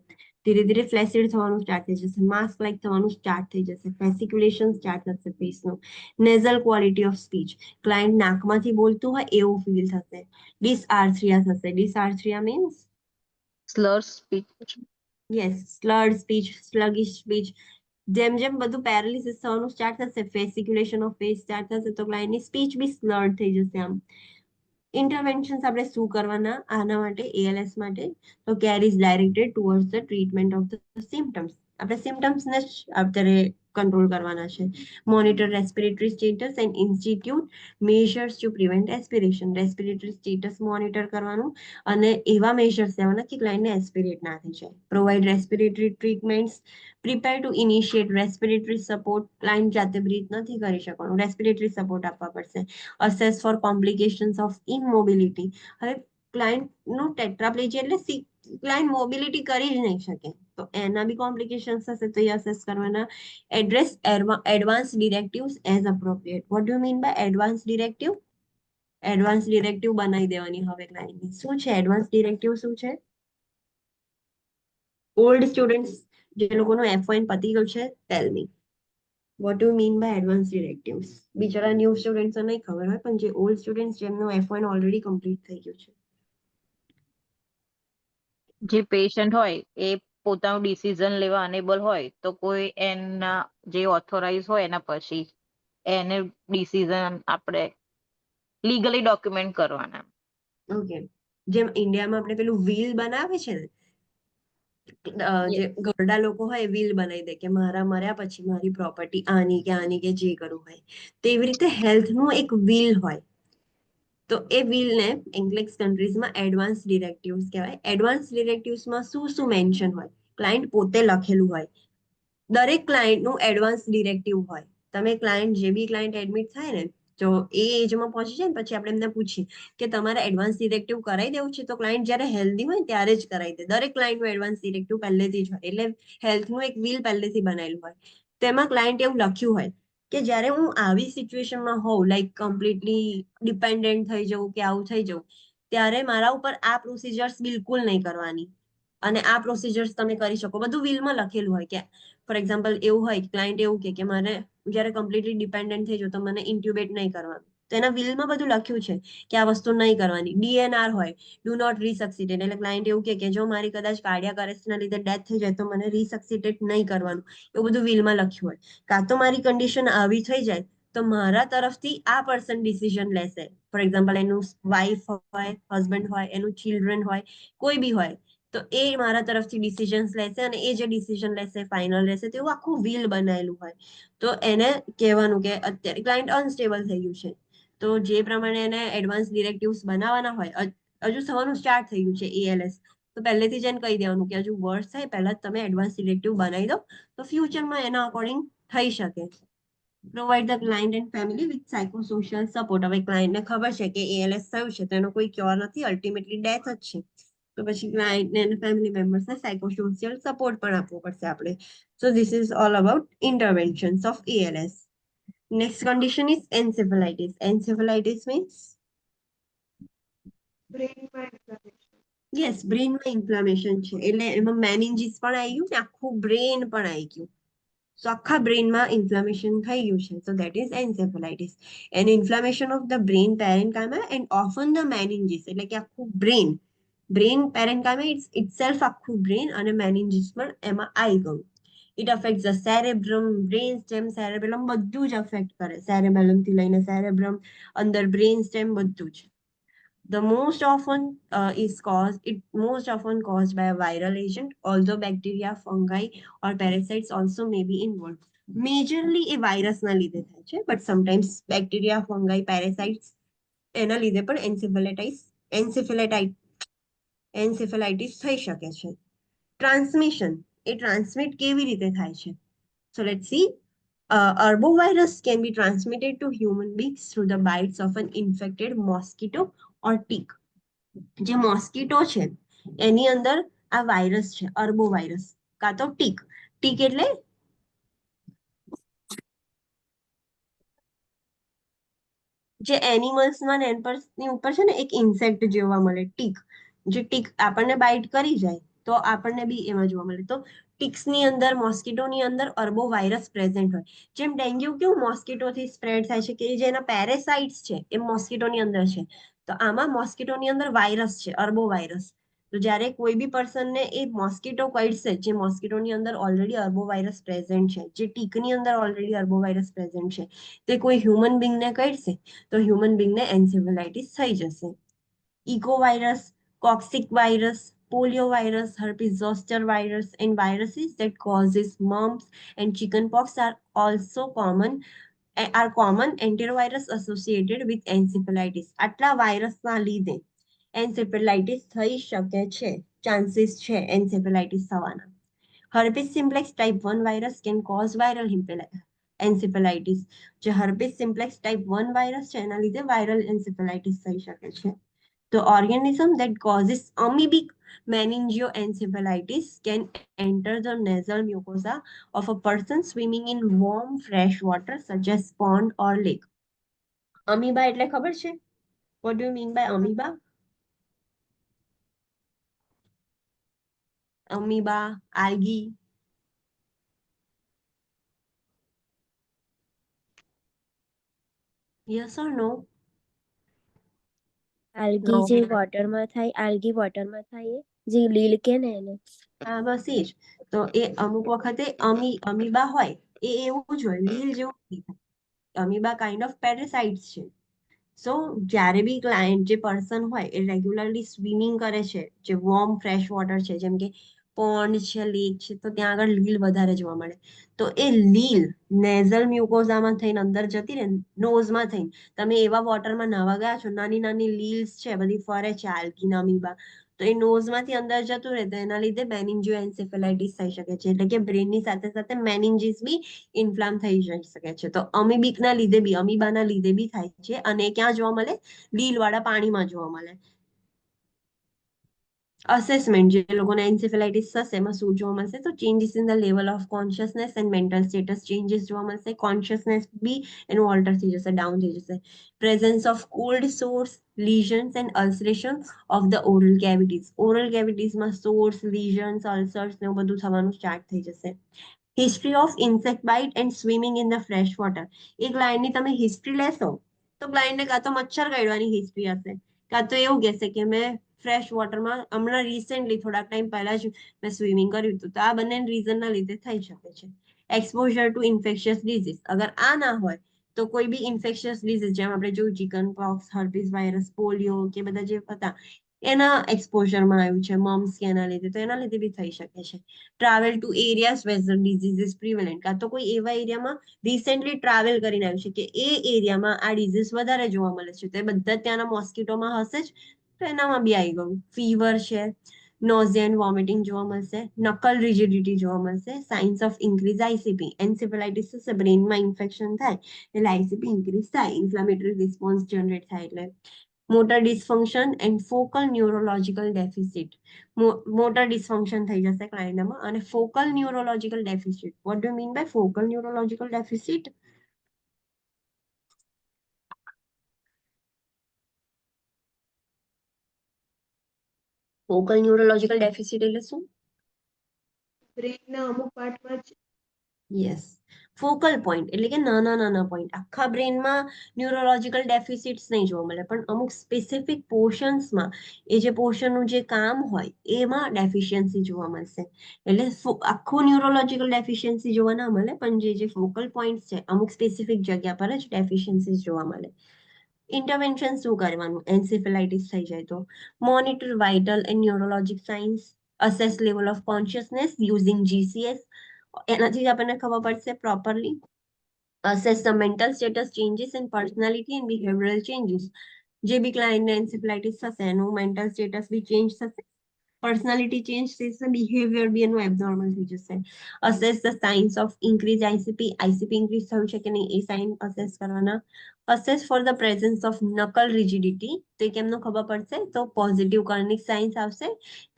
ધીરે ધીરે ફ્લેસિડ થવાનું સ્ટાર્ટ થઈ જશે, માસ્ક લાઈક થવાનું સ્ટાર્ટ થઈ જશે, ફેસિક્યુલેશન સ્ટાર્ટ થશે ફેસનું. Nasal quality of speech, client નાકમાંથી બોલતું હોય એવું ફીલ થશે. ડિસઆર્થ્રિયા થશે. Dysarthria means slur speech. Yes, slurred speech, sluggish speech. જેમ જેમ બધું પેરાલિસિસ થવાનું સ્ટાર્ટ થશે, ફેસિક્યુલેશન ઓફ ફેસ સ્ટાર્ટ થશે, તો ક્લાયન્ટની સ્પીચ બી સ્લર્ડ થઈ જશે. આમ ઇન્ટરવેન્શન્સ આપણે શું કરવાના આના માટે, એએલએસ માટે? તો care is directed towards the treatment of the symptoms. આપણે સિમ્ટમ્સને જ અત્યારે કંટ્રોલ કરવાના છે. Monitor respiratory status and institute measures to prevent aspiration. Respiratory status monitor કરવાનું અને એવા મેજર્સ લેવાના કે ક્લાયન્ટને એસ્પિરેટ ના થઈ જાય. Provide respiratory treatments. Prepare to initiate respiratory support. Client જાતે બ્રીથ નથી કરી શકવાનું, રેસ્પિરેટરી સપોર્ટ આપવા પડશે. Assess for complications of immobility. હવે ક્લાયન્ટનું ટેટ્રાપ્લેજિયા એટલે ક્લાયન્ટ મોબિલિટી કરી જ નહીં શકે, તો એના બી કોમ્પ્લિકેશન્સ થશે, તો એ અસેસ કરવાના. Address advance directives as appropriate. What do mean by advance directive? Advance directive બનાવી દેવાની હવે ક્લાયન્ટની. શું છે એડવાન્સ ડિરેક્ટિવ? શું છે? ઓલ્ડ સ્ટુડન્ટ્સ જે લોકોનું F1 પતી ગયું છે, tell me what do mean by advance directives? બિચારા ન્યૂ સ્ટુડન્ટ્સને નહીં ખબર હોય, પણ જે ઓલ્ડ સ્ટુડન્ટ્સ જેમનું F1 ઓલરેડી કમ્પ્લીટ થઈ ગયું છે. જે પેશન્ટ હોય એ પોતાનું ડિસિઝન લેવા અનેબલ હોય તો કોઈ એના જે ઓથોરાઇઝ હોય એના પછી એને ડિસિઝન આપણે લીગલી ડોક્યુમેન્ટ કરવાના. ઓકે, જેમ ઇન્ડિયામાં આપણે પેલું વ્હીલ બનાવે છે ને, જે ઘરડા લોકો હોય વ્હીલ બનાવી દે કે મારા મર્યા પછી મારી પ્રોપર્ટી આની કે જે કરવું હોય, તેવી રીતે હેલ્થનું એક વ્હીલ હોય. તો એ વ્હીલને ઇંગ્લિશ કન્ટ્રીઝમાં એડવાન્સ ડિરેક્ટિવ્સ કહેવાય. એડવાન્સ ડિરેક્ટિવ્સમાં શું શું મેન્શન હોય? ક્લાયન્ટ પોતે લખેલું હોય. દરેક ક્લાયન્ટનું એડવાન્સ ડિરેક્ટિવ હોય. તમે ક્લાયન્ટ જે બી ક્લાયન્ટ એડમિટ થાય ને, તો એ એજમાં પહોંચી જાય ને પછી આપણે એમને પૂછીએ કે તમારે એડવાન્સ ડિરેક્ટિવ કરાવી દેવું છે, તો ક્લાયન્ટ જ્યારે હેલ્ધી હોય ત્યારે જ કરાવી દે. દરેક ક્લાયન્ટનું એડવાન્સ ડિરેક્ટિવ પહેલેથી જ હોય, એટલે હેલ્થનું એક વ્હીલ પહેલેથી બનાવેલું હોય. તેમાં ક્લાયન્ટ એવું લખ્યું હોય કે જ્યારે હું આવી સિચ્યુએશનમાં હોઉં, લાઈક કમ્પ્લીટલી ડિપેન્ડન્ટ થઈ જવું કે આવું થઈ જવું, ત્યારે મારા ઉપર આ પ્રોસિજર્સ બિલકુલ નહીં કરવાની, અને આ પ્રોસિજર્સ તમે કરી શકો. બધું વ્હીલમાં લખેલું હોય. કે ફોર એક્ઝામ્પલ એવું હોય, ક્લાયન્ટ એવું કે મારે જ્યારે કમ્પ્લીટલી ડિપેન્ડન્ટ થઈ જાઉં તો મને ઇન્ટ્યુબેટ નહીં કરવાનું, તો એના વ્હીલમાં બધું લખ્યું છે કે આ વસ્તુ નહીં કરવાની. DNR હોય, ડુ નોટ રીસક્સિટેટ, એટલે ક્લાયન્ટ એવું કે જો મારી કદાચ કાર્ડિયાક અરેસ્ટના લીધે ડેથ થઈ જાય તો મને રીસક્સિટેટ નહીં કરવાનું, એવું બધું વ્હીલમાં લખ્યું હોય. કાં તો મારી કન્ડિશન આવી થઈ જાય તો મારા તરફથી આ પર્સન ડિસિઝન લેશે. ફોર એક્ઝામ્પલ એનું વાઇફ હોય, હસબન્ડ હોય, એનું ચિલ્ડ્રન હોય, કોઈ બી હોય, તો એ મારા તરફથી ડિસિઝન્સ લેશે અને એ જે ડિસિઝન લેશે ફાઇનલ રહેશે. તો એવું આખું વ્હીલ બનાવેલું હોય. તો એને કહેવાનું કે અત્યારે ક્લાયન્ટ અનસ્ટેબલ થઈ ગયું છે, તો જે પ્રમાણે એને એડવાન્સ ડિરેક્ટિવ્સ બનાવવાના હોય, હજુ થવાનું સ્ટાર્ટ થઈ ગયું છે એએલએસ, તો પહેલેથી જ એને કહી દેવાનું કે હજુ વર્ષ થાય પહેલા તમે એડવાન્સ ડિરેક્ટિવ બનાવી દો, તો ફ્યુચરમાં એના અકોર્ડિંગ થઈ શકે. Provide the client and family with psychosocial support. હવે ક્લાયન્ટને ખબર છે કે એએલએસ થયું છે તો એનો કોઈ ક્યોર નથી, અલ્ટિમેટલી ડેથ જ છે, તો પછી ક્લાયન્ટને અને ફેમિલી મેમ્બર્સને સાયકોસોશિયલ સપોર્ટ પણ આપવો પડશે આપણે. So this is all about interventions of ALS. Next condition is encephalitis. Encephalitis means yes, બ્રેનમાં ઇન્ફ્લામેશન છે, એટલે એમાં મેનિન્જીસ પણ આવી ગયું ને આખું બ્રેન પણ આવી ગયું. સો આખા બ્રેનમાં ઇન્ફ્લામેશન થઈ ગયું છે, so that is encephalitis. An inflammation of the brain parenchyma and often the meninges, એટલે કે આખું બ્રેન પેરેન્કાઇમા ઇટસેલ્ફ આખું બ્રેન અને મેનિન્જીસ પણ એમાં આવી ગયું. It affect the cerebrum, brain stem, cerebellum બધું જ અફેક્ટ કરે. સેરેબેલમ થી લઈને સેરેબ્રમ, અંદર બ્રેન સ્ટેમ બધું જ. The most often most often caused by a viral agent, although bacteria, fungi or parasites also may be involved. Majorly એ વાયરસના લીધે થાય છે, but sometimes bacteria, fungi, parasites એના લીધે પણ એન્સેફેલાઇટિસ થઈ શકે છે. ટ્રાન્સમિશન, એ ટ્રાન્સમિટ કેવી રીતે થાય છે? સો let's C. Arbovirus can be transmitted to human beings through the bites of an infected mosquito or tick. જે મોસ્કીટો છે એની અંદર આ વાયરસ છે, અર્બોવાયરસ કાં તો ટીક. ટીક એટલે જે એનિમલ્સમાં એની ઉપર છે ને એક ઇન્સેક્ટ જોવા મળે, ટીક. જે ટીક આપણને બાઇટ કરી જાય તો આપણને બી એમાં જોવા મળે. તો ટીક્સની અંદર, મોસ્કીટોની અંદર અર્બો વાયરસ પ્રેઝન્ટ હોય. જેમ ડેન્ગ્યુ કેવું મોસ્કીટોથી સ્પ્રેડ થાય છે, કે જેના પેરેસાઇટ્સ છે એ મોસ્કીટોની અંદર છે, તો આમાં મોસ્કીટોની અંદર વાયરસ છે, અર્બો વાયરસ. તો જ્યારે કોઈ બી પર્સનને એ મોસ્કીટો કડશે, જે મોસ્કીટોની અંદર ઓલરેડી અર્બો વાયરસ પ્રેઝન્ટ છે, જે ટીકની અંદર ઓલરેડી અર્બો વાયરસ પ્રેઝન્ટ છે, તે કોઈ હ્યુમન બીંગને કડશે તો હ્યુમન બીંગને એન્સેફેલાઇટિસ થઈ જશે. ઇકોવાયરસ, કોક્સિક virus, polio virus, herpes zoster virus, and viruses that causes mumps and chickenpox are common enterovirus associated with encephalitis. આટલા વાયરસના લીધે એન્સેફેલાઇટિસ થઈ શકે છે, ચાન્સીસ છે એન્સેફેલાઇટિસ થવાના. herpes simplex type 1 virus can cause viral encephalitis. જે herpes simplex type 1 વાયરસ છે એના લીધે વાયરલ એન્સેફેલાઇટિસ થઈ શકે છે. The organism that causes amoebic meningoencephalitis can enter the nasal mucosa of a person swimming in warm fresh water such as pond or lake. Amoeba એટલે ખબર છે? What do you mean by amoeba? Amoeba, algae. Yes or no? Algae No. જે વોટરમાં થાય, algae વોટરમાં થાય એ જે લીલ કે ને એને. હા બસ એ જ. તો એ અમુક વખતે અમીબા હોય એ એવું જ હોય, લીલ જેવું નહીં થાય. અમીબા કાઇન્ડ ઓફ પેરાસાઇટ્સ છે. સો જ્યારે બી ક્લાયન્ટ, જે પર્સન હોય એ રેગ્યુલરલી સ્વિમિંગ કરે છે, જે વોર્મ ફ્રેશ વોટર છે, જેમ કે પોન્ડ છે, લેક છે, તો ત્યાં આગળ લીલ વધારે જોવા મળે. તો એ લીલ નેઝલ મ્યુકોઝામાં થઈને અંદર જતી રહે, નોઝમાં થઈને તમે એવા વોટરમાં નાવા ગયા છો, નાની નાની લીલ્સ છે બધી ફરે છે, આલ્ગીના અમીબા, તો એ નોઝમાંથી અંદર જતું રહે તો એના લીધે મેનિન્જિયોએન્સેફેલાઇટિસ થઈ શકે છે. એટલે કે બ્રેનની સાથે સાથે મેનિન્જીસ બી ઇન્ફ્લામ થઈ જઈ શકે છે. તો અમીબિકના લીધે બી, અમીબાના લીધે બી થાય છે. અને ક્યાં જોવા મળે? લીલવાળા પાણીમાં જોવા મળે. અસેસમેન્ટ, જે લોકોને એન્સેફેલાઇટિસ થશે એમાં શું જોવા મળશે? તો changes in the level of consciousness and mental status changes જોવા મળશે. કોન્શિયસનેસ બી એનું ઓલ્ટર થઈ જશે, ડાઉન થઈ જશે. Presence of cold sores, lesions and ulceration of the oral cavities. Oral કેવિટીઝમાં સોર્સ, લીઝન્સ, અલ્સર્સ ને એવું બધું થવાનું સ્ટાર્ટ થઈ જશે. History of insect bite and swimming in the fresh water. એક ક્લાયન્ટની તમે હિસ્ટ્રી લેશો તો ક્લાયન્ટને કાં તો મચ્છર કરડવાની હિસ્ટ્રી હશે, કાં તો એવું કહેશે કે મેં ફ્રેશ વોટરમાં હમણાં રિસેન્ટલી થોડાક ટાઈમ પહેલા જ મેં સ્વિમિંગ કર્યું હતું. તો આ બંને રીઝનના લીધે થઈ શકે છે. એક્સપોઝર ટુ ઇન્ફેક્શિયસ ડિઝીઝ, અગર આ ના હોય તો કોઈ બી ઇન્ફેક્શિયસ ડિઝીઝ, જેમ આપણે જોયું chicken POX, herpes virus, polio કે બધા જે હતા એના એક્સપોઝરમાં આવ્યું છે, મમ્સ કે એના લીધે, તો એના લીધે બી થઈ શકે છે. Travel to areas where the disease is prevalent, કાં તો કોઈ એવા એરિયામાં રિસેન્ટલી ટ્રાવેલ કરીને આવ્યું છે કે એ એરિયામાં આ ડિઝીઝ વધારે જોવા મળે છે, તો એ બધા ત્યાંના મોસ્કીટોમાં હશે જ, તો એનામાં બી આવી ગયું. ફીવર છે, નોઝિયા એન્ડ વોમિટિંગ જોવા મળશે, નકલ રિજિડિટી જોવા મળશે, signs of increase ICP. Encephalitis થશે, બ્રેનમાં ઇન્ફેક્શન થાય એટલે આઈસીપી ઇન્ક્રીઝ થાય, ઇન્ફ્લામેટરી રિસ્પોન્સ જનરેટ થાય. એટલે motor dysfunction and focal neurological deficit. Motor dysfunction થઈ જશે ક્લાયન્ટમાં. અને focal neurological deficit, what do mean by focal neurological deficit? Focal neurological deficit એટલે શું? બ્રેનના અમુક પાર્ટમાં જ. યસ, ફોકલ પોઈન્ટ એટલે કે નાના નાના પોઈન્ટ. આખા બ્રેનમાં ન્યુરોલોજિકલ ડેફિસિટ્સ નહીં જોવા મળે, પણ અમુક સ્પેસિફિક પોર્શન્સમાં એ જે પોર્શનનું જે કામ હોય એમાં ડેફિશિયન્સી જોવા મળશે. એટલે આખું ન્યુરોલોજિકલ ડેફિશિયન્સી જોવા ના મળે, પણ જે ફોકલ પોઈન્ટ છે અમુક સ્પેસિફિક જગ્યા પર જ ડેફિશિયન્સી જોવા મળે. ઇન્ટરવેન્શન શું કરવાનું એન્સેફેલાઇટિસ થઈ જાય તો? Monitor vital and neurologic signs, assess level of consciousness using GCS, એનાથી જ આપણને ખબર પડશે properly. Assess the mental status changes in personality and behavioral changes. જે બી ક્લાયન્ટને એન્સેફલાઇટિસ થશે એનું મેન્ટલ સ્ટેટસ બી ચેન્જ થશે, પર્સનાલિટી ચેન્જ થશે, બિહેવિયર બી એનું એબનોર્મલ થઈ જશે. Assess the signs of increase ICP increase થયું છે કે નહીં એ સાઇન અસેસ કરવાના. Assess for the presence of નકલ રિજિડિટી, તો એ કેમનું ખબર પડશે, તો પોઝિટિવ કર્નિક સાઇન્સ આવશે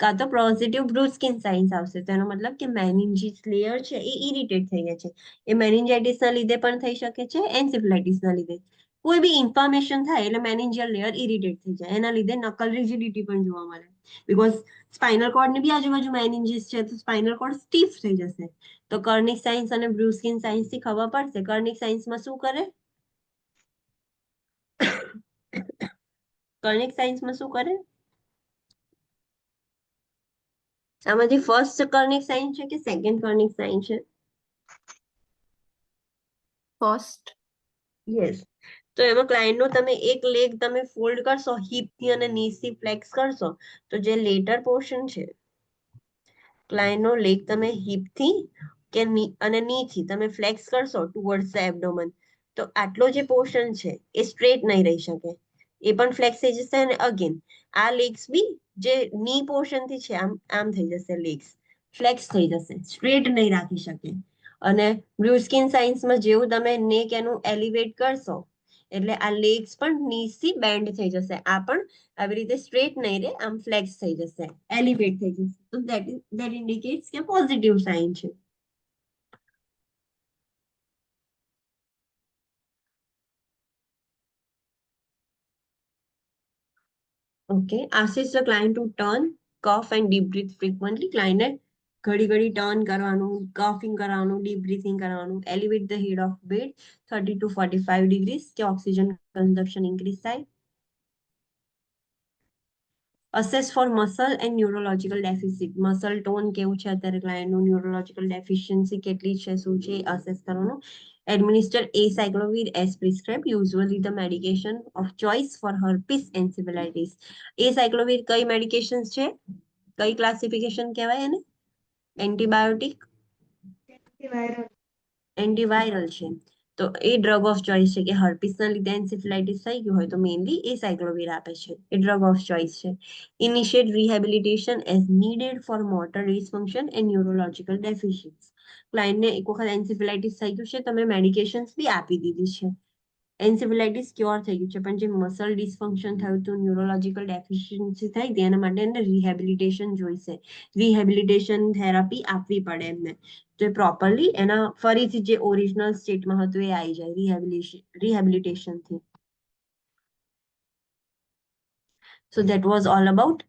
કાં તો પોઝિટિવ બ્રુસ્કિન સાઇન્સ આવશે. તો એનો મતલબ કે મેનિન્જીસ લેયર છે એ ઇરિટેટ થઈ ગયા છે. એ મેનિન્જાઇટિસના લીધે પણ થઈ શકે છે, એન્સેફલાઇટિસના લીધે. કોઈ બી ઇન્ફોર્મેશન થાય એટલે મેનિન્જિયલ લેયર ઇરિટેટ થઈ જાય, એના લીધે નકલ રિજિડિટી પણ જોવા મળે. બીકોઝ સ્પાઇનલ કોર્ડની બી આજુબાજુ મેનિન્જીસ છે તો સ્પાઇનલ કોર્ડ સ્ટીફ થઈ જશે. તો કર્નિક સાઇન્સ અને બ્રુસ્કિન સાઇન્સ થી ખબર પડશે. કર્નિક સાઇન્સમાં શું કરે, કર્નિક સાઇન્સમાં શું કરે, આમાંથી ફર્સ્ટ કર્નિક સાઇન છે કે સેકન્ડ કર્નિક સાઇન છે? ફર્સ્ટ. યસ. તો એમાં ક્લાયન્ટનો તમે એક લેગ તમે ફોલ્ડ કરશો, હિપથી અને નીથી ફ્લેક્સ કરશો, તો જે લેટર પોર્શન છે, ક્લાયન્ટનો લેગ તમે હિપથી કે અને નીથી તમે ફ્લેક્સ કરશો ટુવર્ડ્સ ધ એબડોમન, તો આટલો જે પોર્શન છે એ સ્ટ્રેટ નહીં રહી શકે, એ પણ ફ્લેક્સ થઈ જશે. અને અગેન આ લેગ્સ બી જે ની પોર્શન થી છે આમ આમ થઈ જશે, લેગ્સ ફ્લેક્સ થઈ જશે, સ્ટ્રેટ નહીં રાખી શકે. અને બ્રુસ્કિન સાઇન્સમાં જેવું તમે નેક એનું એલિવેટ કરશો એટલે આ લેગ્સ પણ નીચથી બેન્ડ થઈ જશે, આ પણ આવી રીતે સ્ટ્રેટ નહીં રહે, આમ ફ્લેક્સ થઈ જશે, એલિવેટ થઈ જશે. તો that indicates કે પોઝિટિવ સાઇન છે. Okay, assist the client to turn, cough and deep breathe frequently. ક્લાયન્ટને ઘડી ઘડી ટર્ન કરવાનું, કફિંગ કરવાનું, ડીપ બ્રીથિંગ કરવાનું. Elevate the head of bed 30 to 45 degrees કે ઓક્સિજન કન્ઝમ્પશન ઇન્ક્રીઝ થાય. Assess for muscle and neurological deficit, muscle tone કેવું છે અત્યારે ક્લાયન્ટનું, ન્યુરોલોજીકલ ડેફિશિયન્સી કેટલી છે, શું છે, અસેસ કરવાનું. Administer acyclovir as prescribed, usually the medication of choice for herpes encephalitis. Acyclovir કઈ મેડિકેશન છે, કઈ ક્લાસિફિકેશન કહેવાય એને, એન્ટીબાયોટિક, એન્ટીવાયરલ છે. તો એ ડ્રગ ઓફ ચોઇસ છે કે હર્પીસના લીધે એન્સેફલાઇટિસ થઈ ગયું હોય તો મેઇનલી એસાયક્લોવિર આપે છે, એ ડ્રગ ઓફ ચોઇસ છે. Initiate rehabilitation as needed for motor dysfunction and neurological deficiencies. ક્લાયન્ટને એક વખત એન્સેફલાઇટિસ થઈ ગયું છે, તમે મેડિકેશન્સ બી આપી દીધી છે, એન્સેફલાઇટિસ ક્યોર થઈ ગયું છે, પણ જે મસલ ડિસફંક્શન થયું હતું, ન્યુરોલોજીકલ ડેફિશિયન્સી થઈ હતી, એના માટે એને રિહેબિલિટેશન જોઈશે, રિહેબિલિટેશન થેરાપી આપવી પડે એમને. તો એ પ્રોપરલી એના ફરીથી જે ઓરિજિનલ સ્ટેટમાં હતું એ આવી જાય રિહેબિલિટેશનથી. So that was all about.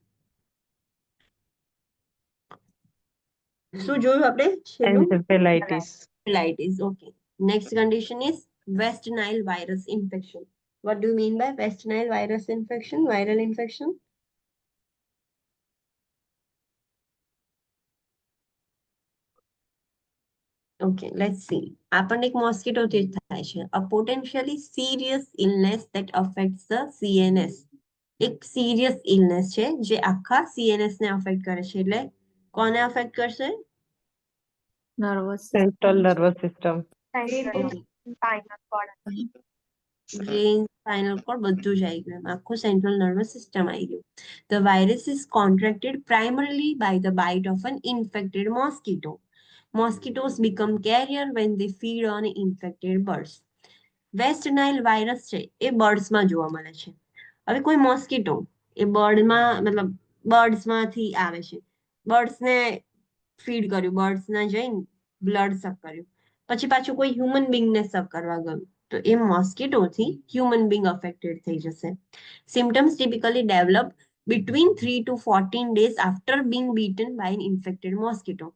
શું જોયું આપણે છેલ્લું? એન્સેફેલાઇટિસ. Encephalitis. Okay. Next condition is West Nile virus infection. What do you mean by West Nile virus infection? Viral infection? Okay, let's see. આપણને એક mosquito થી થાય છે. A potentially serious illness that affects the CNS. એક serious illness છે જે આખા CNS ને affect કરે છે. એટલે કોને affect કરશે? Nervous central nervous system. Brain, spinal cord બધું જ આવી ગયું, આખું સેન્ટ્રલ નર્વસ સિસ્ટમ આવી ગયું. The virus is contracted primarily by the bite of an infected mosquito. Mosquitoes become carrier when they feed on infected birds. West Nile virus છે એ બર્ડ્સમાં જોવા મળે છે. હવે કોઈ મોસ્કીટો એ બર્ડમાં મતલબ બર્ડ્સમાંથી આવે છે, બર્ડ્સને ફીડ કર્યું, બર્ડ્સને જઈને બ્લડ સક કર્યું, પછી પાછું કોઈ હ્યુમન બીંગને સક કરવા ગયું, તો એ મોસ્કીટોથી હ્યુમન બીંગ અફેક્ટેડ થઈ જશે. Symptoms typically develop between 3 to 14 days after being bitten by an infected mosquito.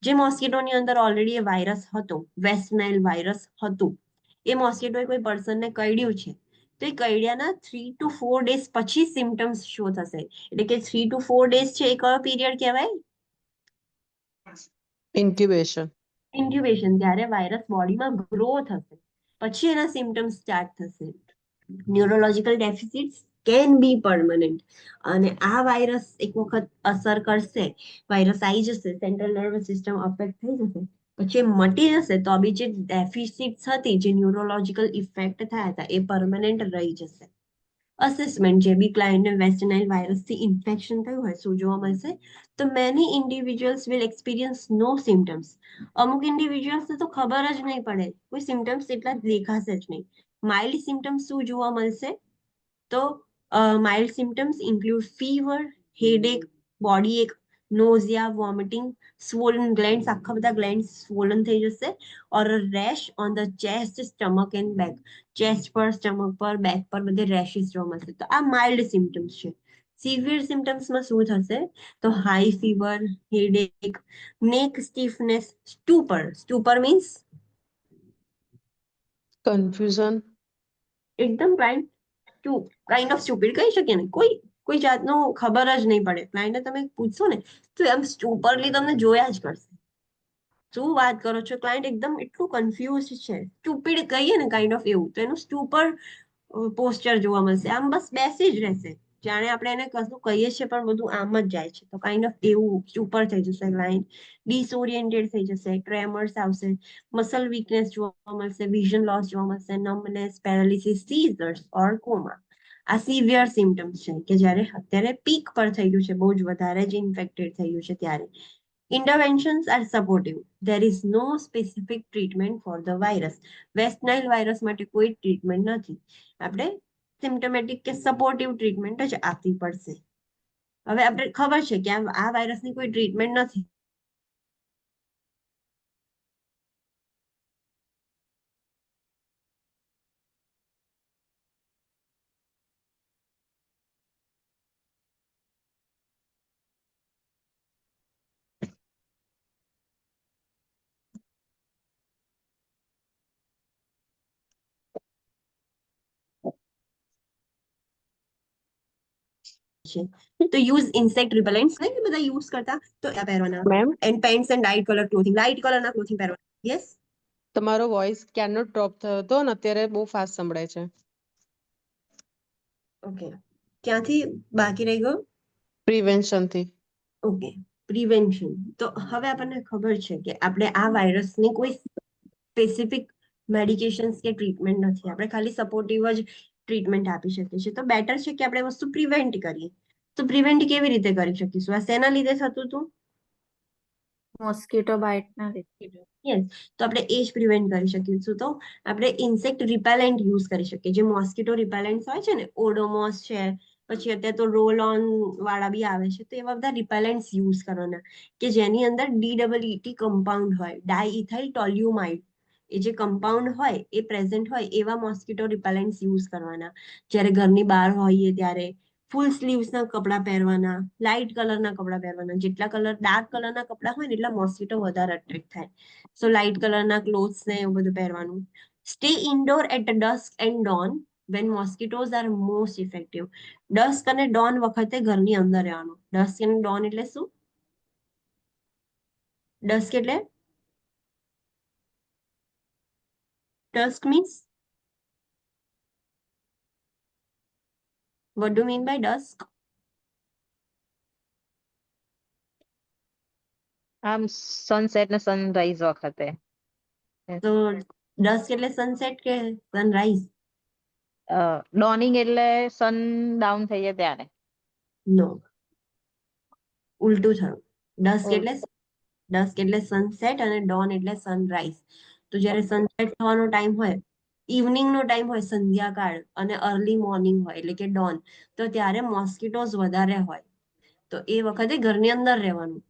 જે મોસ્કીટોની અંદર ઓલરેડી એ વાયરસ હતો, વેસ્ટ નાઇલ વાયરસ હતું, એ મોસ્કીટોએ કોઈ પર્સનને કરડ્યું છે, તો એ કરડ્યાના 3 to 4 days પછી સિમ્ટમ્સ શો થશે. એટલે કે 3 to 4 days છે એ કયો પીરિયડ કહેવાય? ઇન્ક્યુબેશન. ઇન્ક્યુબેશન, ત્યારે વાયરસ બોડીમાં ગ્રો થશે, પછી એના સિમ્ટમ્સ સ્ટાર્ટ થશે. Neurological deficits can be permanent. અને આ વાયરસ એક વખત અસર કરશે, વાયરસ આવી જશે, સેન્ટ્રલ નર્વસ સિસ્ટમ અફેક્ટ થઈ જશે, પછી એ મટી જશે તો બી જે ડેફિસિટ્સ હતી, જે ન્યુરોલોજીકલ ઇફેક્ટ થયા હતા, એ પરમનન્ટ રહી જશે. અસેસમેન્ટ, જે બી ક્લાયન્ટને વેસ્ટ નાઇલ વાયરસથી ઇન્ફેક્શન થયું હોય, શું જોવા મળશે? તો many individuals will experience no symptoms. અમુક ઇન્ડિવિજ્યુઅલ્સને તો ખબર જ નહીં પડે, કોઈ સિમ્ટમ્સ એટલા દેખાશે જ નહીં. માઇલ્ડ સિમ્ટમ્સ શું જોવા મળશે? તો mild symptoms include fever, headache, body એક, નોઝિયા, વોમિટિંગ, સ્વોલન ગ્લેન્ડ્સ, આખા બધા ગ્લેન્ડ્સ સ્વોલન થઈ જશે, or rash on the chest, stomach and back. Chest પર, સ્ટમક પર, બેક પર બધે રેશિસ જોવા મળશે. તો આ માઇલ્ડ સિમ્ટમ્સ છે. સિવિયર સિમ્ટમ્સમાં શું થશે? તો high fever, headache, neck stiffness, stupor. Stupor means confusion. એકદમ કાઇન્ડ ઓફ સ્ટુપિડ કહી શકીએ ને. કોઈ જાતનું ખબર જ નહીં પડે. ક્લાયન્ટને તમે પૂછશો ને તો એમ સ્ટુપરલી તમને જોયા જ કરશે. શું વાત કરો છો? ક્લાયન્ટ એકદમ એટલું કન્ફ્યુઝ છે, સ્ટુપિડ કહીએ ને કાઇન્ડ ઓફ એવું, તો એનું સ્ટુપર પોસ્ચર જોવા મળશે. આમ બસ બેસી જ રહેશે, જાણે આપણે એને કશું કહીએ છીએ પણ બધું આમ જ જાય છે. તો કાઇન્ડ ઓફ એવું સ્ટુપર થઈ જશે ક્લાયન્ટ. ડિસઓરિએન્ટેડ થઈ જશે, ટ્રેમર્સ આવશે, મસલ વીકનેસ જોવા મળશે, વિઝન લોસ જોવા મળશે, નમ્બનેસ, પેરાલિસિસ, સીઝર્સ ઓર કોમા. આ સિવિયર સિમ્ટમ્સ છે કે જ્યારે અત્યારે પીક પર થઈ ગયું છે, બહુ જ વધારે જ ઇન્ફેક્ટેડ થઈ ગયું છે ત્યારે. Interventions are supportive. There is no specific treatment for the virus. West Nile virus માટે કોઈ ટ્રીટમેન્ટ નથી. આપણે સિમ્ટમેટિક કે સપોર્ટિવ ટ્રીટમેન્ટ જ આપવી પડશે. હવે આપણે ખબર છે કે આ વાયરસની કોઈ ટ્રીટમેન્ટ નથી. તો યુઝ ઇન્સેક્ટ રિપેલેન્ટ્સ ને બધા યુઝ કરતા, તો આ પહેરવાના. Ma'am, and pants and light colour clothing, light કલરના ક્લોથિંગ પહેરવાના. યસ, તમારો વોઇસ ક્યારનો ડ્રોપ થયો હતો અને અત્યારે બહુ ફાસ્ટ સંભળાય છે. ઓકે. ક્યાંથી બાકી રહી ગયો? પ્રિવેન્શન થી. Okay, prevention. તો હવે આપણને ખબર છે કે આપણે આ વાયરસની કોઈ સ્પેસિફિક મેડિકેશન્સ કે ટ્રીટમેન્ટ નથી. આપણે ખાલી સપોર્ટિવ જ ટ્રીટમેન્ટ આપી શકીએ છીએ. તો બેટર છે કે આપણે વસ્તુ પ્રિવેન્ટ કરીએ. તો પ્રિવેન્ટ કેવી રીતે કરી શકીશું? આ શેના લીધે થતું હતું? મોસ્કીટો બાઇટ ના લીધે. યસ, તો આપણે એ જ પ્રિવેન્ટ કરી શકીશું. તો આપણે ઇન્સેક્ટ રિપેલેન્ટ યુઝ કરી શકીએ. જે મોસ્કીટો રિપેલેન્ટ હોય છે ને, ઓડોમોસ છે, પછી અત્યારે તો રોલ ઓન વાળા બી આવે છે, તો એવા બધા રિપેલેન્ટ્સ યુઝ કરવાના કે જેની અંદર DEET કમ્પાઉન્ડ હોય, ડાઇઇથાઇલ ટોલ્યુમાઇડ. એ જે કમ્પાઉન્ડ હોય એ પ્રેઝન્ટ હોય એવા મોસ્કીટો રિપેલેન્ટ્સ યુઝ કરવાના. જ્યારે ઘરની બહાર હોઈએ ત્યારે ફૂલ સ્લીવ્સના કપડાં પહેરવાના, લાઇટ કલરના કપડાં પહેરવાના. જેટલા કલર ડાર્ક કલરના કપડાં હોય ને એટલા મોસ્કીટો વધારે અટ્રેક્ટ થાય. સો લાઇટ કલરના ક્લોથ્સ ને એવું બધું પહેરવાનું. Stay indoor at dusk and dawn when mosquitoes are most effective. Dusk અને ડોન વખતે ઘરની અંદર રહેવાનું. ડસ્ક અને ડોન એટલે શું? ડસ્ક એટલે dusk means, what do you mean by dusk? આમ સનસેટ ને સનરાઈઝ વખતે. તો dusk એટલે સનસેટ કે સનરાઈઝ? ડોનિંગ એટલે સન ડાઉન થઈ જાય ત્યારે. નો, ઉલટું થયું. ડસ્ક એટલે સનસેટ અને ડોન એટલે સનરાઈઝ. તો જ્યારે સનસેટ થવાનો ટાઈમ હોય, ઇવનિંગ નો ટાઈમ હોય, સંધ્યાકાળ, અને અર્લી મોર્નિંગ હોય એટલે કે ડોન, તો ત્યારે મોસ્કિટોઝ વધારે હોય. તો એ વખતે ઘરની અંદર રહેવાનું.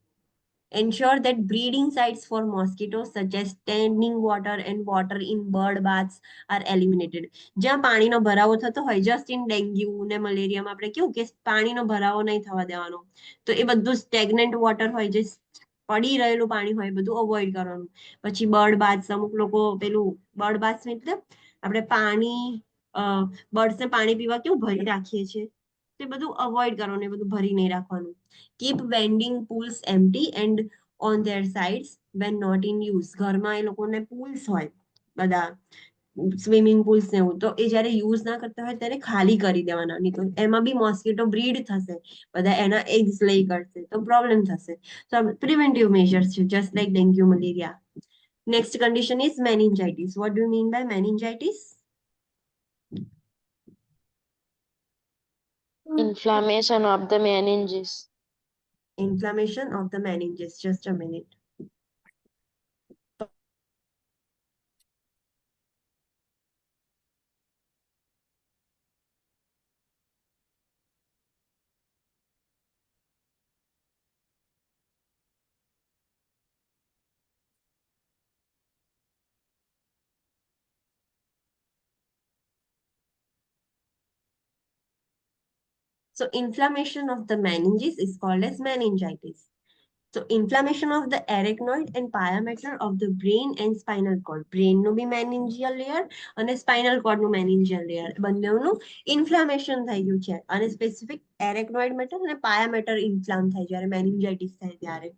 Ensure that breeding sites for mosquitoes such as standing water and water in bird baths are eliminated. જ્યાં પાણીનો ભરાવો થતો હોય, જસ્ટ ઇન ડેન્ગ્યુ ને મલેરિયામાં આપણે કેવું કે પાણીનો ભરાવો નહીં થવા દેવાનો, તો એ બધું સ્ટેગ્નન્ટ વોટર હોય, જે પડી રહેલું પાણી હોય, બધું અવોઇડ કરવાનું. પછી બર્ડ બાથ્સ, અમુક લોકો પેલું બર્ડ બાથ્સ એટલે આપણે પાણી બર્ડ્સને પાણી પીવા કેવું ભરી રાખીએ છીએ, તે બધું અવોઇડ કરવાનું, એ બધું ભરી નહીં રાખવાનું. Keep vending pools empty and on their sides when not in use. ઘરમાં એ લોકોને પૂલ્સ હોય બધા, સ્વિમિંગ પુલ્સ ને એવું, તો એ જ્યારે યુઝ ના કરતા હોય ત્યારે ખાલી કરી દેવાના. નહીં તો એમાં બી મોસ્કીટો બ્રીડ થશે, બધા એના એગ્સ લઈ કરશે, તો પ્રોબ્લેમ થશે. તો પ્રિવેન્ટિવ મેજર્સ છે, just like dengue, malaria. Next condition is meningitis. What do you mean by meningitis? Inflammation of the meninges. Inflammation of the meninges. Just a minute. So inflammation of the meninges is called as meningitis. So inflammation of the arachnoid and pyometer of the brain and spinal cord. Brain નું બી meningeal layer અને spinal cord નું meningeal layer. બંનેનું inflammation થઈ ગયું છે અને specific arachnoid matter અને pyometer inflam થાય જ્યારે meningitis થાય ત્યારે.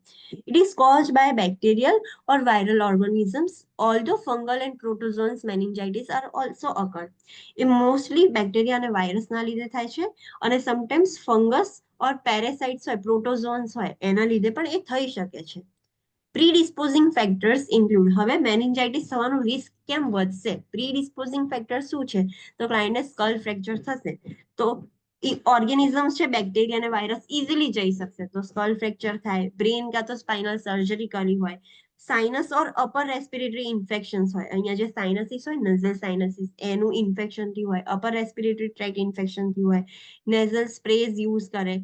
It is caused by bacterial or viral organisms. Although fungal and protozoans meningitis are also occur. A mostly bacteria અને virus ના લીધે થાય છે અને sometimes fungus or parasites હોય પ્રોટોઝોન્સ હોય એના લીધે પણ એ થઈ શકે છે. પ્રીડિસ્પોઝિંગ ફેક્ટર્સ ઇન્ક્લુડ. હવે મેનિન્જાઇટિસ થવાનું રિસ્ક કેમ વધશે? પ્રીડિસ્પોઝિંગ ફેક્ટર શું છે? તો ક્લાયન્ટને સ્કલ ફ્રેક્ચર થશે તો ઓર્ગેનિઝમ્સ છે બેક્ટેરિયા અને વાયરસ ઇઝીલી જઈ શકશે તો સ્કલ ફ્રેક્ચર થાય. બ્રેન કાં તો સ્પાઇનલ સર્જરી કરવી હોય. સાઇનસ ઓર અપર રેસ્પિરેટરી ઇન્ફેક્શન્સ હોય. અહીંયા જે સાઇનસીસ હોય નઝલ સાઇનસીસ એનું ઇન્ફેક્શન થી હોય. અપર રેસ્પિરેટરી ટ્રેક ઇન્ફેક્શન થી હોય. નેઝલ સ્પ્રેઝ યુઝ કરે.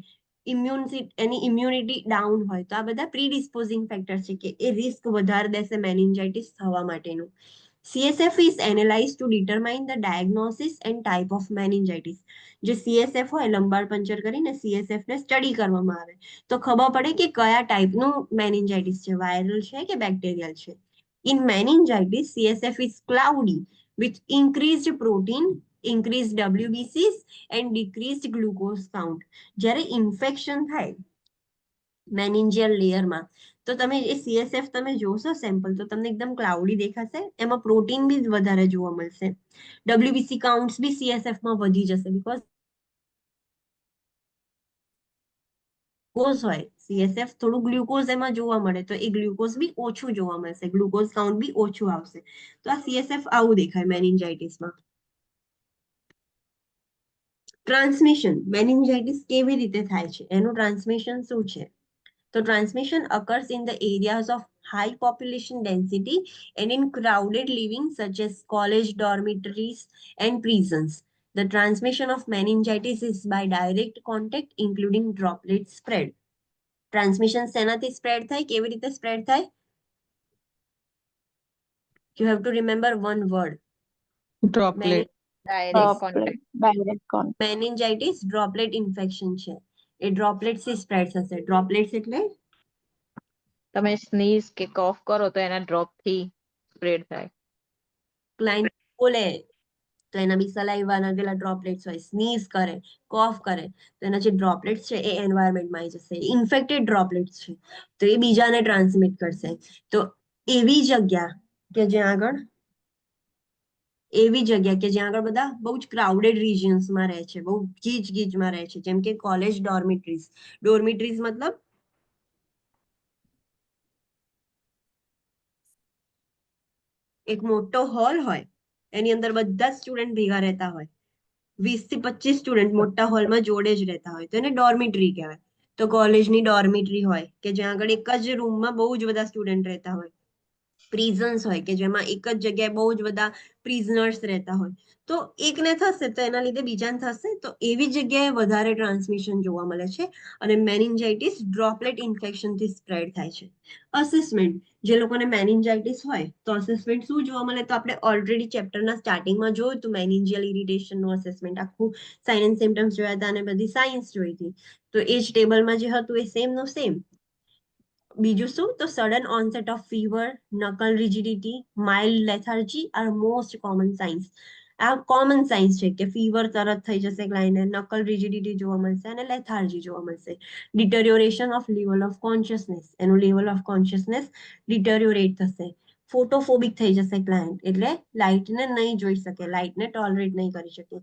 એની ઇમ્યુનિટી ડાઉન હોય તો આ બધા પ્રીડિસ્પોઝિંગ ફેક્ટર છે કે એ રિસ્ક વધારે દેશે મેનિન્જાઇટિસ થવા માટેનું. CSF is analyzed to determine the diagnosis and type of meningitis. જે CSF હોય લંબાડ પંચર કરીને CSF ને સ્ટડી કરવામાં આવે તો ખબર પડે કે કયા ટાઈપનું મેનિન્જાઇટિસ છે, વાયરલ છે કે બેક્ટેરિયલ છે. In meningitis, CSF is cloudy with increased protein, increased WBCs and decreased glucose count. જ્યારે ઇન્ફેક્શન થાય મેનિન્જિયલ લેયરમાં તો તમે એ CSF તમે જોશો સેમ્પલ તો તમને એકદમ ક્લાઉડી દેખાશે. એમાં પ્રોટીન બી વધારે જોવા મળશે. WBC કાઉન્ટ્સ બી CSF માં વધી જશે બીકોઝ ગ્લુકોઝ હોય CSF થોડું ગ્લુકોઝ એમાં જોવા મળે તો એ ગ્લુકોઝ બી ઓછું જોવા મળશે. ગ્લુકોઝ કાઉન્ટ બી ઓછું આવશે તો આ CSF આવું દેખાય મેનિન્જાઇટિસમાં. ટ્રાન્સમિશન મેનિન્જાઇટિસ કેવી રીતે થાય છે એનું ટ્રાન્સમિશન શું છે? તો transmission occurs in the areas of high population density and in crowded living such as college dormitories and prisons. The transmission of meningitis is by direct contact including droplet spread. Transmission સેનાથી spread થાય? કેવી રીતે spread થાય? You have to remember one word. Droplet. Direct contact. Direct contact. Meningitis droplet infection છે. એ droplets થી spread થશે. Droplets એટલે તમે સ્નીઝ કે કોફ કરો તો એના ડ્રોપ થી સ્પ્રેડ થાય. ક્લાયન્ટ બોલે તો એના બી સલાઈવાના પેલા ડ્રોપલેટ્સ હોય. સ્નીઝ કરે, કોફ કરે તો એના જે ડ્રોપલેટ્સ છે એ એન્વાયરમેન્ટમાં આવી જશે. ઇન્ફેક્ટેડ ડ્રોપલેટ્સ છે તો એ બીજાને ટ્રાન્સમિટ કરશે. તો એવી જગ્યા કે જ્યાં આગળ બધા બહુ જ ક્રાઉડેડ રિજિયન્સમાં રહે છે, બહુ ગીચમાં રહે છે, જેમ કે કોલેજ ડોર્મિટરીઝ. ડોર્મિટરીઝ મતલબ એક મોટો હોલ હોય એની અંદર બધા સ્ટુડન્ટ ભેગા રહેતા હોય. 20 થી 25 સ્ટુડન્ટ મોટા હોલમાં જોડે જ રહેતા હોય તો એને ડોર્મિટરી કહેવાય. તો કોલેજની ડોર્મિટરી હોય કે જ્યાં આગળ એક જ રૂમમાં બહુ જ બધા સ્ટુડન્ટ રહેતા હોય. પ્રિઝન્સ હોય કે જેમાં એક જ જગ્યાએ બહુ જ બધા પ્રિઝનર્સ રહેતા હોય તો એકને થશે તો એના લીધે બીજાને થશે તો એવી જગ્યાએ વધારે ટ્રાન્સમિશન જોવા મળે છે અને મેનિન્જાઇટિસ ડ્રોપલેટ ઇન્ફેક્શનથી સ્પ્રેડ થાય છે. અસેસમેન્ટ જે લોકોને મેનિન્જાઇટિસ હોય તો અસેસમેન્ટ શું જોવા મળે તો આપણે ઓલરેડી ચેપ્ટરના સ્ટાર્ટિંગમાં જોયું હતું મેનિન્જિયલ ઇરિટેશનનું અસેસમેન્ટ. આખું સાઇન એન્ડ સિમ્પટમ્સ જોયા હતા અને બધી સાયન્સ જોઈ હતી તો એ જ ટેબલમાં જે હતું એ સેમ નો સેમ. બીજું શું તો sudden onset of fever, nuchal rigidity, mild lethargy are most common signs. આ કોમન સાઇન્સ છે કે ફીવર તરત થઈ જશે ક્લાયન્ટને, નકલ રિજિડિટી જોવા મળશે અને લેથાર્જી જોવા મળશે. ડિટરિયોરેશન ઓફ લેવલ ઓફ કોન્શિયસનેસ, એનું લેવલ ઓફ કોન્શિયસનેસ ડિટરિયોરેટ થશે. ફોટોફોબિક થઈ જશે ક્લાયન્ટ, એટલે લાઇટને નહીં જોઈ શકે, લાઇટને ટોલરેટ નહીં કરી શકે.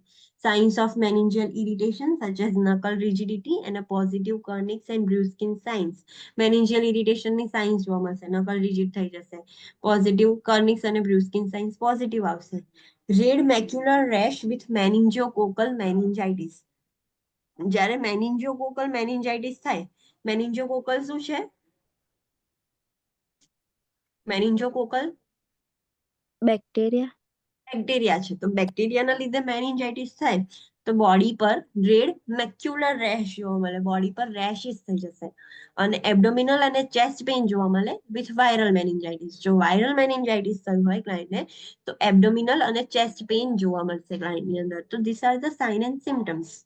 Signs of meningeal irritation such as nuchal rigidity અને પોઝિટિવ કર્નિક્સ એન્ડ બ્રુસ્કિન સાઇન્સ. મેનિન્જિયલ ઇરિટેશનની સાઇન્સ જોવા મળશે, નકલ રિજિડ થઈ જશે. પોઝિટિવ કર્નિક્સ અને બ્રુસ્કિન સાઇન્સ પોઝિટિવ આવશે. Red macular rash with meningococcal meningitis. જ્યારે મેનિન્જિયોકોકલ મેનિન્જાઇટિસ થાય, મેનિન્જિયોકોકલ શું છે? મેનિન્જિયોકોકલ બેક્ટેરિયા. બેક્ટેરિયા છે. તો બેક્ટેરિયાના લીધે મેનિન્જાઇટિસ થાય તો બોડી પર રેડ મેક્યુલર રેશ જોવા મળે, બોડી પર રેશિસ થઈ જશે. અને એબ્ડોમિનલ અને ચેસ્ટ પેઇન જોવા મળે વિથ વાયરલ મેનિન્જાઇટિસ. જો વાયરલ મેનિન્જાઇટિસ થયું હોય ક્લાયન્ટને તો એબ્ડોમિનલ અને ચેસ્ટ પેઇન જોવા મળશે ક્લાયન્ટની અંદર. તો this are the sign and symptoms.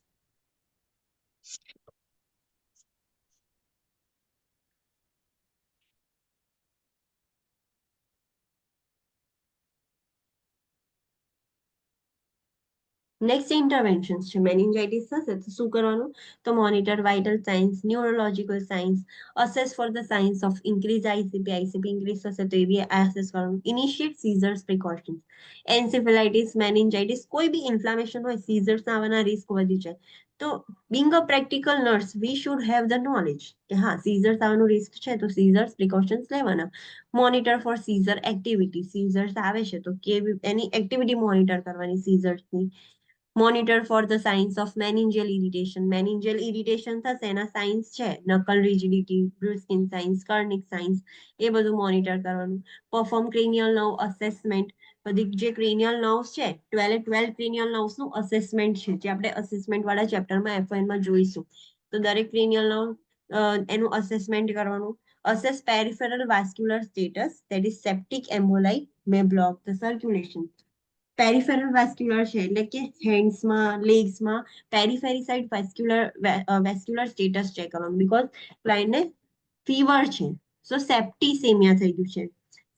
Next interventions છે. મેનિન્જાઇટિસ થશે તો શું કરવાનું? તો monitor vital signs, neurological signs, assess for the signs of increase ICP. ICP increase થશે તો એ બી એસેસ કરવાનું. Initiate seizures precautions. Encephalitis, meningitis, કોઈ બી ઇન્ફ્લામેશન હોય, સીઝર્સ આવવાના રિસ્ક વધી જાય. તો being a practical nurse we should have the knowledge કે હા સીઝર્સ આવવાનું રિસ્ક છે તો સીઝર્સ પ્રિકોશન્સ લેવાના. Monitor for seizure activity. Seizures આવે છે તો કેવી એની એક્ટિવિટી મોનિટર કરવાની સીઝર્સની. Monitor for the signs of meningeal irritation. Meningeal irritation થશે એના સાઇન્સ છે નકલ રિજિડિટી, બ્રુસ્કિન સાઇન્સ, કર્નિક સાઇન્સ, એ બધું મોનિટર કરવાનું. Perform cranial nerve assessment. બધી જે ક્રેનિયલ નર્વ્સ છે 12 ક્રેનિયલ નર્વ્સ નું અસેસમેન્ટ છે જે આપણે અસેસમેન્ટ વાળા ચેપ્ટરમાં એફઆઈમાં જોઈશું. તો દરેક ક્રેનિયલ નર્વ એનું અસેસમેન્ટ કરવાનું. Assess peripheral vascular status that is septic emboli may block the circulation. Peripheral vascular છે એટલે કે હેન્ડ્સમાં, લેગ્સમાં periphery side vascular status check કરવાનું. બીકોઝ ક્લાયન્ટને ફીવર છે, સો સેપ્ટિસેમિયા થઈ ગયું છે.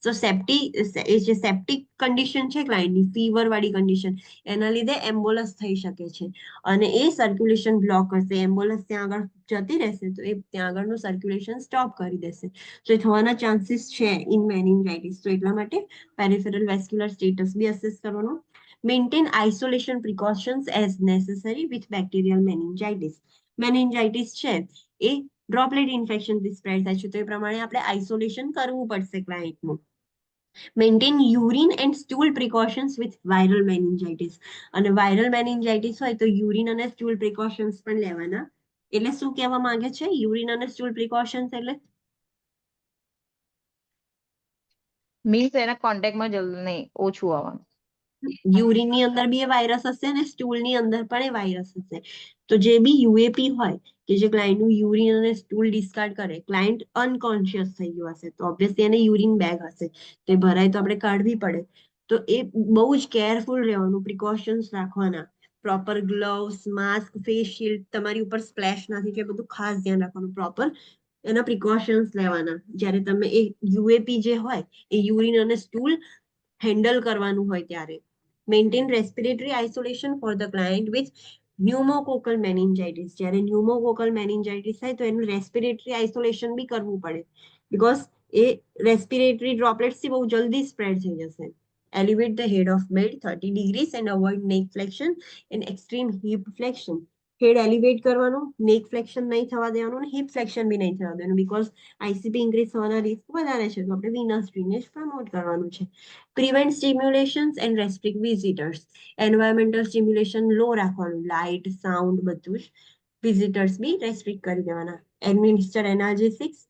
સો એ જે સેપ્ટિક કન્ડિશન છે ક્લાયન્ટની, ફીવર વાળી કન્ડિશન, એના લીધે એમ્બોલસ થઈ શકે છે અને એ સર્ક્યુલેશન બ્લોક કરશે. એમ્બોલસ ત્યાં આગળ જતી રહેશે તો એ ત્યાં આગળનું સર્ક્યુલેશન સ્ટોપ કરી દેશે. તો એ થવાના ચાન્સીસ છે ઇન મેનિન્જાઇટિસ. તો એટલા માટે પેરિફેરલ વેસ્ક્યુલર સ્ટેટસ બી અસેસ કરવાનું. Maintain isolation precautions as necessary with bacterial meningitis. Meningitis છે એ ડ્રોપલેટ ઇન્ફેક્શનથી સ્પ્રેડ થાય છે તો એ પ્રમાણે આપણે આઇસોલેશન કરવું પડશે ક્લાયન્ટનું. Maintain urine and stool precautions with viral meningitis. અને વાયરલ મેનિન્જાઇટિસ હોય તો યુરિન અને સ્ટૂલ પ્રિકોશન્સ પણ લેવાના. એટલે શું કહેવા માંગે છે યુરિન અને સ્ટૂલ પ્રિકોશન્સ એટલે? મીન્સ એના કોન્ટેક્ટમાં જલ્દી નહીં, ઓછું આવવાનું. યુરિનની અંદર બી એ વાયરસ હશે અને સ્ટૂલની અંદર પણ એ વાયરસ હશે. તો જે બી યુએપી હોય કે જે ક્લાયન્ટનું યુરિન અને સ્ટૂલ ડિસ્કાર્ડ કરે, ક્લાયન્ટ અનકોન્શિયસ થઈ ગયો હશે તો ઓબ્વિયસલી એને યુરિન બેગ હશે તો એ ભરાય તો આપણે કાઢવી પડે. તો એ બહુ જ કેરફુલ રહેવાનું, પ્રિકોશન્સ રાખવાના. Proper gloves, mask, face shield, તમારી ઉપર સ્પ્લેશ નથી છે, બધું ખાસ ધ્યાન રાખવાનું. પ્રોપર એના પ્રિકોશન્સ લેવાના જ્યારે તમે એ યુએપી જે હોય એ યુરિન અને સ્ટૂલ હેન્ડલ કરવાનું હોય ત્યારે. Maintain respiratory isolation for the client with pneumococcal meningitis. જ્યારે ન્યુમોકોકલ મેનિન્જાઇટિસ થાય તો એનું રેસ્પિરેટરી આઇસોલેશન બી કરવું પડે બીકોઝ એ રેસ્પિરેટરી ડ્રોપલેટ્સથી બહુ જલ્દી સ્પ્રેડ થઈ જશે. Elevate the head of bed 30 degrees and avoid neck flexion and extreme hip flexion. Head elevate કરવાનું, નેક ફ્લેક્શન નહીં થવા દેવાનું અને હિપ ફ્લેક્શન બી નહીં થવા દેવાનું બીકોઝ આઈસીપી ઇન્ક્રીઝ થવાના રિસ્ક વધારે છે તો આપણે વિનસ ડ્રેનેજ પ્રમોટ કરવાનું છે. Prevent stimulations and restrict visitors. Environmental stimulation low રાખવાનું, લાઇટ, સાઉન્ડ બધું જ. વિઝિટર્સ બી રેસ્ટ્રિક્ટ કરી દેવાના. Administer analgesics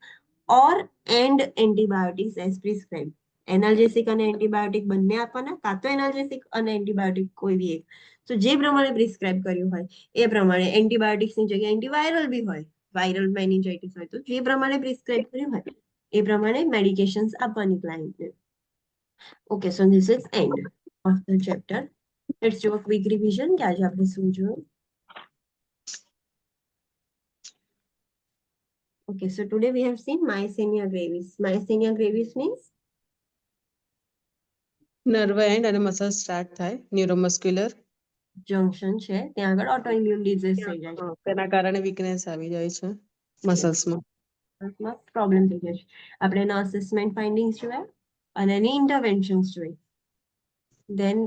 or and antibiotics as prescribe. Analgesic અને એન્ટીબાયોટિક બંને આપવાના, કાં તો એનાલ્જેસિક અને એન્ટીબાયોટિક કોઈ બી એક. તો જે પ્રમાણે પ્રિસ્ક્રાઇબ કર્યું હોય એ પ્રમાણે એન્ટીબાયોટિક્સની જગ્યાએ એન્ટીવાયરલ બી હોય, વાયરલ મેનિન્જાઇટિસ હોય તો જે પ્રમાણે પ્રિસ્ક્રાઇબ કર્યું હોય એ પ્રમાણે મેડિકેશન્સ આપવાની ક્લાયન્ટને. Okay, so this is end of the chapter. Let's do a quick revision કે આજે આપણે શું જોયું. Okay, so today we have seen myasthenia gravis. Myasthenia gravis means nerve and અને મસલ સ્ટાર્ટ થાય, ન્યુરોમસ્ક્યુલર જંક્શન છે ત્યાં આગળ ઓટોઇમ્યુન ડિઝીઝ થઈ જાય છે, તેના કારણે વીકનેસ આવી જાય છે મસલ્સમાં. પ્રોબ્લેમ થઈ જાય છે. આપણે એના અસેસમેન્ટ ફાઇન્ડિંગ્સ જોયા. અને એની ઇન્ટરવેન્શન્સ જોઈ. દેન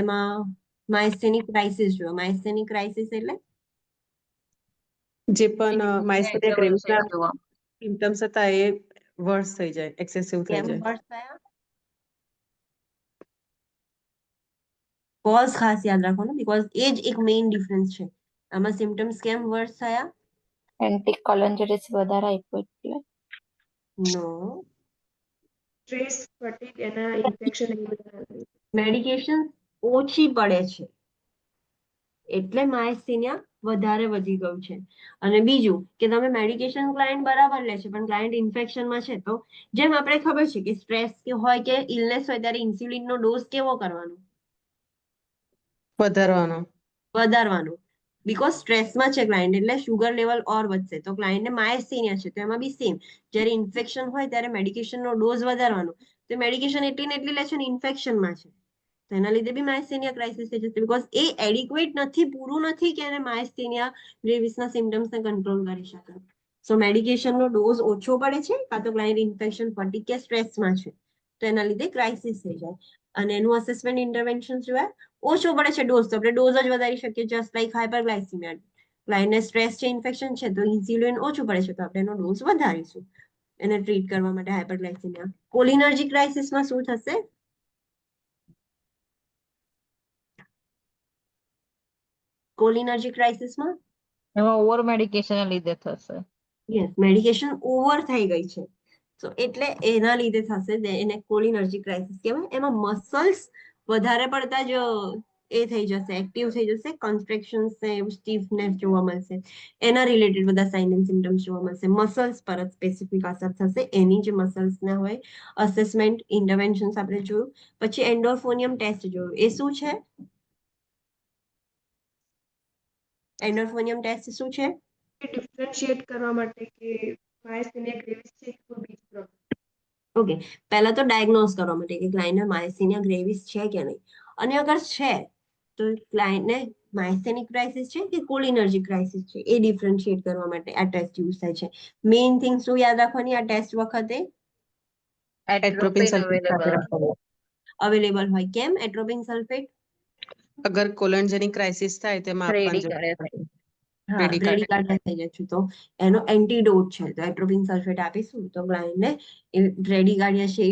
એમાં માયસ્થેનિક ક્રાઇસિસ જોયો. માયસ્થેનિક ક્રાઇસિસ એટલે જે પણ માયસ્થેનિયા ગ્રેવિસના જોવા સિમ્પટમ્સ હતા એ વર્સ થઈ જાય, એક્સેસિવ થઈ કેમ જાય. વર્સ થયા? કોઝ ખાસ યાદ રાખો ને, બીકોઝ એ જ એક મેઇન ડિફરન્સ છે. આમાં સિમ્પટમ્સ કેમ વર્સ થયા? એન્ટીકોલોન્જરિસ વધારે આપ્યું એટલે નો, સ્ટ્રેસ, ફટીગ એના ઇન્ફેક્શન એ બધા મેડિકેશન ઓછી પડે છે એટલે માયસ્થેનિયા વધારે વધી ગયું છે. અને બીજું કે તમે મેડિકેશન ક્લાયન્ટ બરાબર લે છે પણ ક્લાયન્ટ ઇન્ફેક્શનમાં છે, તો જેમ આપણે ખબર છે કે સ્ટ્રેસ કે હોય કે ઇલનેસ હોય ત્યારે ઇન્સ્યુલિનનો ડોઝ કેવો કરવાનો? વધારવાનો. વધારવાનો. બીકોઝ સ્ટ્રેસમાં છે ક્લાયન્ટ એટલે શુગર લેવલ ઓર વધશે. તો ક્લાયન્ટને માયસ્થેનિયા છે તો એમાં બી સેમ. જ્યારે ઇન્ફેક્શન હોય ત્યારે મેડિકેશનનો ડોઝ વધારવાનો. તો મેડિકેશન એટલી ને એટલી લે છે ને ઇન્ફેક્શનમાં છે, તો એના લીધે બી માયસ્થેનિયા ક્રાઇસિસ થઈ જશે. બીકોઝ એ એડિક્વેટ નથી, પૂરું નથી કે એને માયસ્થેનિયા ગ્રેવિસના સિમ્પટમ્સને કંટ્રોલ કરી શકે. સો મેડિકેશનનો ડોઝ ઓછો પડે છે, કાં તો ક્લાયન્ટ ઇન્ફેક્શન, ફટીગ કે સ્ટ્રેસમાં છે, તો એના લીધે ક્રાઇસિસ થઈ જાય. અને એનું અસેસમેન્ટ ઇન્ટરવેન્શન સિવાય ઓછો પડે છે ડોઝ, તો આપણે ડોઝ જ વધારી શકીએ, જસ્ટ લાઈક હાઇપરગ્લાઇસીમિયા. ક્લાયન્ટને સ્ટ્રેસ છે, ઇન્ફેક્શન છે, તો ઇન્સ્યુલિન ઓછું પડે છે તો આપણે એનો ડોઝ વધારીશું એને ટ્રીટ કરવા માટે હાઇપરગ્લાઇસીમિયા. કોલિનર્જિક ક્રાઇસિસમાં શું થશે? કોલિનર્જિક ક્રાઇસિસમાં એમાં ઓવર મેડિકેશન લીધે થશે. યસ, મેડિકેશન ઓવર થઈ ગઈ છે, તો એટલે એના લીધે થશે, એને કોલિનર્જિક ક્રાઇસિસ કહેવાય. એમાં મસલ્સ વધારે પડતા જ એ થઈ જશે, એક્ટિવ થઈ જશે, કન્સ્ટ્રેક્શન્સ ને સ્ટીફનેસ જોવા મળશે. એના રિલેટેડ બધા સાઇન એન્ડ સિમ્પટમ્સ જોવા મળશે. મસલ્સ પર જ સ્પેસિફિક અસર થશે, એની જે મસલ્સ ના હોય. અસેસમેન્ટ ઇન્ટરવેન્શન્સ આપણે જોયું. પછી એન્ડોર્ફોનિયમ ટેસ્ટ જોયું. એ શું છે? એન્ડોર્ફોનિયમ ટેસ્ટ શું છે? ડિફરન્શિએટ કરવા માટે કે માયસ્થેનિયા ગ્રેવિસ છે કે કોઈ બીજી પ્રોબ્લેમ. ઓકે, પહેલા તો ડાયગ્નોઝ કરવા માટે કે ક્લાયન્ટને માયસ્થેનિયા ગ્રેવિસ છે કે નહીં, અને અગર છે તો ક્લાયન્ટને માયસ્થેનિક ક્રાઇસિસ છે કે કોલિનર્જિક ક્રાઇસિસ છે એ ડિફરન્શિએટ કરવા માટે આ ટેસ્ટ યુઝ થાય છે. મેઇન થિંગ શું યાદ રાખવાની આ ટેસ્ટ વખતે? એટ્રોપિન એટ્રોપિન સલ્ફેટ સાથે અવેલેબલ. રાખવાનું. અવેલેબલ હોય. કેમ એટ્રોપિન સલ્ફેટ? અગર કોલોન્જેનિક ક્રાઇસિસ થાય તેમાં આપવાની જરૂર રેડિકાર્ડિયા પડે. હા, બ્રેડિકાર્ડિયા. બ્રેડિકાર્ડિયા થઈ જાય છે તો એનો એન્ટીડોટ છે, તો એટ્રોપિન સલ્ફેટ આપીશું તો ક્લાયન્ટને બ્રેડિકાર્ડિયા છે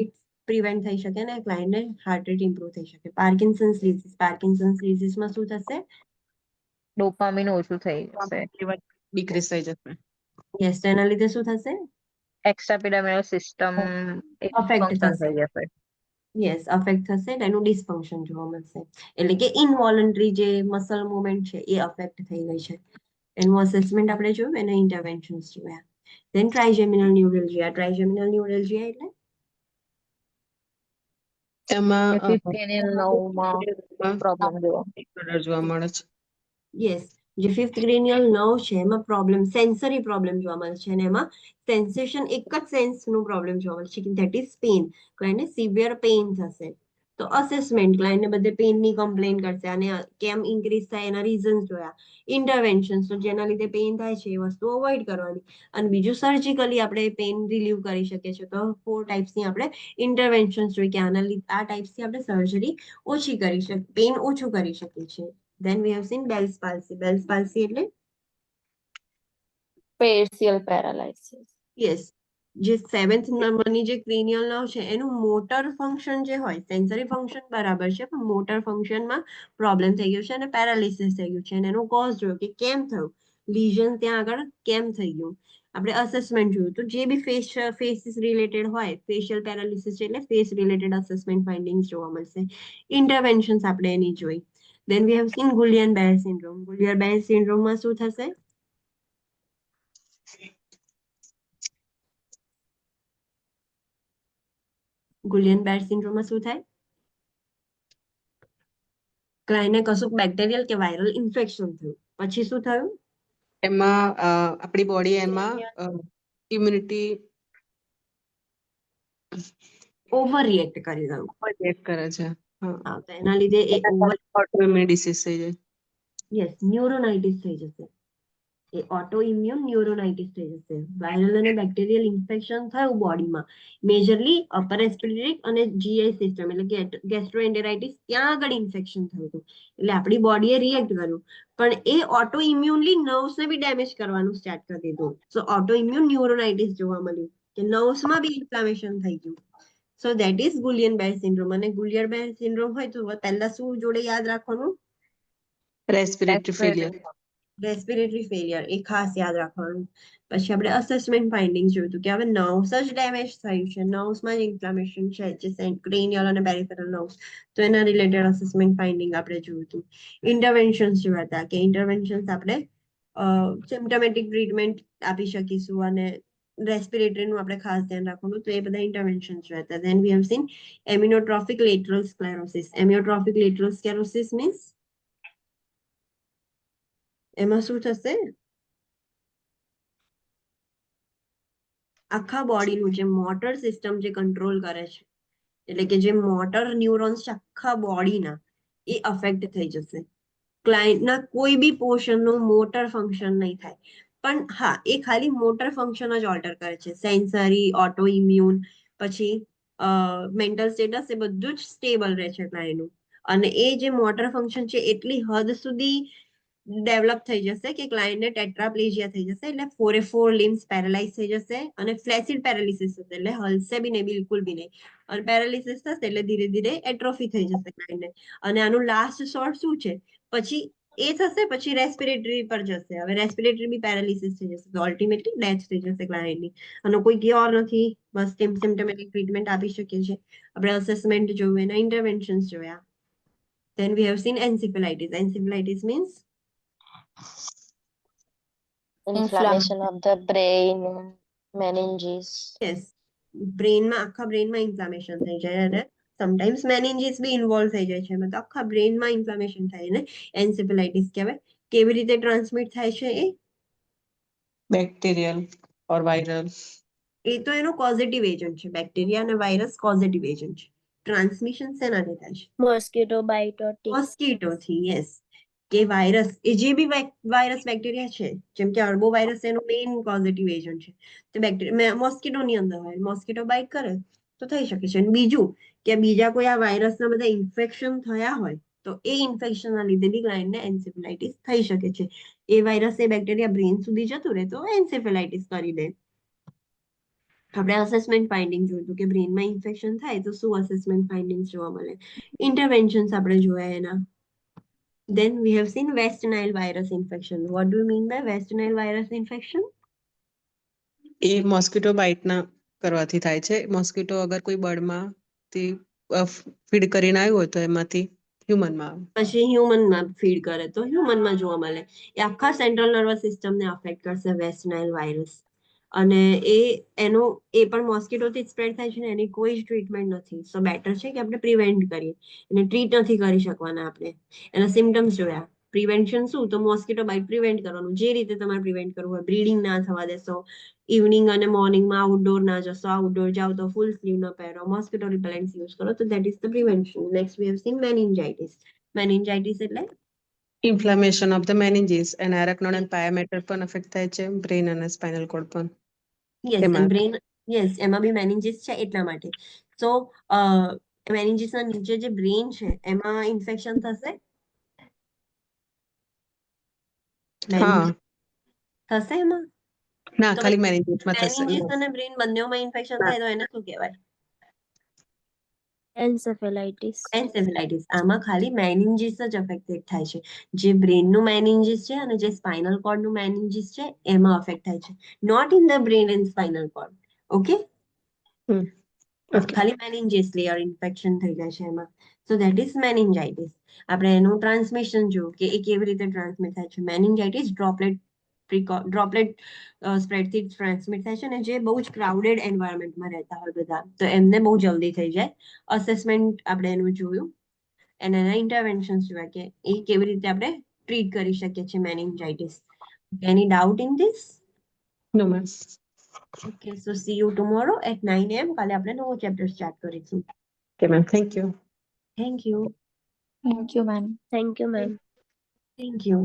પ્રિવેન્ટ થઈ શકે ને ક્લાયન્ટને હાર્ટ રેટ ઇમ્પ્રુવ થઈ શકે. Parkinson's disease. પાર્કિન્સન્સ ડિઝીઝમાં શું થશે? ડોપામિન ઓછું થઈ જશે. ડિક્રીઝ થઈ જશે. યસ, તો એના લીધે શું થશે? એક્સ્ટ્રાપિરામિડલ સિસ્ટમ અફેક્ટ ફંક્શન થશે. થઈ જશે. યસ, અફેક્ટ થશે, એનું ડિસફંક્શન જોવા મળશે. એટલે કે ઇનવોલન્ટરી જે મસલ મુવમેન્ટ છે એ અફેક્ટ થઈ ગઈ છે. એનું અસેસમેન્ટ આપણે જોયું, એના ઇન્ટરવેન્શન્સ જોયા. દેન ટ્રાઇજેમિનલ ન્યુરલ્જિયા. ટ્રાઇજેમિનલ ન્યુરલ્જિયા એટલે એમાં 15 અને 9 માં પ્રોબ્લેમ જોવા મળે છે. યસ, જે ફિફ્થ ક્રેનિયલ નર્વ છે એમાં પ્રોબ્લેમ, સેન્સરી પ્રોબ્લેમ જોવા મળે છે, અને એમાં સેન્સેશન એક જ સેન્સનું પ્રોબ્લેમ જોવા મળે છે કે ધેટ ઇઝ પેઇન. ક્લાયન્ટને સિવિયર પેઇન થશે, તો અસેસમેન્ટ ક્લાયન્ટને બધે પેઇનની કમ્પ્લેન કરશે અને કેમ ઇન્ક્રીઝ થાય એના રીઝન્સ જોયા. ઇન્ટરવેન્શન, તો જેના લીધે પેઇન થાય છે એ વસ્તુ અવોઇડ કરવાની. અને બીજું સર્જિકલી આપણે પેઇન રિલીવ કરી શકીએ છીએ. તો 4 ટાઈપ્સની આપણે ઇન્ટરવેન્શન્સ જોઈ કે આના લીધે આ ટાઈપ્સથી આપણે સર્જરી ઓછી કરી શકીએ, પેઇન ઓછું કરી શકીએ છીએ. Then we have seen Bell's palsy. Bell's palsy એટલે facial paralysis. યસ, જે 7th નંબરની જે ક્રેનિયલ નર્વ છે એનું મોટર ફંક્શન જે હોય, સેન્સરી ફંક્શન બરાબર છે પણ મોટર ફંક્શનમાં પ્રોબ્લેમ થઈ ગયો છે અને પેરાલિસિસ થઈ ગયું છે. અને એનો કોઝ જોયો કે કેમ થયું, લીઝન ત્યાં આગળ કેમ થઈ ગયું. આપણે અસેસમેન્ટ જોયું તો જે બી ફેસીસ રિલેટેડ હોય, ફેશિયલ પેરાલિસિસ એટલે ફેસ રિલેટેડ અસેસમેન્ટ ફાઇન્ડિંગ્સ જોવા મળશે. ઇન્ટરવેન્શન્સ આપણે એની જોઈ. Then we have seen Guillain-Barré syndrome. Guillain-Barré syndrome માં શું થશે? Guillain-Barré syndrome માં શું થાય? ક્લાયન્ટને કશુંક બેક્ટેરિયલ કે વાયરલ ઇન્ફેક્શન થયું, પછી શું થયું? એમાં આપણી બોડી એમાં ઇમ્યુનિટી ઓવર રિએક્ટ કરી ગયું. રિએક્ટ કરે છે. હા, તો એના લીધે એ ઓવર ઓટોઇમ્યુન ડિસીઝ થઈ જાય. યસ, ન્યુરોનાઇટિસ થઈ જશે. એ ઓટો ઇમ્યુન ન્યુરોનાઇટિસ થઈ જશે. વાયરલ અને બેક્ટેરિયલ ઇન્ફેક્શન થયું બોડીમાં, મેજરલી અપર રેસ્પિરેટરી અને જીઆઈ સિસ્ટમ એટલે કે ગેસ્ટ્રોએન્ટેરાઇટિસ, ત્યાં આગળ ઇન્ફેક્શન થયું હતું એટલે આપણી બોડીએ રિએક્ટ કર્યું, પણ એ ઓટો ઇમ્યુનલી નર્વ્સને બી ડેમેજ કરવાનું સ્ટાર્ટ કરી દીધું. સો ઓટો ઇમ્યુન ન્યુરોનાઇટિસ જોવા મળ્યું કે નર્વ્સમાં બી ઇન્ફ્લામેશન થઈ ગયું. So that is Guillain Barre syndrome. અને ગુલિયન-બેર સિન્ડ્રોમ હોય તો પહેલા શું જોડે યાદ રાખવાનું? Respiratory failure. રેસ્પિરેટરી ફેલિયર, એ ખાસ યાદ રાખવાનું. પછી આપણે અસેસમેન્ટ ફાઇન્ડિંગ જોયું હતું કે હવે નર્વ્સ જ ડેમેજ થયું છે, નર્વ્સમાં જ ઇન્ફ્લામેશન છે, જે ક્રેનિયલ અને પેરિફેરલ નર્વ્સ, તો એના રિલેટેડ અસેસમેન્ટ ફાઇન્ડિંગ આપણે જોયું હતું. ઇન્ટરવેન્શન્સ જોયા હતા કે ઇન્ટરવેન્શન્સ આપણે સિમ્પટોમેટિક ટ્રીટમેન્ટ આપી શકીશું અને રેસ્પિરેટરીનું આપણે ખાસ ધ્યાન રાખવાનું, તો એ બધા ઇન્ટરવેન્શન્સ જોયા હતા. Then we have seen amyotrophic lateral sclerosis. Amyotrophic lateral sclerosis means એમાં શું થશે? આખા બોડીનું જે મોટર સિસ્ટમ જે કંટ્રોલ કરે છે, એટલે કે જે મોટર ન્યુરોન્સ છે આખા બોડીના, એ અફેક્ટ થઈ જશે. ક્લાયન્ટના કોઈ બી પોર્શનનું મોટર ફંક્શન નહીં થાય, પણ હા, એ ખાલી મોટર ફંક્શન જ ઓલ્ટર કરે છે. સેન્સરી, ઓટો ઇમ્યુન, પછી મેન્ટલ સ્ટેટસ, એ બધું જ સ્ટેબલ રહે છે ક્લાયન્ટનું. અને એ જે મોટર ફંક્શન છે એટલી હદ સુધી ડેવલપ થઈ જશે કે ક્લાયન્ટને ટેટ્રાપ્લેજિયા થઈ જશે, એટલે 4 લિમ્સ પેરેલાઇઝ થઈ જશે અને ફ્લેસિડ પેરાલિસિસ થશે, એટલે હલશે બી નહીં, બિલકુલ બી નહીં. અને પેરાલિસિસ થશે એટલે ધીરે ધીરે એટ્રોફી થઈ જશે ક્લાયન્ટને. અને આનું લાસ્ટ શોર્ટ શું છે? પછી એ થશે, પછી રેસ્પિરેટરી પર જશે. હવે રેસ્પિરેટરી બી પેરાલિસિસ થઈ જશે, તો અલ્ટિમેટલી ડેથ થઈ જશે ક્લાયન્ટની. અને કોઈ ક્યોર નથી, બસ સિમ્પટોમેટિક ટ્રીટમેન્ટ આપી શકીએ છીએ. આપણે અસેસમેન્ટ જોયું, એના ઇન્ટરવેન્શન્સ જોયા. Then we have seen encephalitis. Encephalitis means Inflammation of the brain, meninges. yes, બ્રેનમાં, આખા બ્રેનમાં ઇન્ફ્લામેશન થઈ જાય અને સમટાઈમ્સ મેનિન્જીસ બી ઇન્વોલ્વ થઈ જાય છે. એમાં તો આખા બ્રેનમાં ઇન્ફ્લામેશન થાય ને એન્સેફેલાઇટિસ કહેવાય. કેવી રીતે ટ્રાન્સમિટ થાય છે એ? બેક્ટેરિયલ ઓર વાયરલ. એ તો એનો કોઝેટિવ એજન્ટ છે. બેક્ટેરિયા અને વાયરસ કોઝેટિવ એજન્ટ છે. ટ્રાન્સમિશન શેનાથી થાય છે? mosquito bite or tick. મોસ્કીટોથી. યસ, કે વાયરસ, એ જે બી વાયરસ બેક્ટેરિયા છે, જેમ કે અર્બો વાયરસ એનો મેઇન પોઝિટિવ એજન્ટ છે, તો બેક્ટેરિયા મોસ્કીટોની અંદર હોય, મોસ્કીટો બાઇટ કરે તો થઈ શકે છે. અને બીજું કે બીજા કોઈ આ વાયરસના બધા ઇન્ફેક્શન થયા હોય તો એ ઇન્ફેક્શનના લીધે બી ક્લાયન્ટને એન્સેફેલાઇટિસ થઈ શકે છે. એ વાયરસ, એ બેક્ટેરિયા બ્રેન સુધી જતું રહે તો એન્સેફેલાઇટિસ કરી દે. આપણે અસેસમેન્ટ ફાઇન્ડિંગ જોયું હતું કે બ્રેનમાં ઇન્ફેક્શન થાય તો શું અસેસમેન્ટ ફાઇન્ડિંગ્સ જોવા મળે. ઇન્ટરવેન્શન્સ આપણે જોયા એના. Then we have seen West Nile virus infection. What do you mean by West Nile virus infection? A mosquito બાઇટના કરવાથી થાય છે. મોસ્કીટો અગર કોઈ બળમાંથી ફીડ કરીને આવ્યું હોય તો એમાંથી હ્યુમનમાં આવે. પછી હ્યુમનમાં ફીડ કરે તો હ્યુમનમાં જોવા મળે. એ આખા સેન્ટ્રલ નર્વસ સિસ્ટમને અફેક્ટ કરશે વેસ્ટ નાઇલ વાયરસ. અને એનો એ પણ મોસ્કીટોથી જ સ્પ્રેડ થાય છે ને એની કોઈ જ ટ્રીટમેન્ટ નથી. સો બેટર છે કે આપણે પ્રિવેન્ટ કરીએ. એને ટ્રીટ નથી કરી શકવાના આપણે. એના સિમ્ટમ્સ જોયા. પ્રિવેન્શન શું? તો મોસ્કીટો બાઇટ પ્રિવેન્ટ કરવાનું. જે રીતે તમારે પ્રિવેન્ટ કરવું હોય, બ્રીડિંગ ના થવા દેશો, ઇવનિંગ અને મોર્નિંગમાં આઉટડોર ના જશો, આઉટડોર જાવ તો ફૂલ સ્લીવ ન પહેરો, મોસ્કીટો રિપેલેન્ટ્સ યુઝ કરો, તો that is the prevention. Next we have scene meningitis. Meningitis એટલે ઇન્ફ્લામેશન ઓફ ધ મેનિન્જીસ અને એરેક્નોડ એન્ડ પાયામેટર પણ અફેક્ટ થાય છે, બ્રેન અને સ્પાઇનલ કોર્ડ પણ. યસ, એમાં બ્રેન, યસ, એમાં બી મેનિન્જીસ છે એટલા માટે. સો મેનિન્જીસના નીચે જે બ્રેન છે એમાં ઇન્ફેક્શન થશે. હા, થશે એમાં. ના તો ખાલી મેનિન્જીસમાં થશે. મેનિન્જીસ અને બ્રેન બંનેમાં ઇન્ફેક્શન થાય તો એને શું કહેવાય? encephalitis. એન્સેફેલાઇટિસ. આમાં ખાલી મેનિન્જીસ જ અફેક્ટેડ થાય છે. જે બ્રેનનું મેનિન્જીસ છે અને જે સ્પાઇનલ કોર્ડનું મેનિન્જીસ છે એમાં અફેક્ટ થાય છે. Not in the brain and spinal cord. Okay, ખાલી મેનિન્જીસ લેયર ઇન્ફેક્શન થઈ જાય છે એમાં. So that is meningitis. આપણે એનું ટ્રાન્સમિશન જોયું કે એ કેવી રીતે ટ્રાન્સમિટ થાય છે. મેનિન્જાઇટિસ ડ્રોપલેટ સ્પ્રેડથી ટ્રાન્સમિટ થાય છે અને જે બહુ જ ક્રાઉડેડ એન્વાયરમેન્ટમાં રહેતા હોય બધા, તો એમને બહુ જલ્દી થઈ જાય. અસેસમેન્ટ આપણે એનું જોયું અને એના ઇન્ટરવેન્શન્સ જોયા કે એ કેવી રીતે આપણે ટ્રીટ કરી શકીએ છીએ meningitis. Any doubt in this? No ma'am. Okay, so see you tomorrow at 9 AM. કાલે આપણે નવો ચેપ્ટર સ્ટાર્ટ કરીશું. Okay ma'am, thank you. Thank you. Thank you, ma'am. Thank you, ma'am. Thank you.